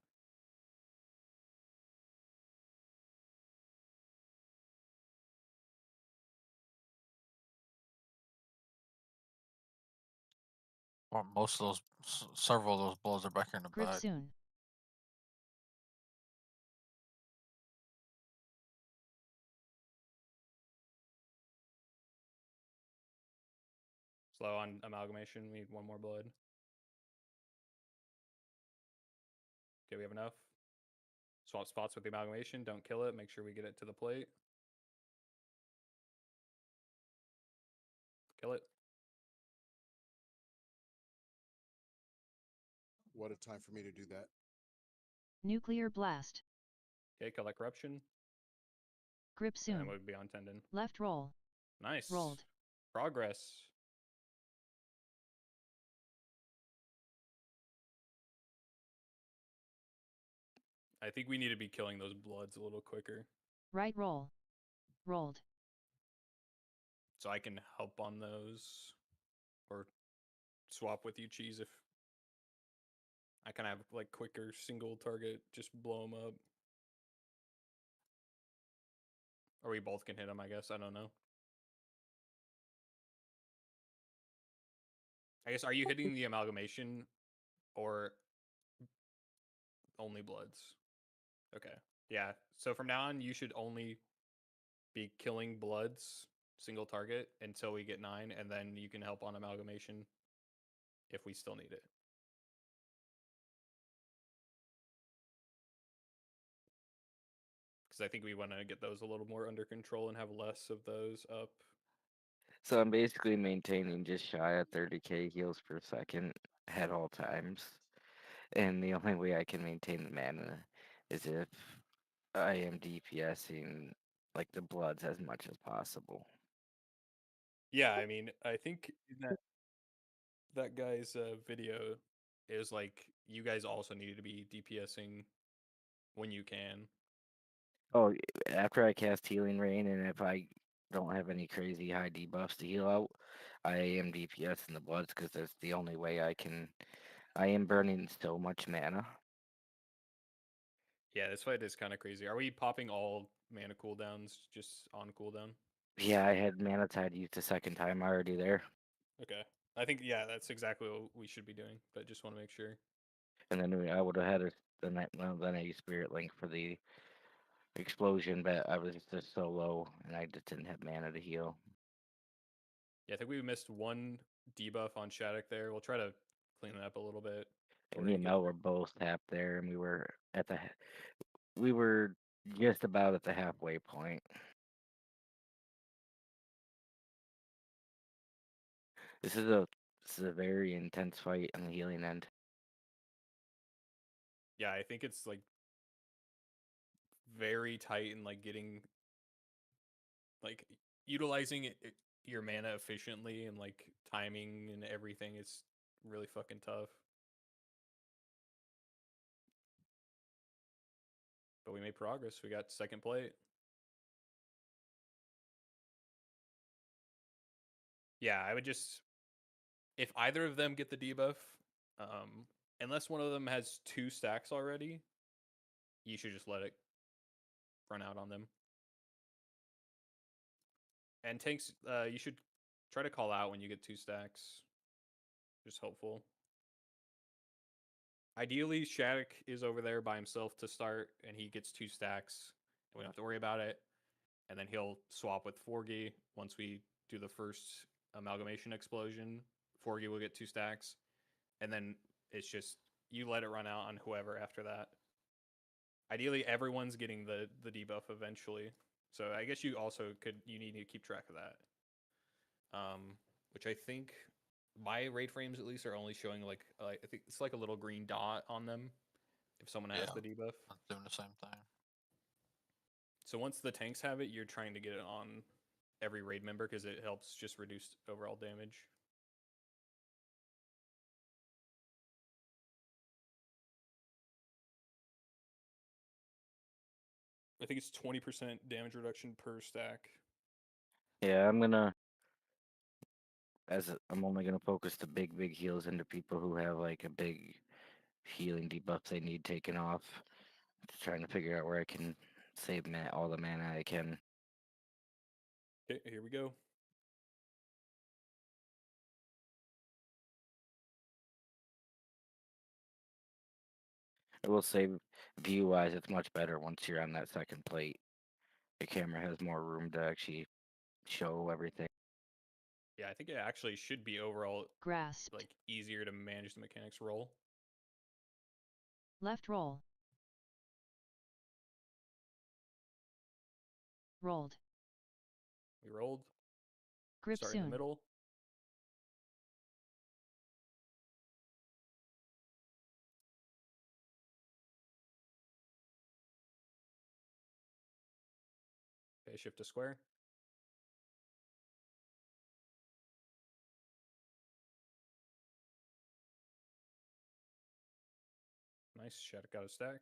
Speaker 2: Or most of those, several of those bloods are back here in the
Speaker 8: Grip
Speaker 2: back.
Speaker 8: soon.
Speaker 1: Slow on amalgamation. We need 1 more blood. Okay, we have enough. Swap spots with the amalgamation. Don't kill it. Make sure we get it to the plate. Kill it.
Speaker 6: What a time for me to do that.
Speaker 8: Nuclear blast.
Speaker 1: Okay, kill that corruption.
Speaker 8: Grip
Speaker 1: And
Speaker 8: soon.
Speaker 1: then we'll be on tendon.
Speaker 8: Left roll.
Speaker 1: Nice.
Speaker 8: Rolled.
Speaker 1: Progress. I think we need to be killing those bloods a little quicker.
Speaker 8: Right roll. Rolled.
Speaker 1: So I can help on those. Or swap with you, Cheese, if I kind of have like quicker single target, just blow them up. Or we both can hit them, I guess. I don't know. I guess, are you hitting the amalgamation or only bloods? Okay. Yeah. So from now on, you should only be killing bloods, single target, until we get 9, and then you can help on amalgamation if we still need it. Because I think we want to get those a little more under control and have less of those up.
Speaker 5: So I'm basically maintaining just shy of 30k heals per second at all times. And the only way I can maintain the mana is if I am DPSing like the bloods as much as possible.
Speaker 1: Yeah, I mean, I think in that guy's video is like you guys also need to be DPSing when you can.
Speaker 5: Oh, after I cast Healing Rain, and if I don't have any crazy high debuffs to heal out, I am DPS in the bloods because that's the only way I can. I am burning so much mana.
Speaker 1: Yeah, this fight is kind of crazy. Are we popping all mana cooldowns just on cooldown?
Speaker 5: Yeah, I had Mana Tide used the second time already there.
Speaker 1: Okay. I think, yeah, that's exactly what we should be doing, but just want to make sure.
Speaker 5: And then I would have had then I used Spirit Link for the explosion, but I was just so low and I just didn't have mana to heal.
Speaker 1: Yeah, I think we missed 1 debuff on Shattuck there. We'll try to clean it up a little bit.
Speaker 5: And me and Mel were both tapped there, and we were at the we were just about at the halfway point. This is a very intense fight on the healing end.
Speaker 1: Yeah, I think it's like very tight and like getting like utilizing your mana efficiently and like timing and everything is really fucking tough. But we made progress. We got second plate. Yeah, I would just if either of them get the debuff, unless one of them has 2 stacks already, you should just let it run out on them. And tanks, you should try to call out when you get 2 stacks. Just hopeful. Ideally, Shattuck is over there by himself to start, and he gets 2 stacks, and we don't have to worry about it. And then he'll swap with Forgy once we do the first amalgamation explosion. Forgy will get 2 stacks, and then it's just you let it run out on whoever after that. Ideally, everyone's getting the debuff eventually. So I guess you also you need to keep track of that. Which I think my raid frames at least are only showing like I think it's like a little green dot on them if someone has the debuff.
Speaker 2: I'm doing the same thing.
Speaker 1: So once the tanks have it, you're trying to get it on every raid member because it helps just reduce overall damage. I think it's 20% damage reduction per stack.
Speaker 5: Yeah, I'm only gonna focus the big heals into people who have like a big healing debuff they need taken off. Just trying to figure out where I can save all the mana I can.
Speaker 1: Okay, here we go.
Speaker 5: I will say, view-wise, it's much better once you're on that second plate. The camera has more room to actually show everything.
Speaker 1: Yeah, I think it actually should be overall
Speaker 8: Grasped.
Speaker 1: like easier to manage the mechanics roll.
Speaker 8: Left roll. Rolled.
Speaker 1: We rolled.
Speaker 8: Grip
Speaker 1: Start in the
Speaker 8: soon.
Speaker 1: middle. Okay, shift to square. Nice. Shattuck got a stack.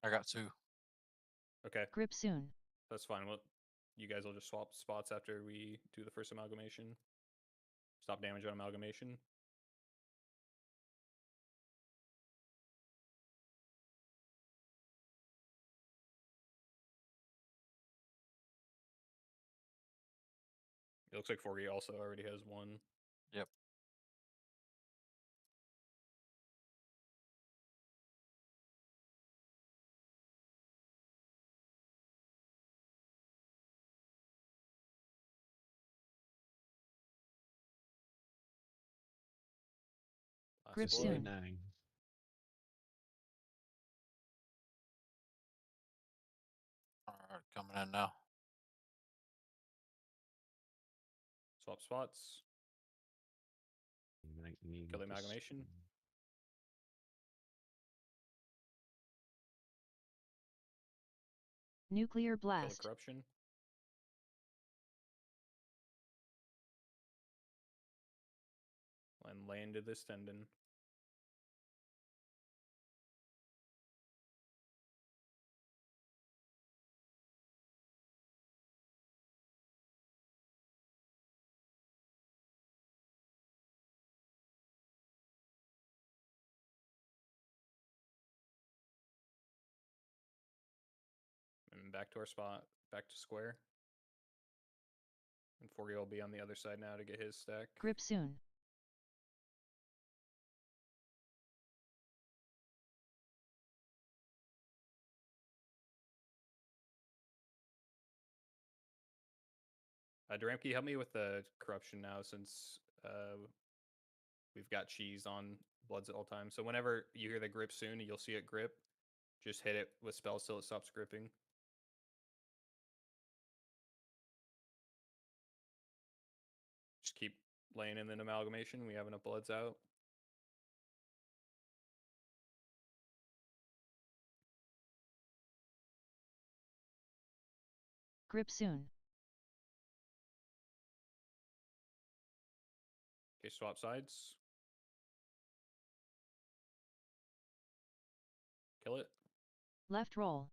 Speaker 2: I got 2.
Speaker 1: Okay,
Speaker 8: Grip soon.
Speaker 1: that's fine. Well, you guys will just swap spots after we do the first amalgamation. Stop damage on amalgamation. It looks like Forgy also already has 1.
Speaker 2: Yep.
Speaker 1: Last
Speaker 8: Grip
Speaker 1: blood.
Speaker 8: soon.
Speaker 4: 59.
Speaker 2: Alright, coming in now.
Speaker 1: Swap spots.
Speaker 4: Might need
Speaker 1: Kill the
Speaker 4: to
Speaker 1: amalgamation.
Speaker 8: Nuclear
Speaker 1: Kill the
Speaker 8: blast.
Speaker 1: corruption. And landed this tendon. And back to our spot. Back to square. And Forgy will be on the other side now to get his stack.
Speaker 8: Grip soon.
Speaker 1: Duramki, help me with the corruption now since we've got cheese on bloods at all times. So whenever you hear the grip soon, you'll see it grip. Just hit it with spells till it stops gripping. Just keep laying in an amalgamation. We have enough bloods out.
Speaker 8: Grip soon.
Speaker 1: Okay, swap sides. Kill it.
Speaker 8: Left roll.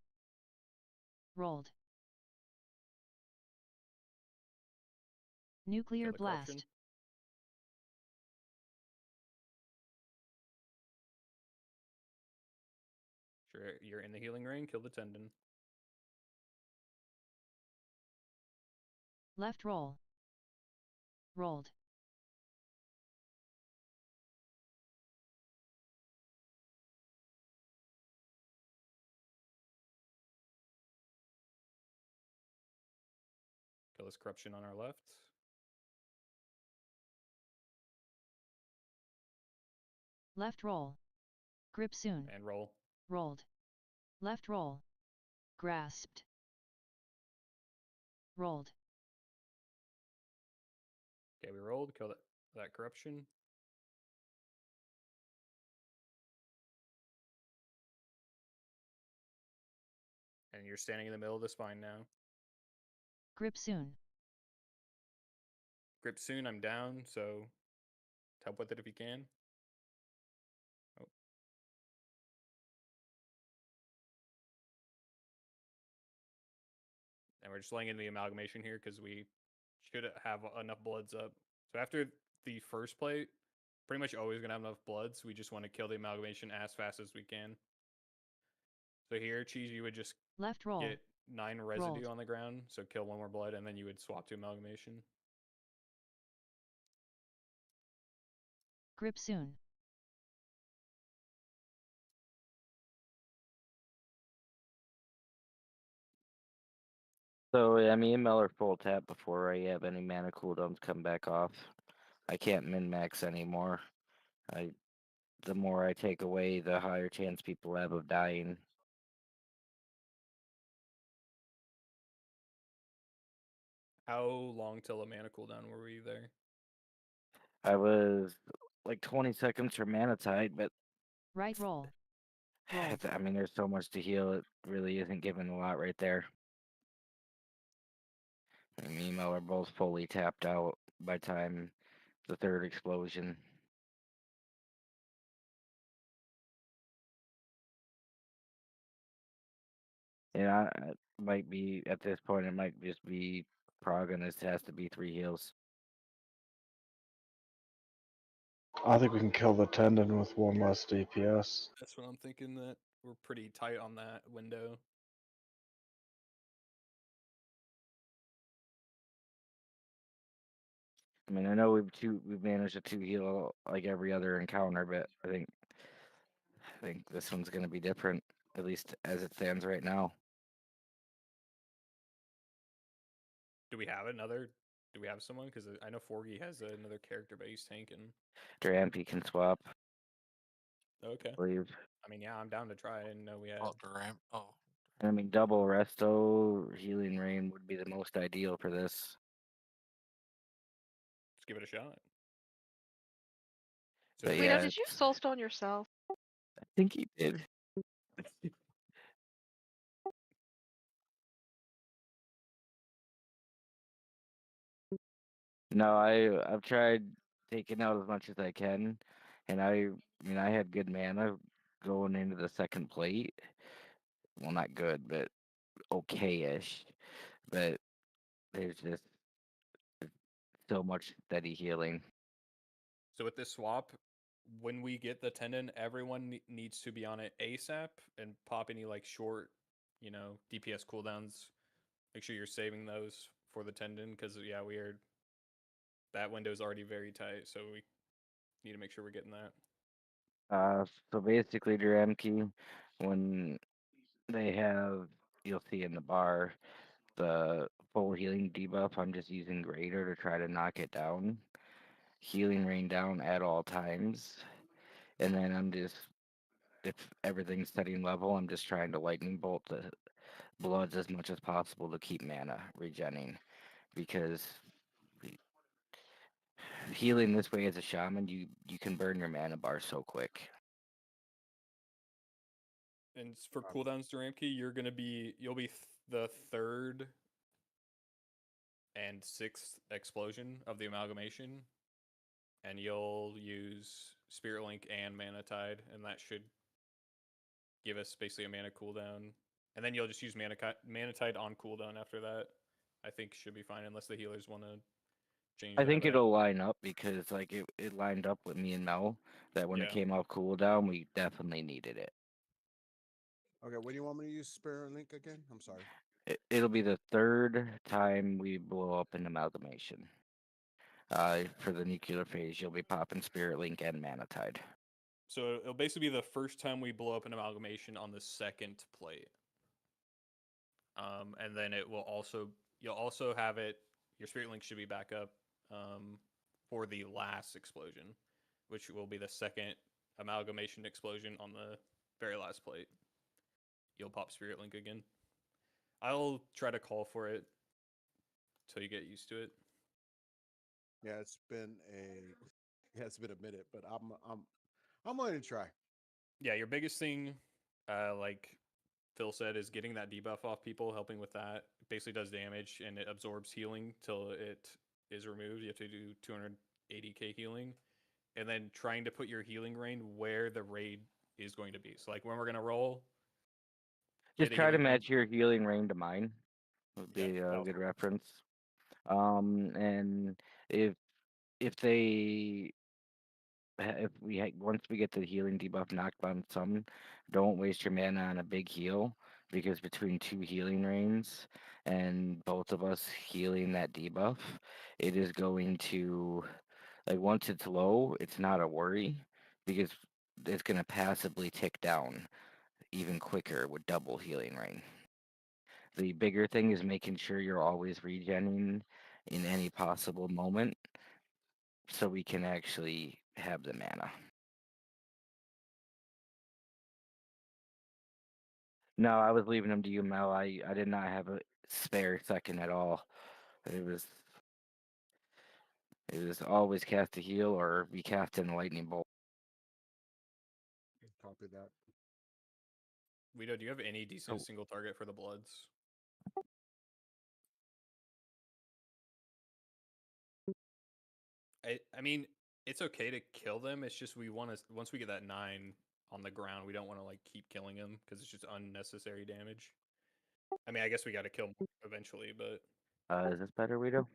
Speaker 8: Rolled. Nuclear
Speaker 1: Kill the corruption.
Speaker 8: blast.
Speaker 1: Sure, you're in the healing ring. Kill the tendon.
Speaker 8: Left roll. Rolled.
Speaker 1: Kill this corruption on our left.
Speaker 8: Left roll. Grip soon.
Speaker 1: And roll.
Speaker 8: Rolled. Left roll. Grasped. Rolled.
Speaker 1: Okay, we rolled. Kill that corruption. And you're standing in the middle of the spine now.
Speaker 8: Grip soon.
Speaker 1: Grip soon, I'm down, so help with it if you can. Oh. And we're just laying in the amalgamation here because we should have enough bloods up. So after the first plate, pretty much always going to have enough bloods. We just want to kill the amalgamation as fast as we can. So here, Cheese, you would just
Speaker 8: Left roll.
Speaker 1: get 9 residue
Speaker 8: Rolled.
Speaker 1: on the ground, so kill 1 more blood, and then you would swap to amalgamation.
Speaker 8: Grip soon.
Speaker 5: So yeah, me and Mel are full tap before I have any mana cooldowns come back off. I can't min max anymore. The more I take away, the higher chance people have of dying.
Speaker 1: How long till a mana cooldown were we there?
Speaker 5: I was like 20 seconds for mana tide, but
Speaker 8: Right roll. Rolled.
Speaker 5: I mean, there's so much to heal. It really isn't giving a lot right there. And me and Mel are both fully tapped out by time the third explosion. Yeah, it might be at this point. It might just be Prague, and this has to be 3 heals.
Speaker 3: I think we can kill the tendon with 1 less DPS.
Speaker 1: That's what I'm thinking, that we're pretty tight on that window.
Speaker 5: I mean, I know we've managed a 2 heal like every other encounter, but I think this one's gonna be different, at least as it stands right now.
Speaker 1: Do we have someone? Because I know Forgy has another character, but he's tanking.
Speaker 5: Drampy can swap,
Speaker 1: Okay.
Speaker 5: I believe.
Speaker 1: I mean, yeah, I'm down to try. I didn't know we had.
Speaker 2: Oh, Duram. Oh,
Speaker 5: I mean, double resto healing rain would be the most ideal for this.
Speaker 1: Let's give it a shot. So
Speaker 5: But
Speaker 1: is
Speaker 7: Guido,
Speaker 5: yeah,
Speaker 7: did you soulstone yourself?
Speaker 5: I think he did. No, I've tried taking out as much as I can, and I mean I had good mana going into the second plate. Well, not good, but okay-ish. But there's just so much steady healing.
Speaker 1: So with this swap, when we get the tendon, everyone needs to be on it ASAP and pop any like short, DPS cooldowns. Make sure you're saving those for the tendon because yeah, that window's already very tight, so we need to make sure we're getting that.
Speaker 5: So basically, Duramki, when they have, you'll see in the bar, the full healing debuff, I'm just using greater to try to knock it down. Healing rain down at all times. And then I'm just, if everything's setting level, I'm just trying to lightning bolt the bloods as much as possible to keep mana regenning. Because healing this way as a shaman, you can burn your mana bar so quick.
Speaker 1: And for cooldowns, Duramki, you'll be the third and sixth explosion of the amalgamation, and you'll use Spirit Link and Mana Tide, and that should give us basically a mana cooldown. And then you'll just use Mana Tide on cooldown after that. I think should be fine unless the healers want to change.
Speaker 5: I think
Speaker 1: that.
Speaker 5: it'll line up because like it lined up with me and Mel that when it
Speaker 1: Yeah.
Speaker 5: came off cooldown, we definitely needed it.
Speaker 6: Okay, what do you want me to use Spirit Link again? I'm sorry.
Speaker 5: It'll be the third time we blow up an amalgamation. For the nuclear phase, you'll be popping Spirit Link and Mana Tide.
Speaker 1: So it'll basically be the first time we blow up an amalgamation on the second plate. And then you'll also have it. Your Spirit Link should be back up for the last explosion, which will be the second amalgamation explosion on the very last plate. You'll pop Spirit Link again. I'll try to call for it till you get used to it.
Speaker 6: Yeah, it's been a minute, but I'm going to try.
Speaker 1: Yeah, your biggest thing, like Phil said, is getting that debuff off people, helping with that. It basically does damage and it absorbs healing till it is removed. You have to do 280k healing. And then trying to put your healing rain where the raid is going to be. So like when we're gonna roll,
Speaker 5: Just try to match your healing rain to mine. Would be
Speaker 1: Yeah.
Speaker 5: a good reference. And if they once we get the healing debuff knocked on some, don't waste your mana on a big heal because between two healing rains and both of us healing that debuff, it is going to like once it's low, it's not a worry because it's gonna passively tick down even quicker with double healing rain. The bigger thing is making sure you're always regenning in any possible moment so we can actually have the mana. No, I was leaving them to you, Mel. I did not have a spare second at all. It was always cast a heal or be cast in a lightning bolt.
Speaker 6: Copy that.
Speaker 1: Guido, do you have any decent
Speaker 5: Oh.
Speaker 1: single target for the Bloods? I mean, it's okay to kill them. It's just we want to once we get that 9 on the ground, we don't want to like keep killing them because it's just unnecessary damage. I mean, I guess we got to kill more eventually, but
Speaker 5: Is this better, Guido?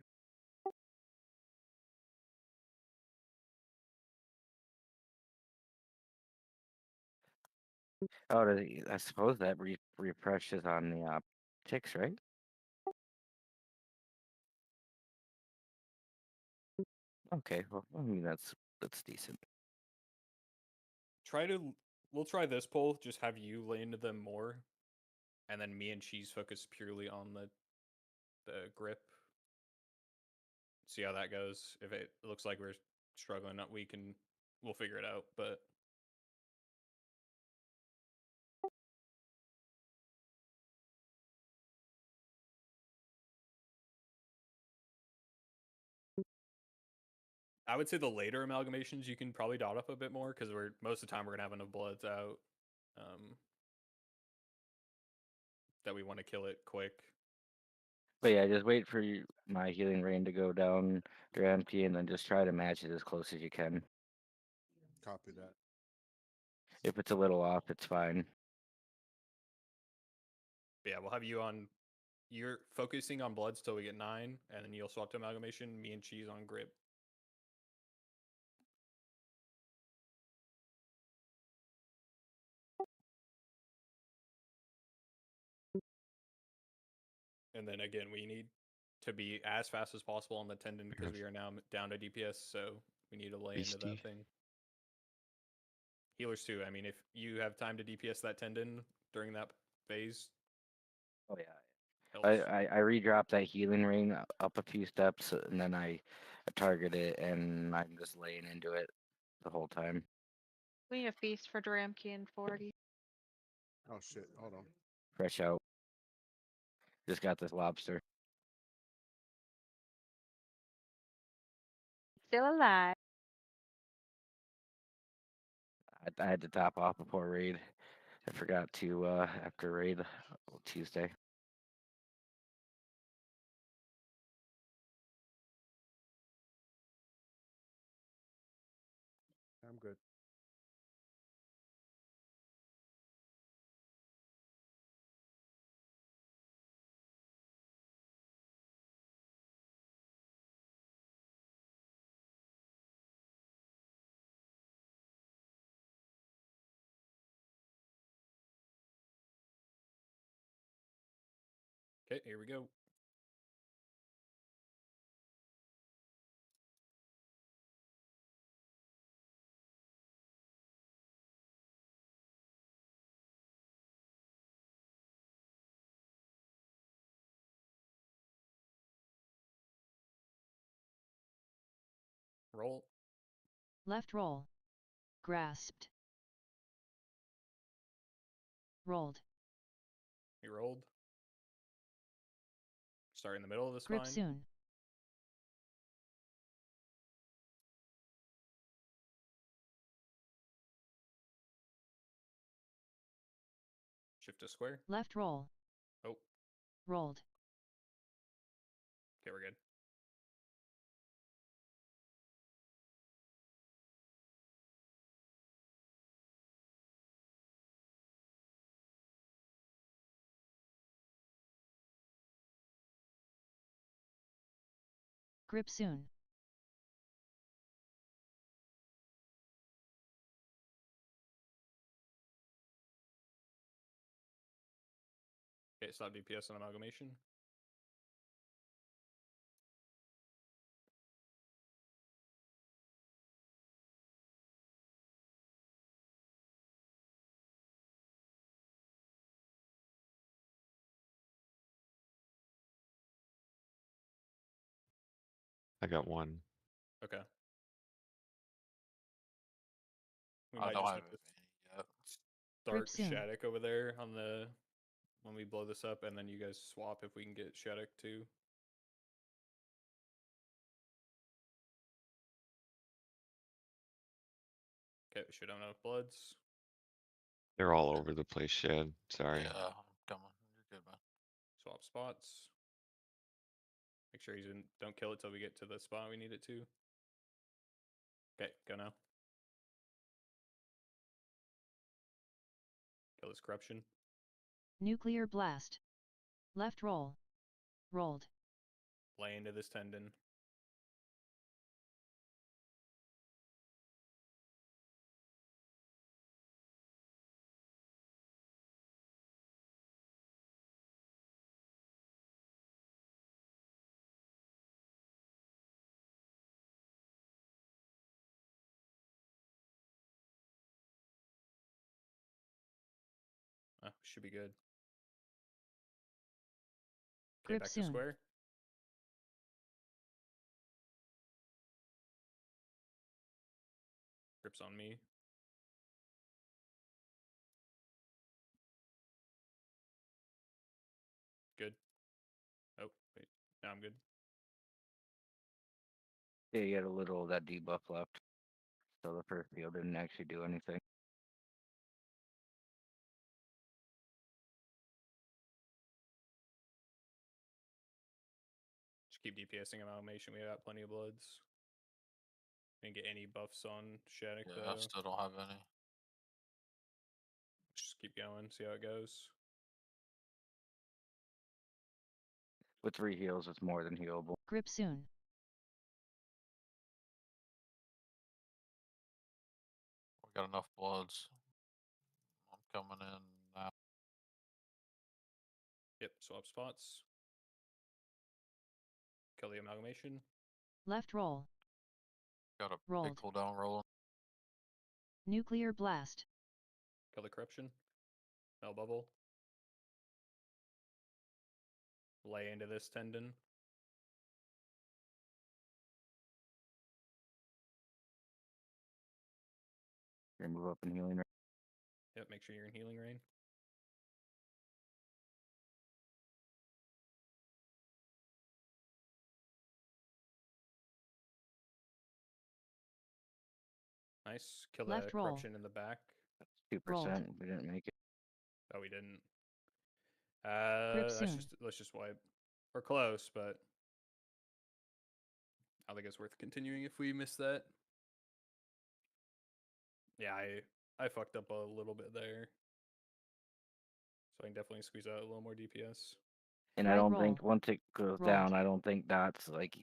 Speaker 5: Oh, I suppose that refreshes on the ticks, right? Okay, well, I mean that's decent.
Speaker 1: we'll try this poll. Just have you lay into them more, and then me and Cheese focus purely on the grip. See how that goes. If it looks like we're struggling, we'll figure it out. But I would say the later amalgamations you can probably dot up a bit more because most of the time we're gonna have enough bloods out that we want to kill it quick.
Speaker 5: But yeah, just wait for my healing rain to go down, Dramkey, and then just try to match it as close as you can.
Speaker 6: Copy that.
Speaker 5: If it's a little off, it's fine.
Speaker 1: But yeah, we'll have you on. You're focusing on bloods till we get 9, and then you'll swap to amalgamation. Me and Cheese on grip. And then again, we need to be as fast as possible on the tendon because we are now down to DPS, so we need to lay into
Speaker 4: Beastie.
Speaker 1: that thing. Healers too. I mean, if you have time to DPS that tendon during that phase,
Speaker 5: Oh yeah.
Speaker 1: Health.
Speaker 5: I redropped that healing ring up a few steps, and then I target it, and I'm just laying into it the whole time.
Speaker 7: We need a feast for Dramkey and 40.
Speaker 6: Oh shit! Hold on.
Speaker 5: Fresh out. Just got this lobster.
Speaker 7: Still alive.
Speaker 5: I had to top off before raid. I forgot to after raid Tuesday.
Speaker 6: I'm good.
Speaker 1: Okay, here we go. Roll.
Speaker 8: Left roll. Grasped. Rolled.
Speaker 1: You rolled. Start in the middle of the spine.
Speaker 8: Grip soon.
Speaker 1: Shift to square.
Speaker 8: Left roll.
Speaker 1: Oh,
Speaker 8: Rolled.
Speaker 1: okay, we're good.
Speaker 8: Grip soon.
Speaker 1: Okay, stop DPS on amalgamation.
Speaker 4: I got one.
Speaker 1: Okay. We
Speaker 2: I
Speaker 1: might
Speaker 2: don't
Speaker 1: just
Speaker 2: have
Speaker 1: have to
Speaker 2: any yet.
Speaker 1: start
Speaker 8: Grip soon.
Speaker 1: Shattuck over there on the when we blow this up, and then you guys swap if we can get Shattuck too. Okay, we should have enough bloods.
Speaker 4: They're all over the place, Shad. Sorry.
Speaker 2: Yeah, I'm coming. You're good, man.
Speaker 1: Swap spots. Make sure he's in. Don't kill it till we get to the spot we need it to. Okay, go now. Kill this corruption.
Speaker 8: Nuclear blast. Left roll. Rolled.
Speaker 1: Lay into this tendon. Should be good. Okay,
Speaker 8: Grip
Speaker 1: back to
Speaker 8: soon.
Speaker 1: square. Grips on me. Good. Oh, wait. Now I'm good.
Speaker 5: Yeah, you had a little of that debuff left. So the first field didn't actually do anything.
Speaker 1: Just keep DPSing amalgamation. We got plenty of bloods. Didn't get any buffs on Shattuck
Speaker 2: Yeah, I
Speaker 1: though.
Speaker 2: still don't have any.
Speaker 1: Just keep going, see how it goes.
Speaker 5: With 3 heals, it's more than healable.
Speaker 8: Grip soon.
Speaker 2: We got enough bloods. I'm coming in now.
Speaker 1: Yep, swap spots. Kill the amalgamation.
Speaker 8: Left roll.
Speaker 2: Got a
Speaker 8: Rolled.
Speaker 2: big cooldown rolling.
Speaker 8: Nuclear blast.
Speaker 1: Kill the corruption. Mel bubble. lay into this tendon.
Speaker 5: You're gonna move up in healing.
Speaker 1: Yep, make sure you're in healing rain. Nice. Kill
Speaker 8: Left
Speaker 1: the
Speaker 8: roll.
Speaker 1: corruption in the back.
Speaker 5: 2%. We didn't make it.
Speaker 1: Oh, we didn't.
Speaker 8: Grip
Speaker 1: Let's
Speaker 8: soon.
Speaker 1: just wipe. We're close, but I don't think it's worth continuing if we miss that. Yeah, I fucked up a little bit there. So I can definitely squeeze out a little more DPS.
Speaker 5: And I
Speaker 8: Right
Speaker 5: don't
Speaker 8: roll.
Speaker 5: think once it goes
Speaker 8: Rolled.
Speaker 5: down, I don't think dots like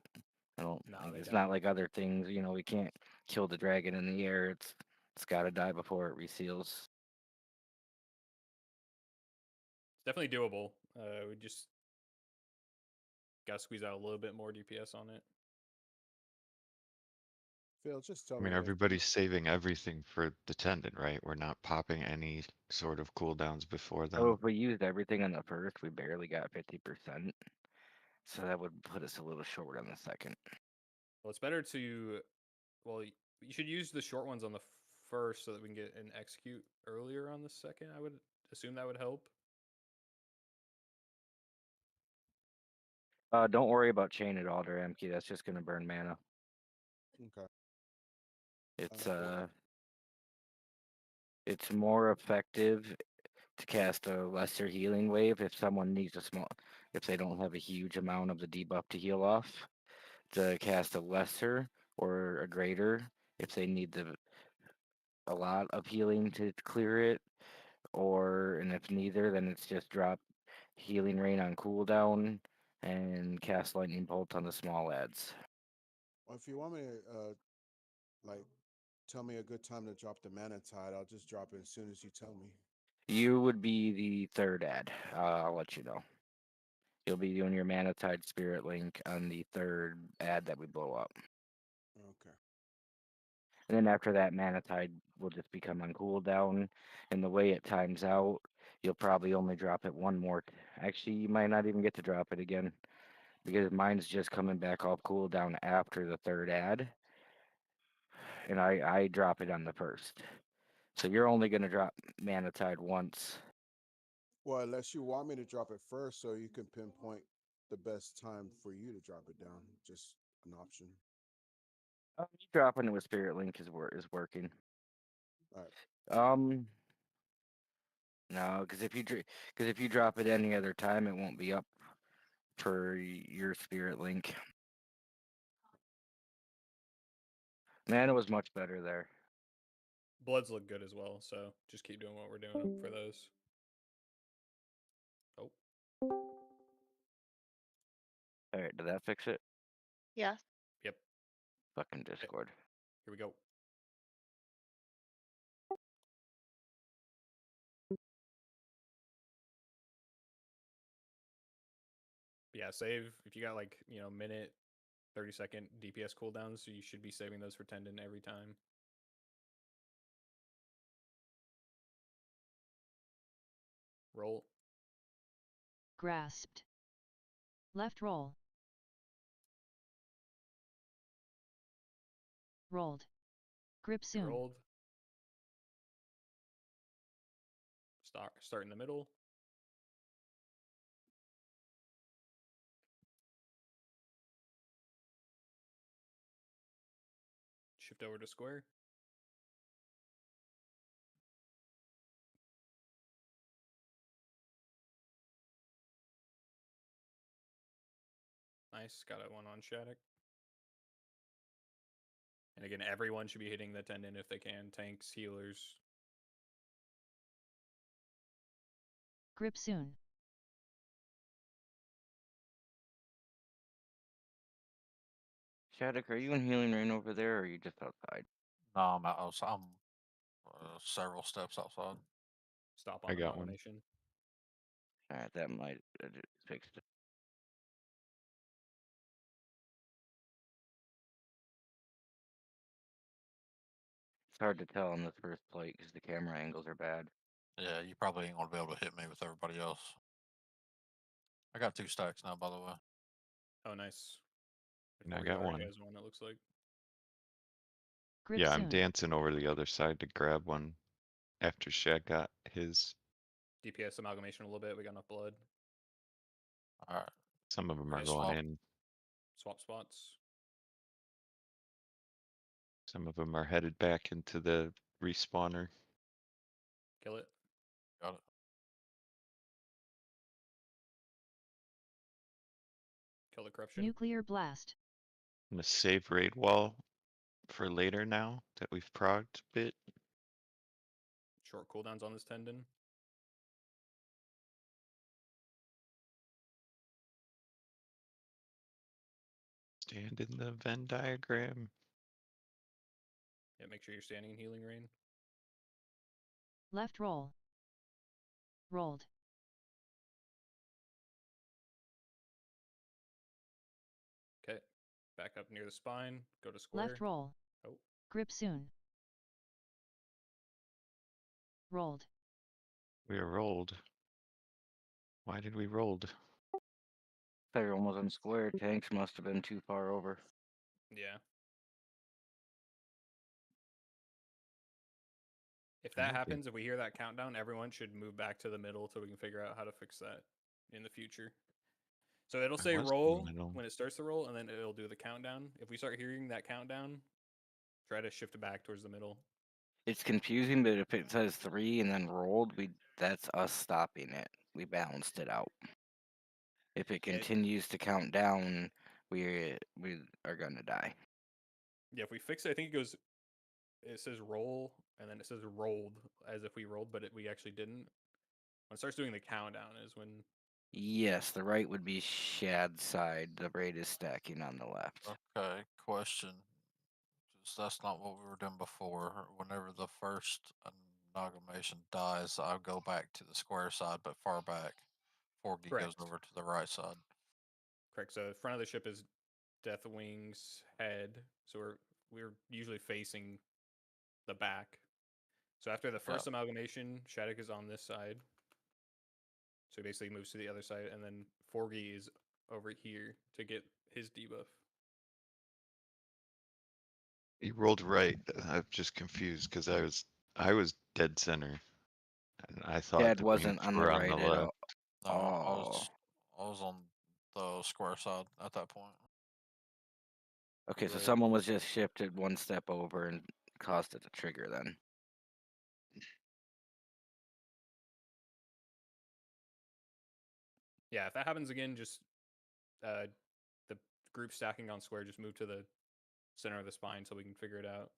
Speaker 5: I don't.
Speaker 1: No,
Speaker 5: Like,
Speaker 1: they
Speaker 5: it's
Speaker 1: don't.
Speaker 5: not like other things. You know, we can't kill the dragon in the air. It's got to die before it reseals.
Speaker 1: It's definitely doable. We just gotta squeeze out a little bit more DPS on it.
Speaker 6: Phil, just tell
Speaker 4: I mean,
Speaker 6: me if
Speaker 4: everybody's saving everything for the tendon, right? We're not popping any sort of cooldowns before
Speaker 5: So
Speaker 4: then.
Speaker 5: if we used everything on the first, we barely got 50%. So that would put us a little short on the second.
Speaker 1: Well, it's better to. Well, you should use the short ones on the first so that we can get an execute earlier on the second. I would assume that would help.
Speaker 5: Don't worry about chain at all, Dramke. That's just gonna burn mana.
Speaker 6: okay.
Speaker 5: It's
Speaker 6: Well,
Speaker 5: it's more effective to cast a lesser healing wave if someone needs if they don't have a huge amount of the debuff to heal off. To cast a lesser or a greater if they need a lot of healing to clear it, and if neither, then it's just drop healing rain on cooldown and cast lightning bolt on the small ads.
Speaker 6: if you want me to like tell me a good time to drop the mana tide, I'll just drop it as soon as you tell me.
Speaker 5: You would be the third ad. I'll let you know. You'll be doing your mana tide spirit link on the third ad that we blow up.
Speaker 6: Okay.
Speaker 5: And then after that, mana tide will just become on cooldown. And the way it times out, you'll probably only drop it one more. Actually, you might not even get to drop it again because mine's just coming back off cooldown after the third ad. And I drop it on the first. So you're only going to drop mana tide once.
Speaker 6: Well, unless you want me to drop it first so you can pinpoint the best time for you to drop it down. Just an option.
Speaker 5: Dropping it with spirit link is working.
Speaker 6: All right.
Speaker 5: No, because if you drop it any other time, it won't be up for your spirit link. Mana was much better there.
Speaker 1: Bloods look good as well, so just keep doing what we're doing for those. Oh,
Speaker 5: All right, did that fix it?
Speaker 7: Yes.
Speaker 1: yep.
Speaker 5: Fucking Discord.
Speaker 1: Here we go. Yeah, save if you got like, minute 30-second DPS cooldowns, so you should be saving those for tendon every time. Roll.
Speaker 8: Grasped. Left roll. Rolled. Grip
Speaker 1: You
Speaker 8: soon.
Speaker 1: rolled. Start in the middle. Shift over to square. Nice, got one on Shattuck. And again, everyone should be hitting the tendon if they can. Tanks, healers.
Speaker 8: Grip soon.
Speaker 5: Shattuck, are you in healing rain over there, or are you just outside?
Speaker 2: No, I'm outside. I'm several steps outside.
Speaker 1: Stop
Speaker 4: I
Speaker 1: on
Speaker 4: got one.
Speaker 1: abomination.
Speaker 5: All right, that might fix it. It's hard to tell on this first plate because the camera angles are bad.
Speaker 2: Yeah, you probably ain't gonna be able to hit me with everybody else. I got 2 stacks now, by the way.
Speaker 1: Oh, nice.
Speaker 4: And I
Speaker 1: Forgy
Speaker 4: got
Speaker 1: already
Speaker 4: one.
Speaker 1: has one, it looks like.
Speaker 8: Grip
Speaker 4: Yeah, I'm
Speaker 8: soon.
Speaker 4: dancing over the other side to grab one after Shaq got his.
Speaker 1: DPS amalgamation a little bit. We got enough blood.
Speaker 2: All right.
Speaker 4: Some of them are
Speaker 2: Okay,
Speaker 4: going
Speaker 2: swap.
Speaker 4: in.
Speaker 1: Swap spots.
Speaker 4: Some of them are headed back into the respawner.
Speaker 1: Kill it.
Speaker 2: Got it.
Speaker 1: Kill the corruption.
Speaker 8: Nuclear blast.
Speaker 4: I'm gonna save raid wall for later now that we've progged a bit.
Speaker 1: Short cooldowns on this tendon.
Speaker 4: Stand in the Venn diagram.
Speaker 1: Yeah, make sure you're standing in healing rain.
Speaker 8: Left roll. Rolled.
Speaker 1: Okay. Back up near the spine. Go to square.
Speaker 8: Left roll.
Speaker 1: Oh.
Speaker 8: Grip soon. Rolled.
Speaker 4: We are rolled. Why did we rolled?
Speaker 5: Everyone was on square. Tanks must have been too far over.
Speaker 1: Yeah. If that
Speaker 4: Okay.
Speaker 1: happens, if we hear that countdown, everyone should move back to the middle so we can figure out how to fix that in the future. So it'll
Speaker 4: I
Speaker 1: say
Speaker 4: was in the
Speaker 1: roll
Speaker 4: middle.
Speaker 1: when it starts to roll, and then it'll do the countdown. If we start hearing that countdown, try to shift it back towards the middle.
Speaker 5: It's confusing, but if it says 3 and then rolled, that's us stopping it. We balanced it out. If it
Speaker 1: Yeah,
Speaker 5: continues to count down, we are gonna die.
Speaker 1: yeah, if we fix it, I think it goes. It says roll, and then it says rolled as if we rolled, but we actually didn't. When it starts doing the countdown is when.
Speaker 5: Yes, the right would be Shad's side. The right is stacking on the left.
Speaker 2: Okay, question. 'Cause that's not what we were doing before. Whenever the first amalgamation dies, I'll go back to the square side, but far back. Forgy goes
Speaker 1: Correct.
Speaker 2: over to the right side.
Speaker 1: Correct. So the front of the ship is Deathwing's head. So we're usually facing the back. So after the first amalgamation, Shattuck is on this side. So he basically moves to the other side, and then Forgy is over here to get his debuff.
Speaker 4: He rolled right. I'm just confused because I was dead center. And I thought
Speaker 5: Shad
Speaker 4: the
Speaker 5: wasn't
Speaker 4: wings
Speaker 5: on the
Speaker 4: were on the
Speaker 5: right at
Speaker 4: left.
Speaker 5: all.
Speaker 2: No, I was on the square side at that point.
Speaker 5: Okay, so
Speaker 1: Right.
Speaker 5: someone was just shifted one step over and caused it to trigger then.
Speaker 1: Yeah, if that happens again, just the group stacking on square, just move to the center of the spine so we can figure it out,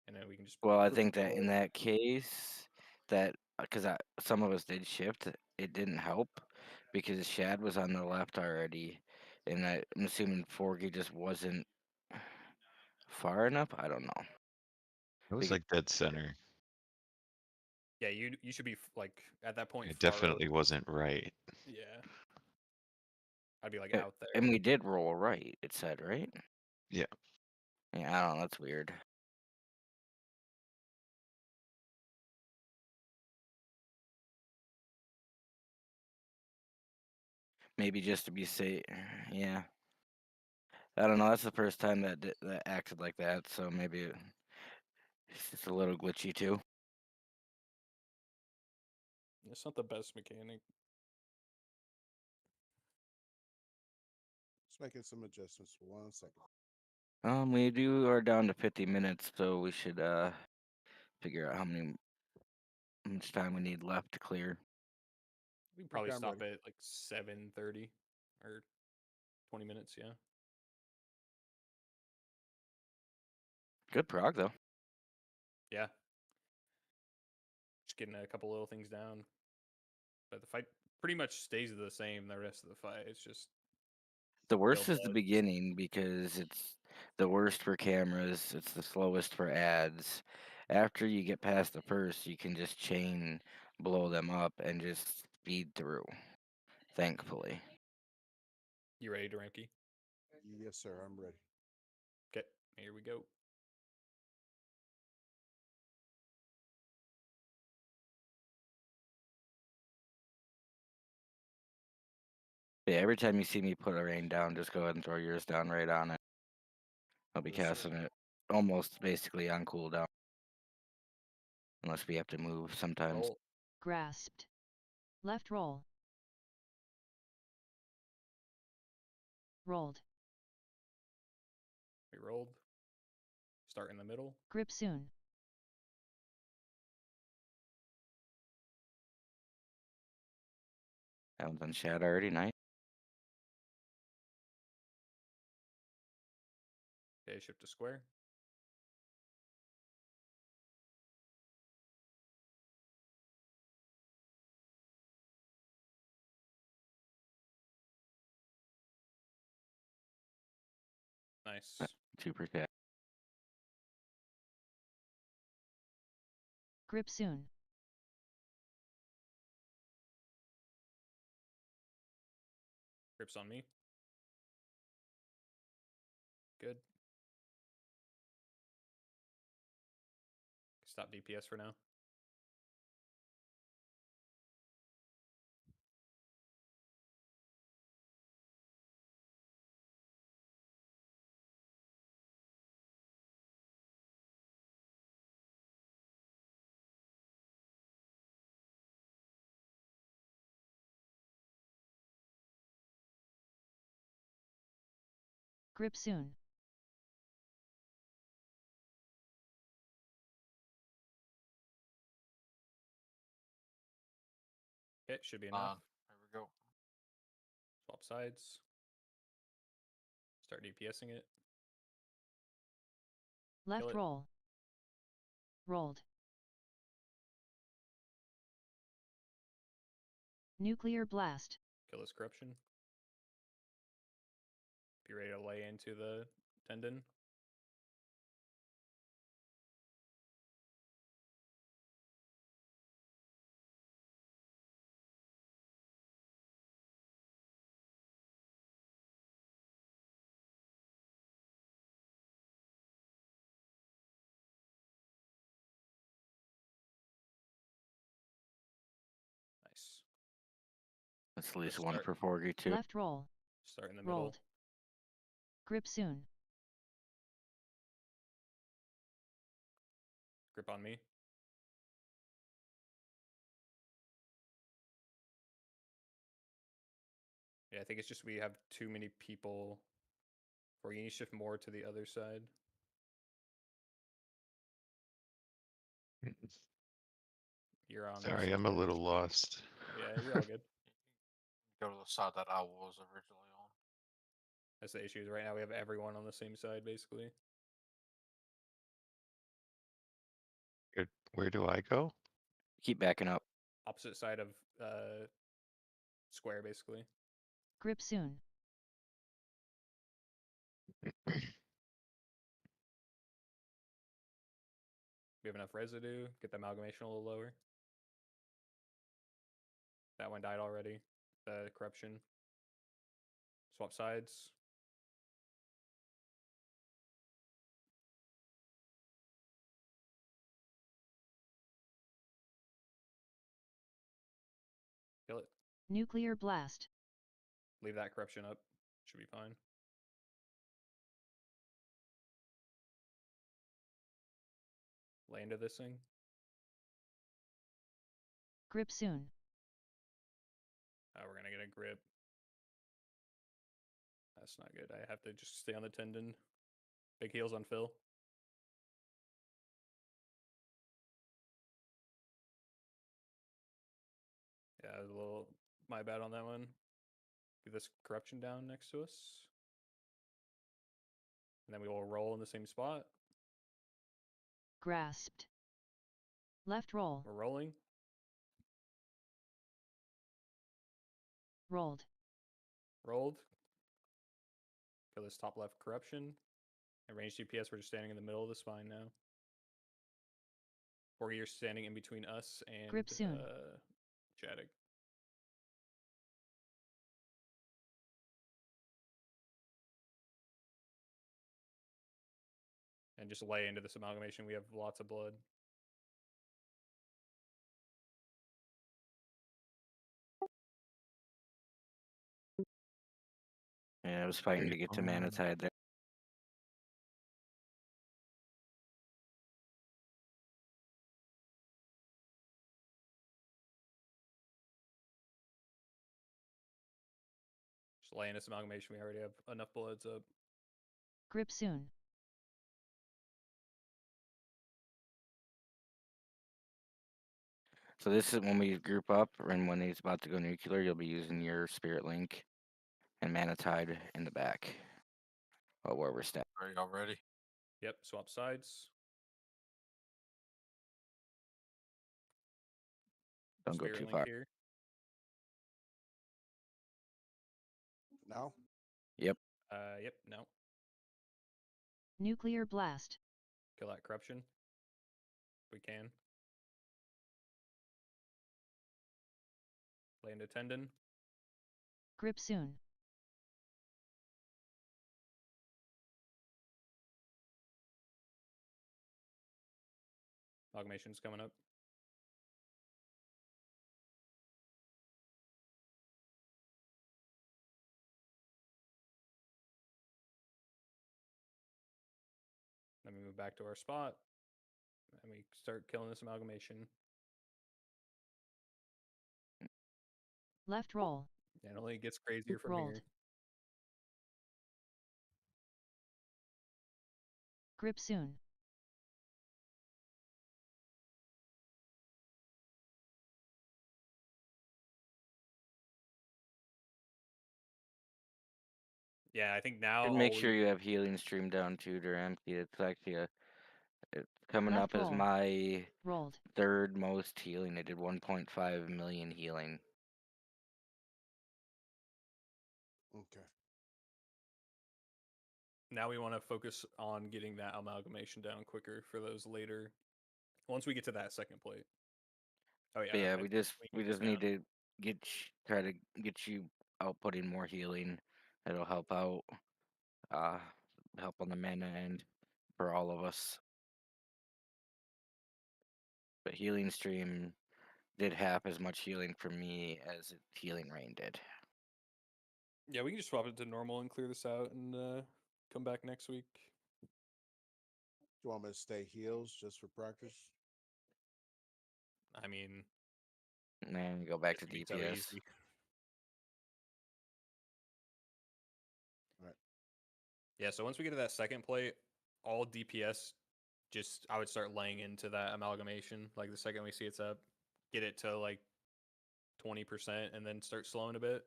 Speaker 1: and then we can just.
Speaker 5: Well, I
Speaker 1: push
Speaker 5: think that in
Speaker 1: forward.
Speaker 5: that case, that because some of us did shift, it didn't help because Shad was on the left already, and I'm assuming Forgy just wasn't far enough. I don't know.
Speaker 4: I was
Speaker 5: Beca-
Speaker 4: like dead center.
Speaker 1: Yeah, you should be like at that point.
Speaker 4: It
Speaker 1: far
Speaker 4: definitely
Speaker 1: over.
Speaker 4: wasn't right.
Speaker 1: Yeah. I'd be like
Speaker 5: A-
Speaker 1: out there.
Speaker 5: And we did roll right. It said right.
Speaker 4: Yeah.
Speaker 5: Yeah, I don't know. That's weird. Maybe just to be safe. Yeah. I don't know. That's the first time that acted like that, so maybe it's just a little glitchy too.
Speaker 1: It's not the best mechanic.
Speaker 6: Just making some adjustments. 1 second.
Speaker 5: We are down to 50 minutes, so we should figure out how much time we need left to clear.
Speaker 1: We can probably
Speaker 6: I'm
Speaker 1: stop
Speaker 6: ready.
Speaker 1: at like 7:30 or 20 minutes. Yeah.
Speaker 5: Good prog though.
Speaker 1: Yeah. Just getting a couple little things down, but the fight pretty much stays the same the rest of the fight. It's just
Speaker 5: The worst
Speaker 1: Bill
Speaker 5: is the
Speaker 1: Bloods.
Speaker 5: beginning because it's the worst for cameras. It's the slowest for ads. After you get past the first, you can just chain blow them up and just speed through. Thankfully.
Speaker 1: You ready, Duranke?
Speaker 6: Yes, sir. I'm ready.
Speaker 1: Okay, here we go.
Speaker 5: Yeah, every time you see me put a rain down, just go ahead and throw yours down right on it. I'll be
Speaker 1: Understood.
Speaker 5: casting it almost basically on cooldown. Unless we have to move sometimes.
Speaker 1: Roll.
Speaker 8: Grasped. Left roll. Rolled.
Speaker 1: We rolled. Start in the middle.
Speaker 8: Grip soon.
Speaker 5: That one's on Shad already, nice.
Speaker 1: Okay, shift to square. Nice.
Speaker 5: 2%.
Speaker 8: Grip soon.
Speaker 1: Grips on me. Good. Stop DPS for now.
Speaker 8: Grip soon.
Speaker 1: Okay, should be enough.
Speaker 2: There we go.
Speaker 1: Swap sides. Start DPSing it.
Speaker 8: Left
Speaker 1: it.
Speaker 8: roll. Rolled. Nuclear blast.
Speaker 1: Kill this corruption. Be ready to lay into the tendon. Nice.
Speaker 5: That's at least
Speaker 1: Let's
Speaker 5: one
Speaker 1: start.
Speaker 5: for Forgy too.
Speaker 8: Left roll.
Speaker 1: Start in the middle.
Speaker 8: Rolled. Grip soon.
Speaker 1: Grip on me. Yeah, I think it's just we have too many people. Or you need to shift more to the other side. You're on.
Speaker 4: Sorry,
Speaker 1: this
Speaker 4: I'm a
Speaker 1: side.
Speaker 4: little lost.
Speaker 1: Yeah, you're all good.
Speaker 2: Go to the side that I was originally on.
Speaker 1: That's the issue. Is right now we have everyone on the same side, basically.
Speaker 4: Where do I go?
Speaker 5: Keep backing up.
Speaker 1: Opposite side of square, basically.
Speaker 8: Grip soon.
Speaker 1: We have enough residue. Get the amalgamation a little lower. That one died already. The corruption. Swap sides. Kill it.
Speaker 8: Nuclear blast.
Speaker 1: Leave that corruption up. Should be fine. Lay into this thing.
Speaker 8: Grip soon.
Speaker 1: We're gonna get a grip. That's not good. I have to just stay on the tendon. Big heals on Phil. Yeah, a little my bad on that one. Get this corruption down next to us. And then we will roll in the same spot.
Speaker 8: Grasped. Left roll.
Speaker 1: We're rolling.
Speaker 8: Rolled.
Speaker 1: Rolled. Kill this top left corruption. And range DPS, we're just standing in the middle of the spine now. Or you're standing in between us and
Speaker 8: Grip soon.
Speaker 1: Chaddick. And just lay into this amalgamation. We have lots of blood.
Speaker 5: Yeah, I was fighting to get to Mana Tide there.
Speaker 1: Just laying this amalgamation. We already have enough bloods up.
Speaker 8: Grip soon.
Speaker 5: So this is when we group up, and when he's about to go nuclear, you'll be using your Spirit Link and Mana Tide in the back. Oh, where we're standing.
Speaker 2: Are y'all ready?
Speaker 1: Yep, swap sides.
Speaker 5: Don't go
Speaker 1: Spirit
Speaker 5: too
Speaker 1: Link
Speaker 5: far.
Speaker 1: here.
Speaker 6: Now?
Speaker 5: Yep.
Speaker 1: Yep, no.
Speaker 8: Nuclear blast.
Speaker 1: Kill that corruption. If we can. Land a tendon.
Speaker 8: Grip soon.
Speaker 1: Amalgamation's coming up. Then we move back to our spot. And we start killing this amalgamation.
Speaker 8: Left roll.
Speaker 1: And it only gets crazier from
Speaker 8: Rolled.
Speaker 1: here.
Speaker 8: Grip soon.
Speaker 1: Yeah, I think now
Speaker 5: And
Speaker 1: all
Speaker 5: make
Speaker 1: we-
Speaker 5: sure you have Healing Stream down too, Duramki. It's actually it's coming
Speaker 8: Left
Speaker 5: up as
Speaker 8: roll.
Speaker 5: my
Speaker 8: Rolled.
Speaker 5: third most healing. I did 1.5 million healing.
Speaker 6: Okay.
Speaker 1: now we want to focus on getting that amalgamation down quicker for those later. Once we get to that second plate. Oh yeah.
Speaker 5: But yeah,
Speaker 1: I
Speaker 5: we
Speaker 1: think
Speaker 5: just
Speaker 1: we
Speaker 5: we
Speaker 1: need this
Speaker 5: just need
Speaker 1: down.
Speaker 5: to try to get you outputting more healing. That'll help out, help on the mana end for all of us. But Healing Stream did half as much healing for me as Healing Rain did.
Speaker 1: Yeah, we can just swap it to normal and clear this out and come back next week.
Speaker 6: Do you want me to stay heals just for practice?
Speaker 1: I mean,
Speaker 5: And then go back
Speaker 1: it's
Speaker 5: to
Speaker 1: gonna be so
Speaker 5: DPS.
Speaker 1: easy.
Speaker 6: Right.
Speaker 1: Yeah, so once we get to that second plate, all DPS just I would start laying into that amalgamation. Like the second we see it's up, get it to like 20% and then start slowing a bit.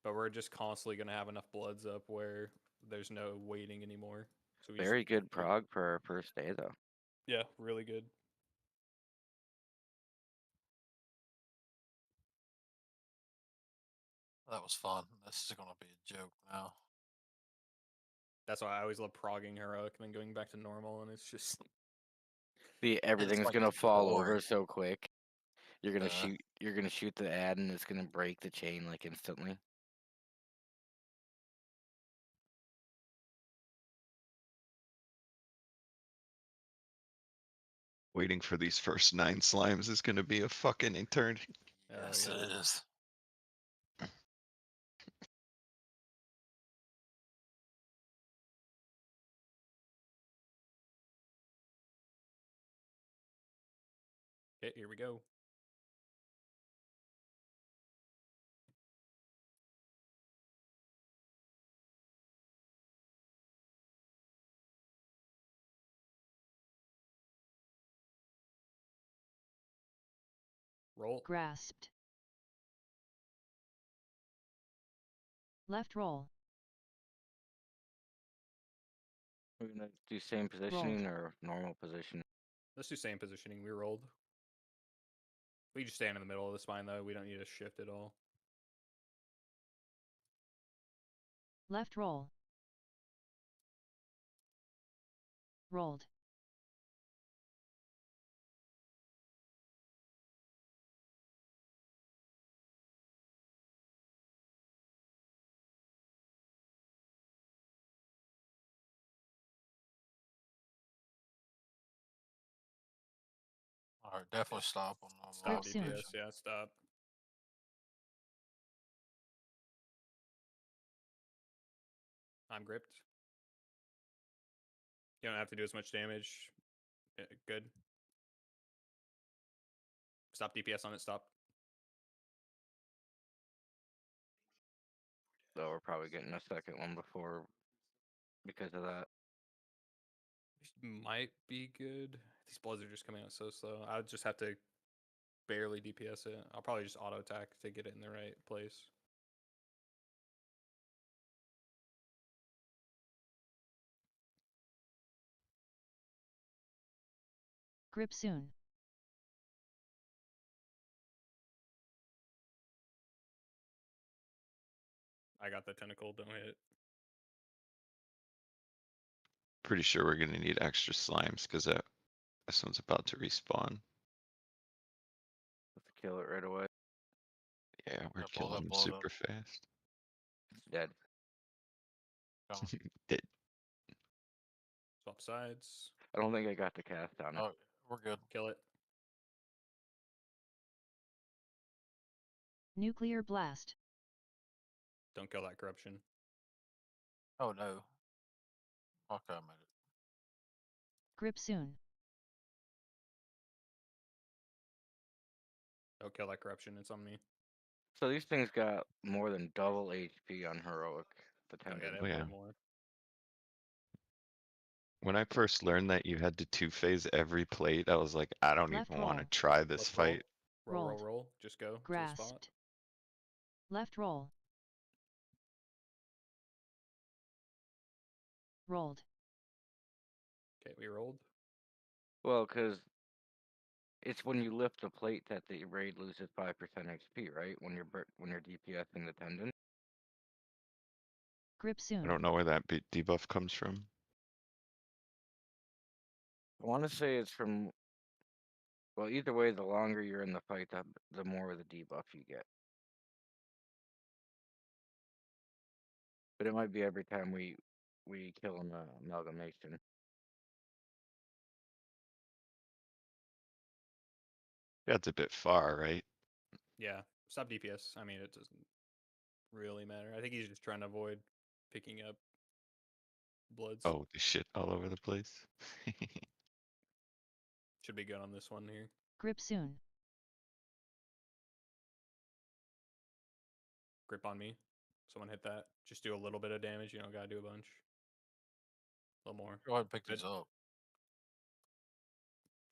Speaker 1: But we're just constantly gonna have enough bloods up where there's no waiting anymore. So we just-
Speaker 5: Very good prog for our first day though.
Speaker 1: yeah, really good.
Speaker 2: That was fun. This is gonna be a joke now.
Speaker 1: That's why I always love progging heroic and then going back to normal, and it's just
Speaker 5: See, everything's
Speaker 2: like
Speaker 5: gonna
Speaker 2: it's
Speaker 5: fall
Speaker 2: boring.
Speaker 5: over so quick. You're gonna
Speaker 2: Uh,
Speaker 5: You're gonna shoot the ad, and it's gonna break the chain like instantly.
Speaker 4: Waiting for these first 9 slimes is gonna be a fucking eternity.
Speaker 2: yes,
Speaker 1: yeah.
Speaker 2: it is.
Speaker 1: Okay, here we go. Roll.
Speaker 8: Grasped. Left roll.
Speaker 5: We're gonna do same positioning or normal position.
Speaker 1: Let's do same positioning. We rolled. We just stand in the middle of the spine though. We don't need to shift at all.
Speaker 8: Left roll. Rolled.
Speaker 2: All right, definitely stop on the
Speaker 1: Stop
Speaker 8: Grip soon.
Speaker 1: DPS. Yeah, stop. I'm gripped. You don't have to do as much damage. Good. Stop DPS on it. Stop.
Speaker 5: So we're probably getting a second one before because of that.
Speaker 1: Might be good. These bloods are just coming out so slow. I would just have to barely DPS it. I'll probably just auto attack to get it in the right place.
Speaker 8: Grip soon.
Speaker 1: I got the tentacle. Don't hit.
Speaker 4: Pretty sure we're gonna need extra slimes because this one's about to respawn.
Speaker 5: Let's kill it right away.
Speaker 4: Yeah, we're
Speaker 2: Yeah, blow that
Speaker 4: killing them
Speaker 2: blood up.
Speaker 4: super fast.
Speaker 5: It's dead.
Speaker 2: Coming.
Speaker 1: Swap sides.
Speaker 5: I don't think I got the cast on it.
Speaker 2: Oh, we're good.
Speaker 1: Kill it.
Speaker 8: Nuclear blast.
Speaker 1: Don't kill that corruption.
Speaker 2: Oh no. Okay, I made it.
Speaker 8: Grip soon.
Speaker 1: Don't kill that corruption. It's on me.
Speaker 5: So these things got more than double HP on heroic. The
Speaker 1: Oh, yeah,
Speaker 5: tendon.
Speaker 1: they
Speaker 4: Oh,
Speaker 1: have
Speaker 4: yeah.
Speaker 1: way more.
Speaker 4: When I first learned that you had to two-phase every plate, I was like, I don't
Speaker 8: Left
Speaker 4: even want to
Speaker 8: roll.
Speaker 4: try this
Speaker 1: Let's roll.
Speaker 4: fight.
Speaker 1: Roll, roll,
Speaker 8: Rolled.
Speaker 1: roll. Just go to the spot.
Speaker 8: Grasped. Left roll. Rolled.
Speaker 1: Okay, we rolled.
Speaker 5: Well, because it's when you lift the plate that the raid loses 5% XP, right? When you're DPSing the tendon.
Speaker 8: Grip
Speaker 4: I
Speaker 8: soon.
Speaker 4: don't know where that debuff comes from.
Speaker 5: I want to say it's from. Well, either way, the longer you're in the fight, the more of the debuff you get. But it might be every time we kill an amalgamation.
Speaker 4: That's a bit far, right?
Speaker 1: Yeah. Stop DPS. I mean, it doesn't really matter. I think he's just trying to avoid picking up bloods.
Speaker 4: Oh, the shit all over the place.
Speaker 1: Should be good on this one here.
Speaker 8: Grip soon.
Speaker 1: Grip on me. Someone hit that. Just do a little bit of damage. You don't gotta do a bunch. A little more.
Speaker 2: Go ahead and pick
Speaker 1: Good.
Speaker 2: these up.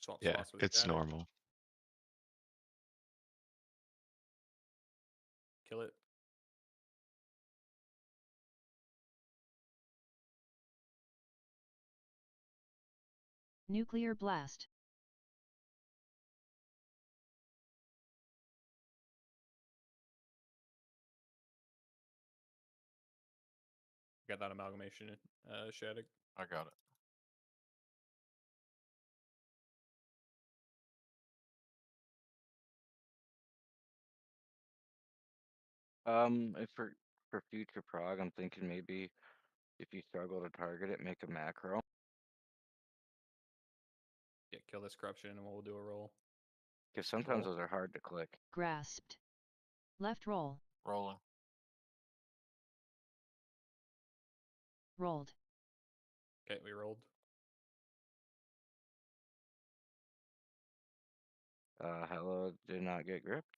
Speaker 1: Swap
Speaker 4: Yeah,
Speaker 1: spots with
Speaker 4: it's
Speaker 1: static.
Speaker 4: normal.
Speaker 1: Kill it.
Speaker 8: Nuclear blast.
Speaker 1: Got that amalgamation, Shattuck.
Speaker 2: I got it.
Speaker 5: If for future prog, I'm thinking maybe if you struggle to target it, make a macro.
Speaker 1: Yeah, kill this corruption and we'll do a roll.
Speaker 5: Because sometimes
Speaker 1: Roll.
Speaker 5: those are hard to click.
Speaker 8: Grasped. Left roll.
Speaker 2: Rolling.
Speaker 8: Rolled.
Speaker 1: Okay, we rolled.
Speaker 5: Hello, did not get gripped.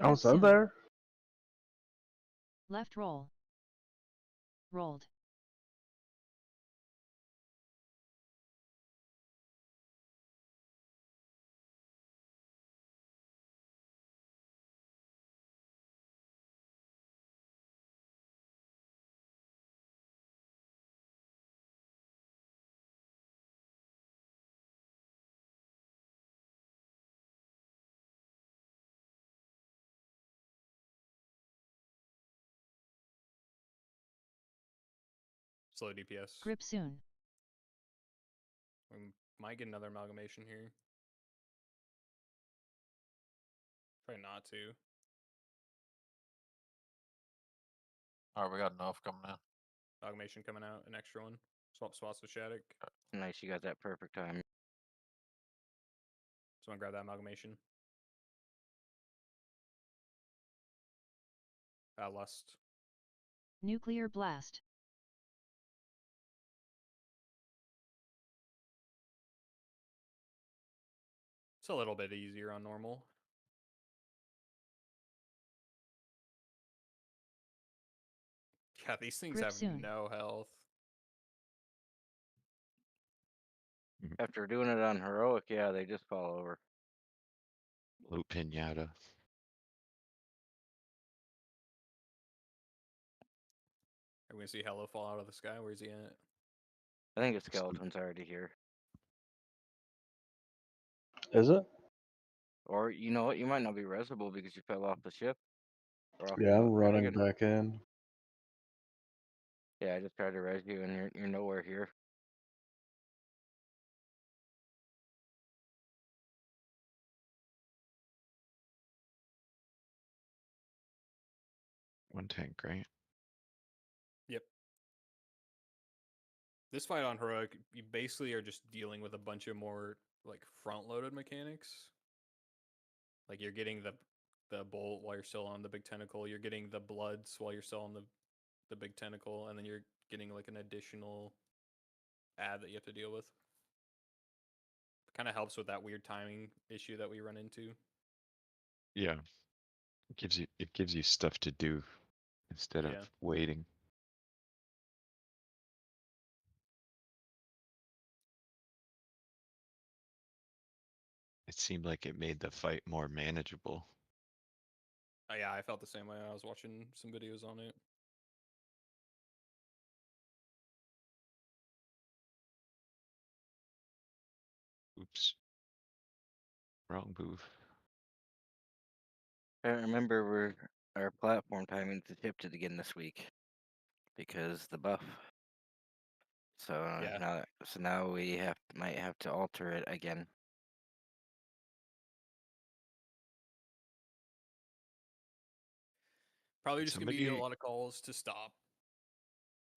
Speaker 3: I was in
Speaker 8: soon.
Speaker 3: there.
Speaker 8: Left roll. Rolled.
Speaker 1: Slow DPS.
Speaker 8: Grip soon.
Speaker 1: We might get another amalgamation here. Try not to.
Speaker 2: All right, we got enough coming in.
Speaker 1: Amalgamation coming out. An extra one. Swap spots with Shattuck.
Speaker 5: Nice, you got that perfect time.
Speaker 1: Someone grab that amalgamation. Lust.
Speaker 8: Nuclear blast.
Speaker 1: It's a little bit easier on normal. Yeah, these things
Speaker 8: Grip
Speaker 1: have
Speaker 8: soon.
Speaker 1: no health.
Speaker 5: After doing it on heroic, yeah, they just fall over.
Speaker 4: Loot pinata.
Speaker 1: Are we gonna see Hello fall out of the sky? Where's he at?
Speaker 5: I think a skeleton's already here.
Speaker 3: Is it?
Speaker 5: Or you know what? You might not be resable because you fell off the ship. Or off
Speaker 3: Yeah,
Speaker 5: the
Speaker 3: I'm running
Speaker 5: dragon.
Speaker 3: back in.
Speaker 5: Yeah, I just tried to res you and you're nowhere here.
Speaker 4: One tank, right?
Speaker 1: Yep. This fight on heroic, you basically are just dealing with a bunch of more like front-loaded mechanics. Like you're getting the bolt while you're still on the big tentacle. You're getting the bloods while you're still on the big tentacle, and then you're getting like an additional ad that you have to deal with. Kind of helps with that weird timing issue that we run into.
Speaker 4: Yeah. It gives you stuff to do instead of
Speaker 1: Yeah.
Speaker 4: waiting. It seemed like it made the fight more manageable.
Speaker 1: Yeah, I felt the same way. I was watching some videos on it.
Speaker 4: Oops. Wrong move.
Speaker 5: I remember our platform timing to shifted again this week because the buff. So
Speaker 1: Yeah.
Speaker 5: now we might have to alter it again.
Speaker 1: Probably
Speaker 4: Did
Speaker 1: just gonna be a
Speaker 4: somebody
Speaker 1: lot of calls to stop.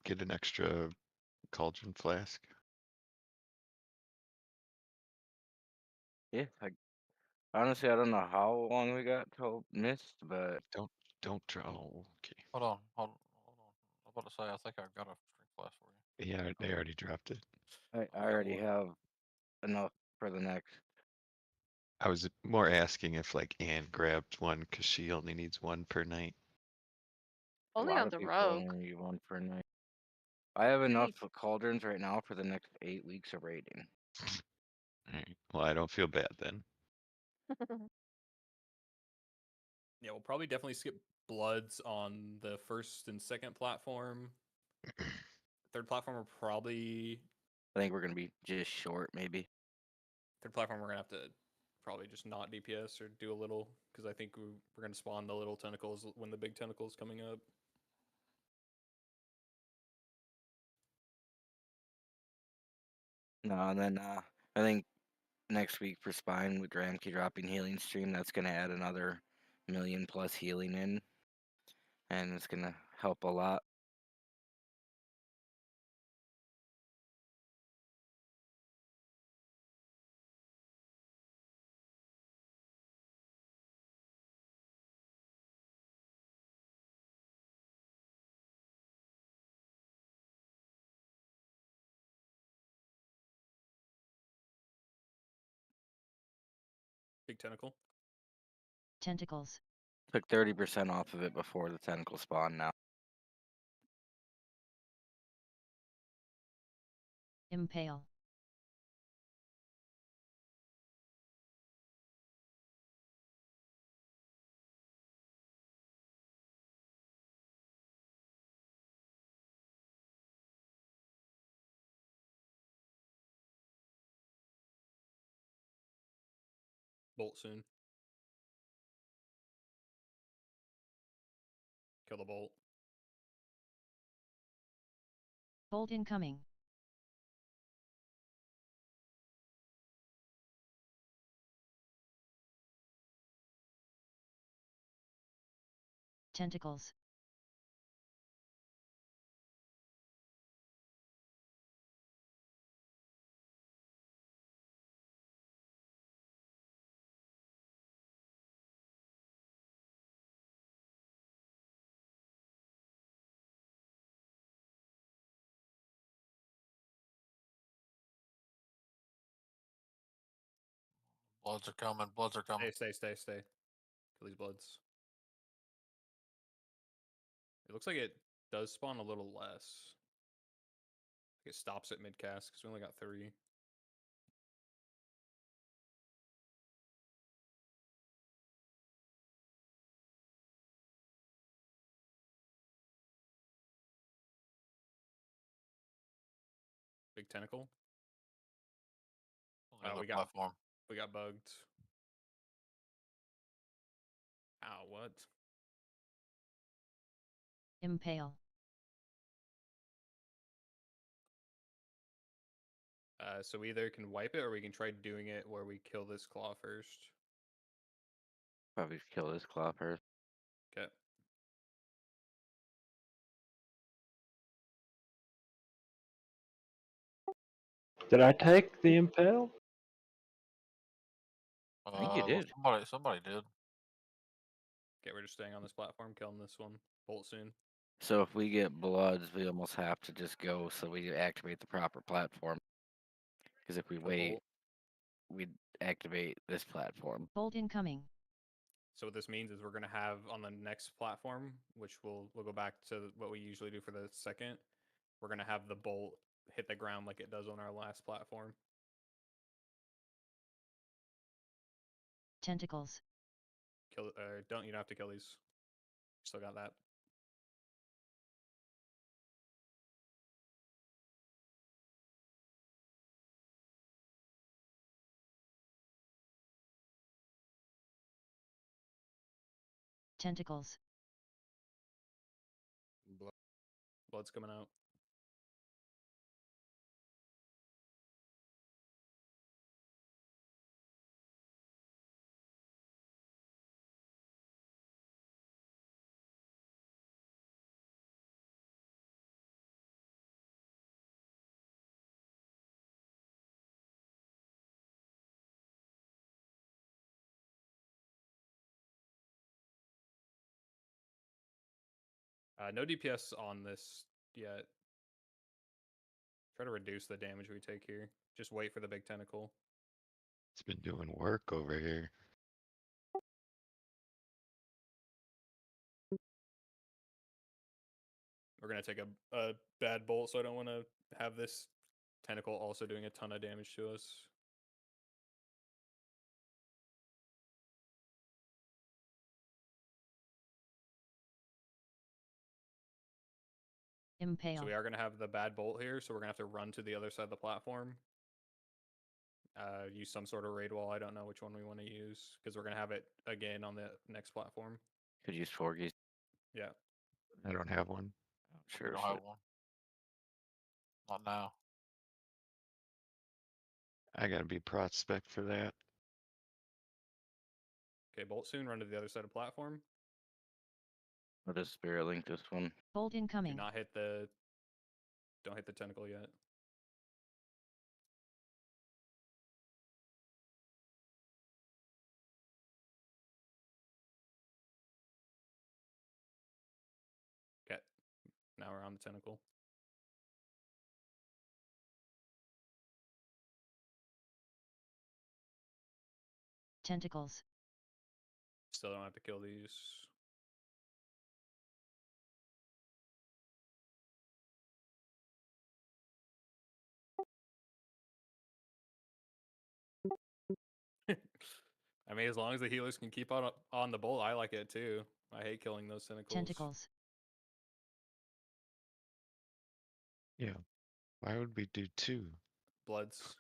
Speaker 4: get an extra cauldron flask?
Speaker 5: Yeah, honestly I don't know how long we got till missed, but
Speaker 4: Don't draw. Oh, okay.
Speaker 2: Hold on. I was about to say, I think I've got a drink flask for you.
Speaker 4: Yeah, they already dropped it.
Speaker 5: I
Speaker 2: got
Speaker 5: already
Speaker 2: one.
Speaker 5: have enough for the next.
Speaker 4: I was more asking if like Anne grabbed one because she only needs one per night.
Speaker 5: A
Speaker 7: Only
Speaker 5: lot
Speaker 7: on
Speaker 5: of
Speaker 7: the
Speaker 5: people
Speaker 7: rogue.
Speaker 5: only need one for a night. I have enough
Speaker 7: need-
Speaker 5: for cauldrons right now for the next 8 weeks of raiding.
Speaker 4: Alright. Well, I don't feel bad then.
Speaker 1: Yeah, we'll probably definitely skip bloods on the first and second platform. Third platform, we're probably
Speaker 5: I think we're gonna be just short, maybe.
Speaker 1: third platform. We're gonna have to probably just not DPS or do a little because I think we're gonna spawn the little tentacles when the big tentacle's coming up.
Speaker 5: No, and then I think next week for spine with Dramke dropping healing stream, that's gonna add another million plus healing in, and it's gonna help a lot.
Speaker 1: Big tentacle.
Speaker 8: Tentacles.
Speaker 5: Took 30% off of it before the tentacle spawn now.
Speaker 8: Impale.
Speaker 1: Bolt soon. Kill the bolt.
Speaker 8: Bolt incoming. Tentacles.
Speaker 2: Bloods are coming. Bloods are coming.
Speaker 1: Stay. Kill these bloods. It looks like it does spawn a little less. It stops at mid cast because we only got 3. Big tentacle.
Speaker 2: On the
Speaker 1: we got
Speaker 2: platform.
Speaker 1: we got bugged. Ow, what?
Speaker 8: Impale.
Speaker 1: So we either can wipe it or we can try doing it where we kill this claw first.
Speaker 5: Probably kill this claw first.
Speaker 1: Okay.
Speaker 3: Did I take the impale?
Speaker 5: I think you
Speaker 2: Well,
Speaker 5: did.
Speaker 2: somebody did.
Speaker 1: Okay, we're just staying on this platform, killing this one. Bolt soon.
Speaker 5: So if we get bloods, we almost have to just go so we activate the proper platform. Because if we
Speaker 1: For
Speaker 5: wait,
Speaker 1: bolt.
Speaker 5: we'd activate this platform.
Speaker 8: Bolt incoming.
Speaker 1: So what this means is we're gonna have on the next platform, which we'll go back to what we usually do for the second. We're gonna have the bolt hit the ground like it does on our last platform.
Speaker 8: Tentacles.
Speaker 1: Kill. You don't have to kill these. Still got that.
Speaker 8: Tentacles.
Speaker 1: Blood's coming out. No DPS on this yet. Try to reduce the damage we take here. Just wait for the big tentacle.
Speaker 4: It's been doing work over here.
Speaker 1: We're gonna take a bad bolt, so I don't want to have this tentacle also doing a ton of damage to us.
Speaker 8: Impale.
Speaker 1: So we are gonna have the bad bolt here, so we're gonna have to run to the other side of the platform. Use some sort of raid wall. I don't know which one we want to use because we're gonna have it again on the next platform.
Speaker 5: Could use Forgies.
Speaker 1: Yeah.
Speaker 4: I don't have one.
Speaker 5: Oh,
Speaker 2: We
Speaker 5: sure.
Speaker 2: don't have one. Not now.
Speaker 4: I gotta be prospect for that.
Speaker 1: Okay, bolt soon. Run to the other side of the platform.
Speaker 5: I'll just spirit link this one.
Speaker 8: Bolt
Speaker 1: Do
Speaker 8: incoming.
Speaker 1: not hit the. Don't hit the tentacle yet. Okay. Now we're on the tentacle.
Speaker 8: Tentacles.
Speaker 1: Still don't have to kill these. I mean, as long as the healers can keep on the bolt, I like it too. I hate killing those tentacles.
Speaker 8: Tentacles.
Speaker 4: Yeah. Why would we do 2?
Speaker 1: Bloods.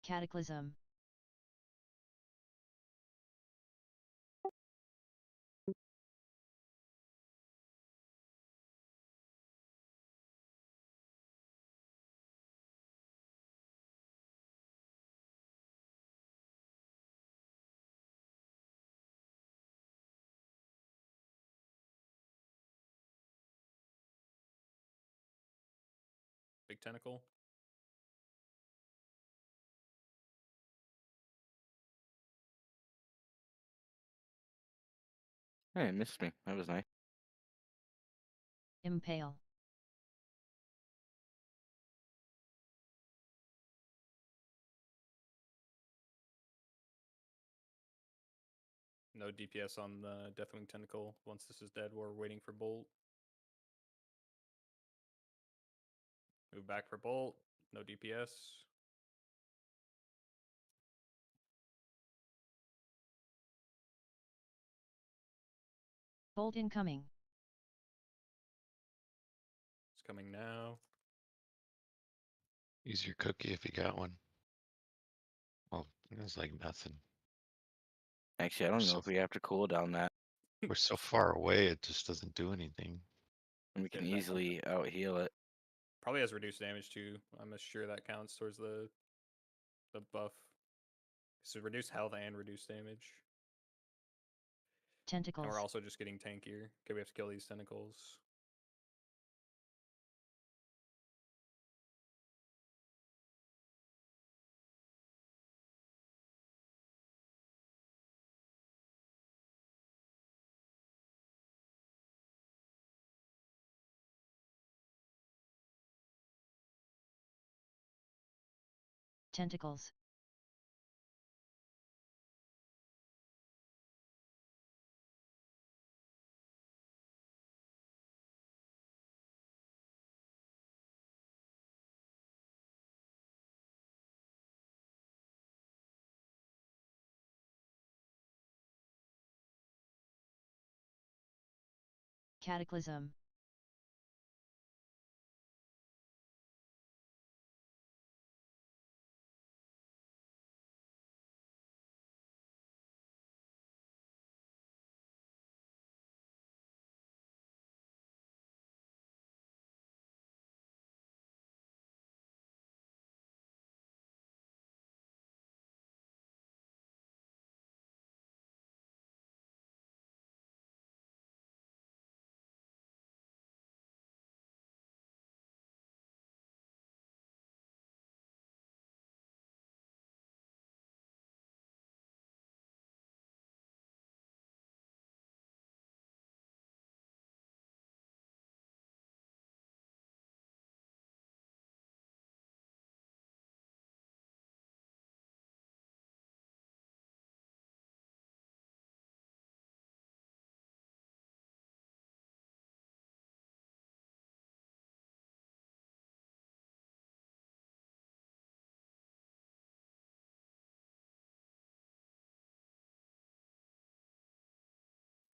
Speaker 8: Cataclysm.
Speaker 1: Big tentacle.
Speaker 5: Hey, it missed me. That was nice.
Speaker 8: Impale.
Speaker 1: No DPS on the Deathwing Tentacle. Once this is dead, we're waiting for Bolt. Move back for Bolt. No DPS.
Speaker 8: Bolt incoming.
Speaker 1: It's coming now.
Speaker 4: Use your cookie if you got one. Well, it's like nothing.
Speaker 5: Actually, I don't know
Speaker 4: So-
Speaker 5: if we have to cool down that.
Speaker 4: We're so far away, it just doesn't do anything.
Speaker 5: And we can
Speaker 1: Yeah, that-
Speaker 5: easily out heal it.
Speaker 1: Probably has reduced damage too. I'm sure that counts towards the buff. So reduce health and reduce damage. And
Speaker 8: Tentacles.
Speaker 1: we're also just getting tankier. Okay, we have to kill these tentacles.
Speaker 8: Tentacles. Cataclysm.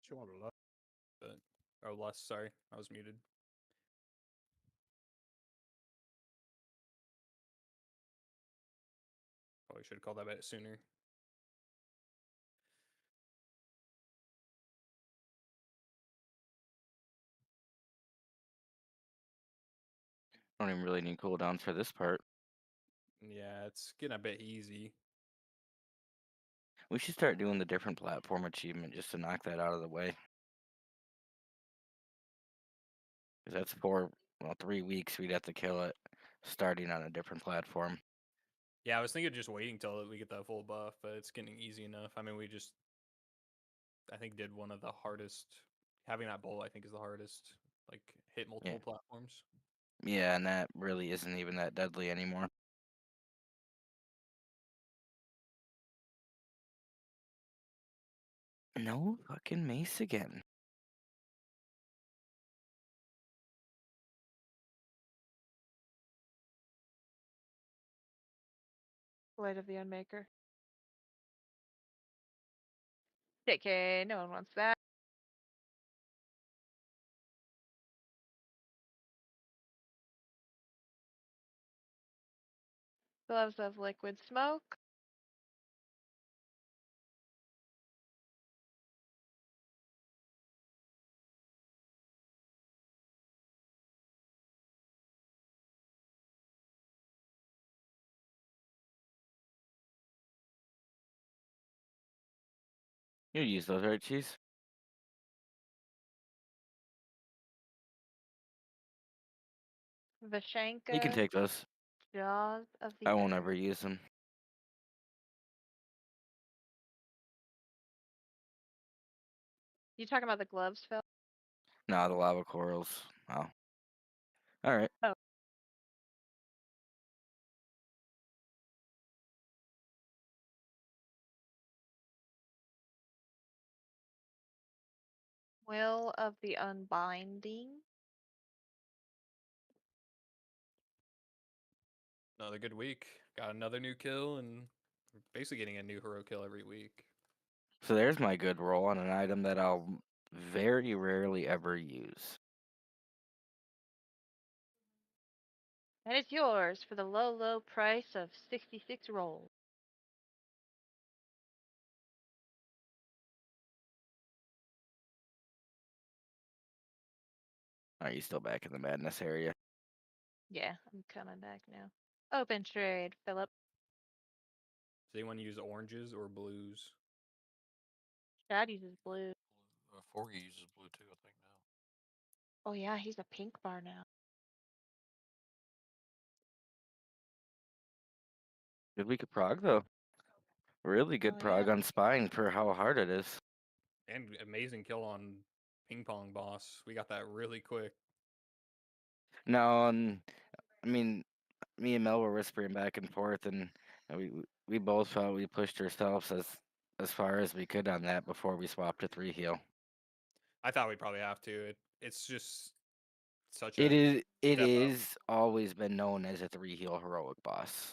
Speaker 6: She wanted to love.
Speaker 1: But or less, sorry. I was muted. Probably should have called that bit sooner.
Speaker 5: I don't even really need cooldowns for this part.
Speaker 1: Yeah, it's getting a bit easy.
Speaker 5: We should start doing the different platform achievement just to knock that out of the way. 'Cause that's 3 weeks we'd have to kill it starting on a different platform.
Speaker 1: Yeah, I was thinking of just waiting till we get that full buff, but it's getting easy enough. I mean, we just, I think, did one of the hardest. Having that bowl, I think, is the hardest. Like, hit multiple platforms.
Speaker 5: Yeah, and that really isn't even that deadly anymore. No fucking mace again.
Speaker 7: Light of the Unmaker. JK, no one wants that. Gloves of liquid smoke.
Speaker 5: You use those, right, Cheese?
Speaker 7: Vashenka.
Speaker 5: You can take those.
Speaker 7: Jaws of the
Speaker 5: I won't
Speaker 7: Earth.
Speaker 5: ever use them.
Speaker 7: You talking about the gloves, Phil?
Speaker 5: No, the lava corals. Oh. All right.
Speaker 7: Oh. Will of the Unbinding.
Speaker 1: Another good week. Got another new kill, and we're basically getting a new hero kill every week.
Speaker 5: So there's my good roll on an item that I'll very rarely ever use.
Speaker 7: And it's yours for the low, low price of 66 rolls.
Speaker 5: Are you still back in the madness area?
Speaker 7: Yeah, I'm coming back now. Open trade, Philip.
Speaker 1: Does anyone use oranges or blues?
Speaker 7: Chad uses blue.
Speaker 2: Forgy uses blue too, I think now.
Speaker 7: Oh yeah, he's a pink bar now.
Speaker 5: Good week of prog though. Really good
Speaker 7: Oh,
Speaker 5: prog
Speaker 7: yeah.
Speaker 5: on spine for how hard it is.
Speaker 1: And amazing kill on ping pong boss. We got that really quick.
Speaker 5: No, and I mean, me and Mel were whispering back and forth, and we both felt we pushed ourselves as far as we could on that before we swapped to 3 heal.
Speaker 1: I thought we'd probably have to. It's just such
Speaker 5: It
Speaker 1: a
Speaker 5: is. It
Speaker 1: step up.
Speaker 5: is always been known as a 3 heal heroic boss.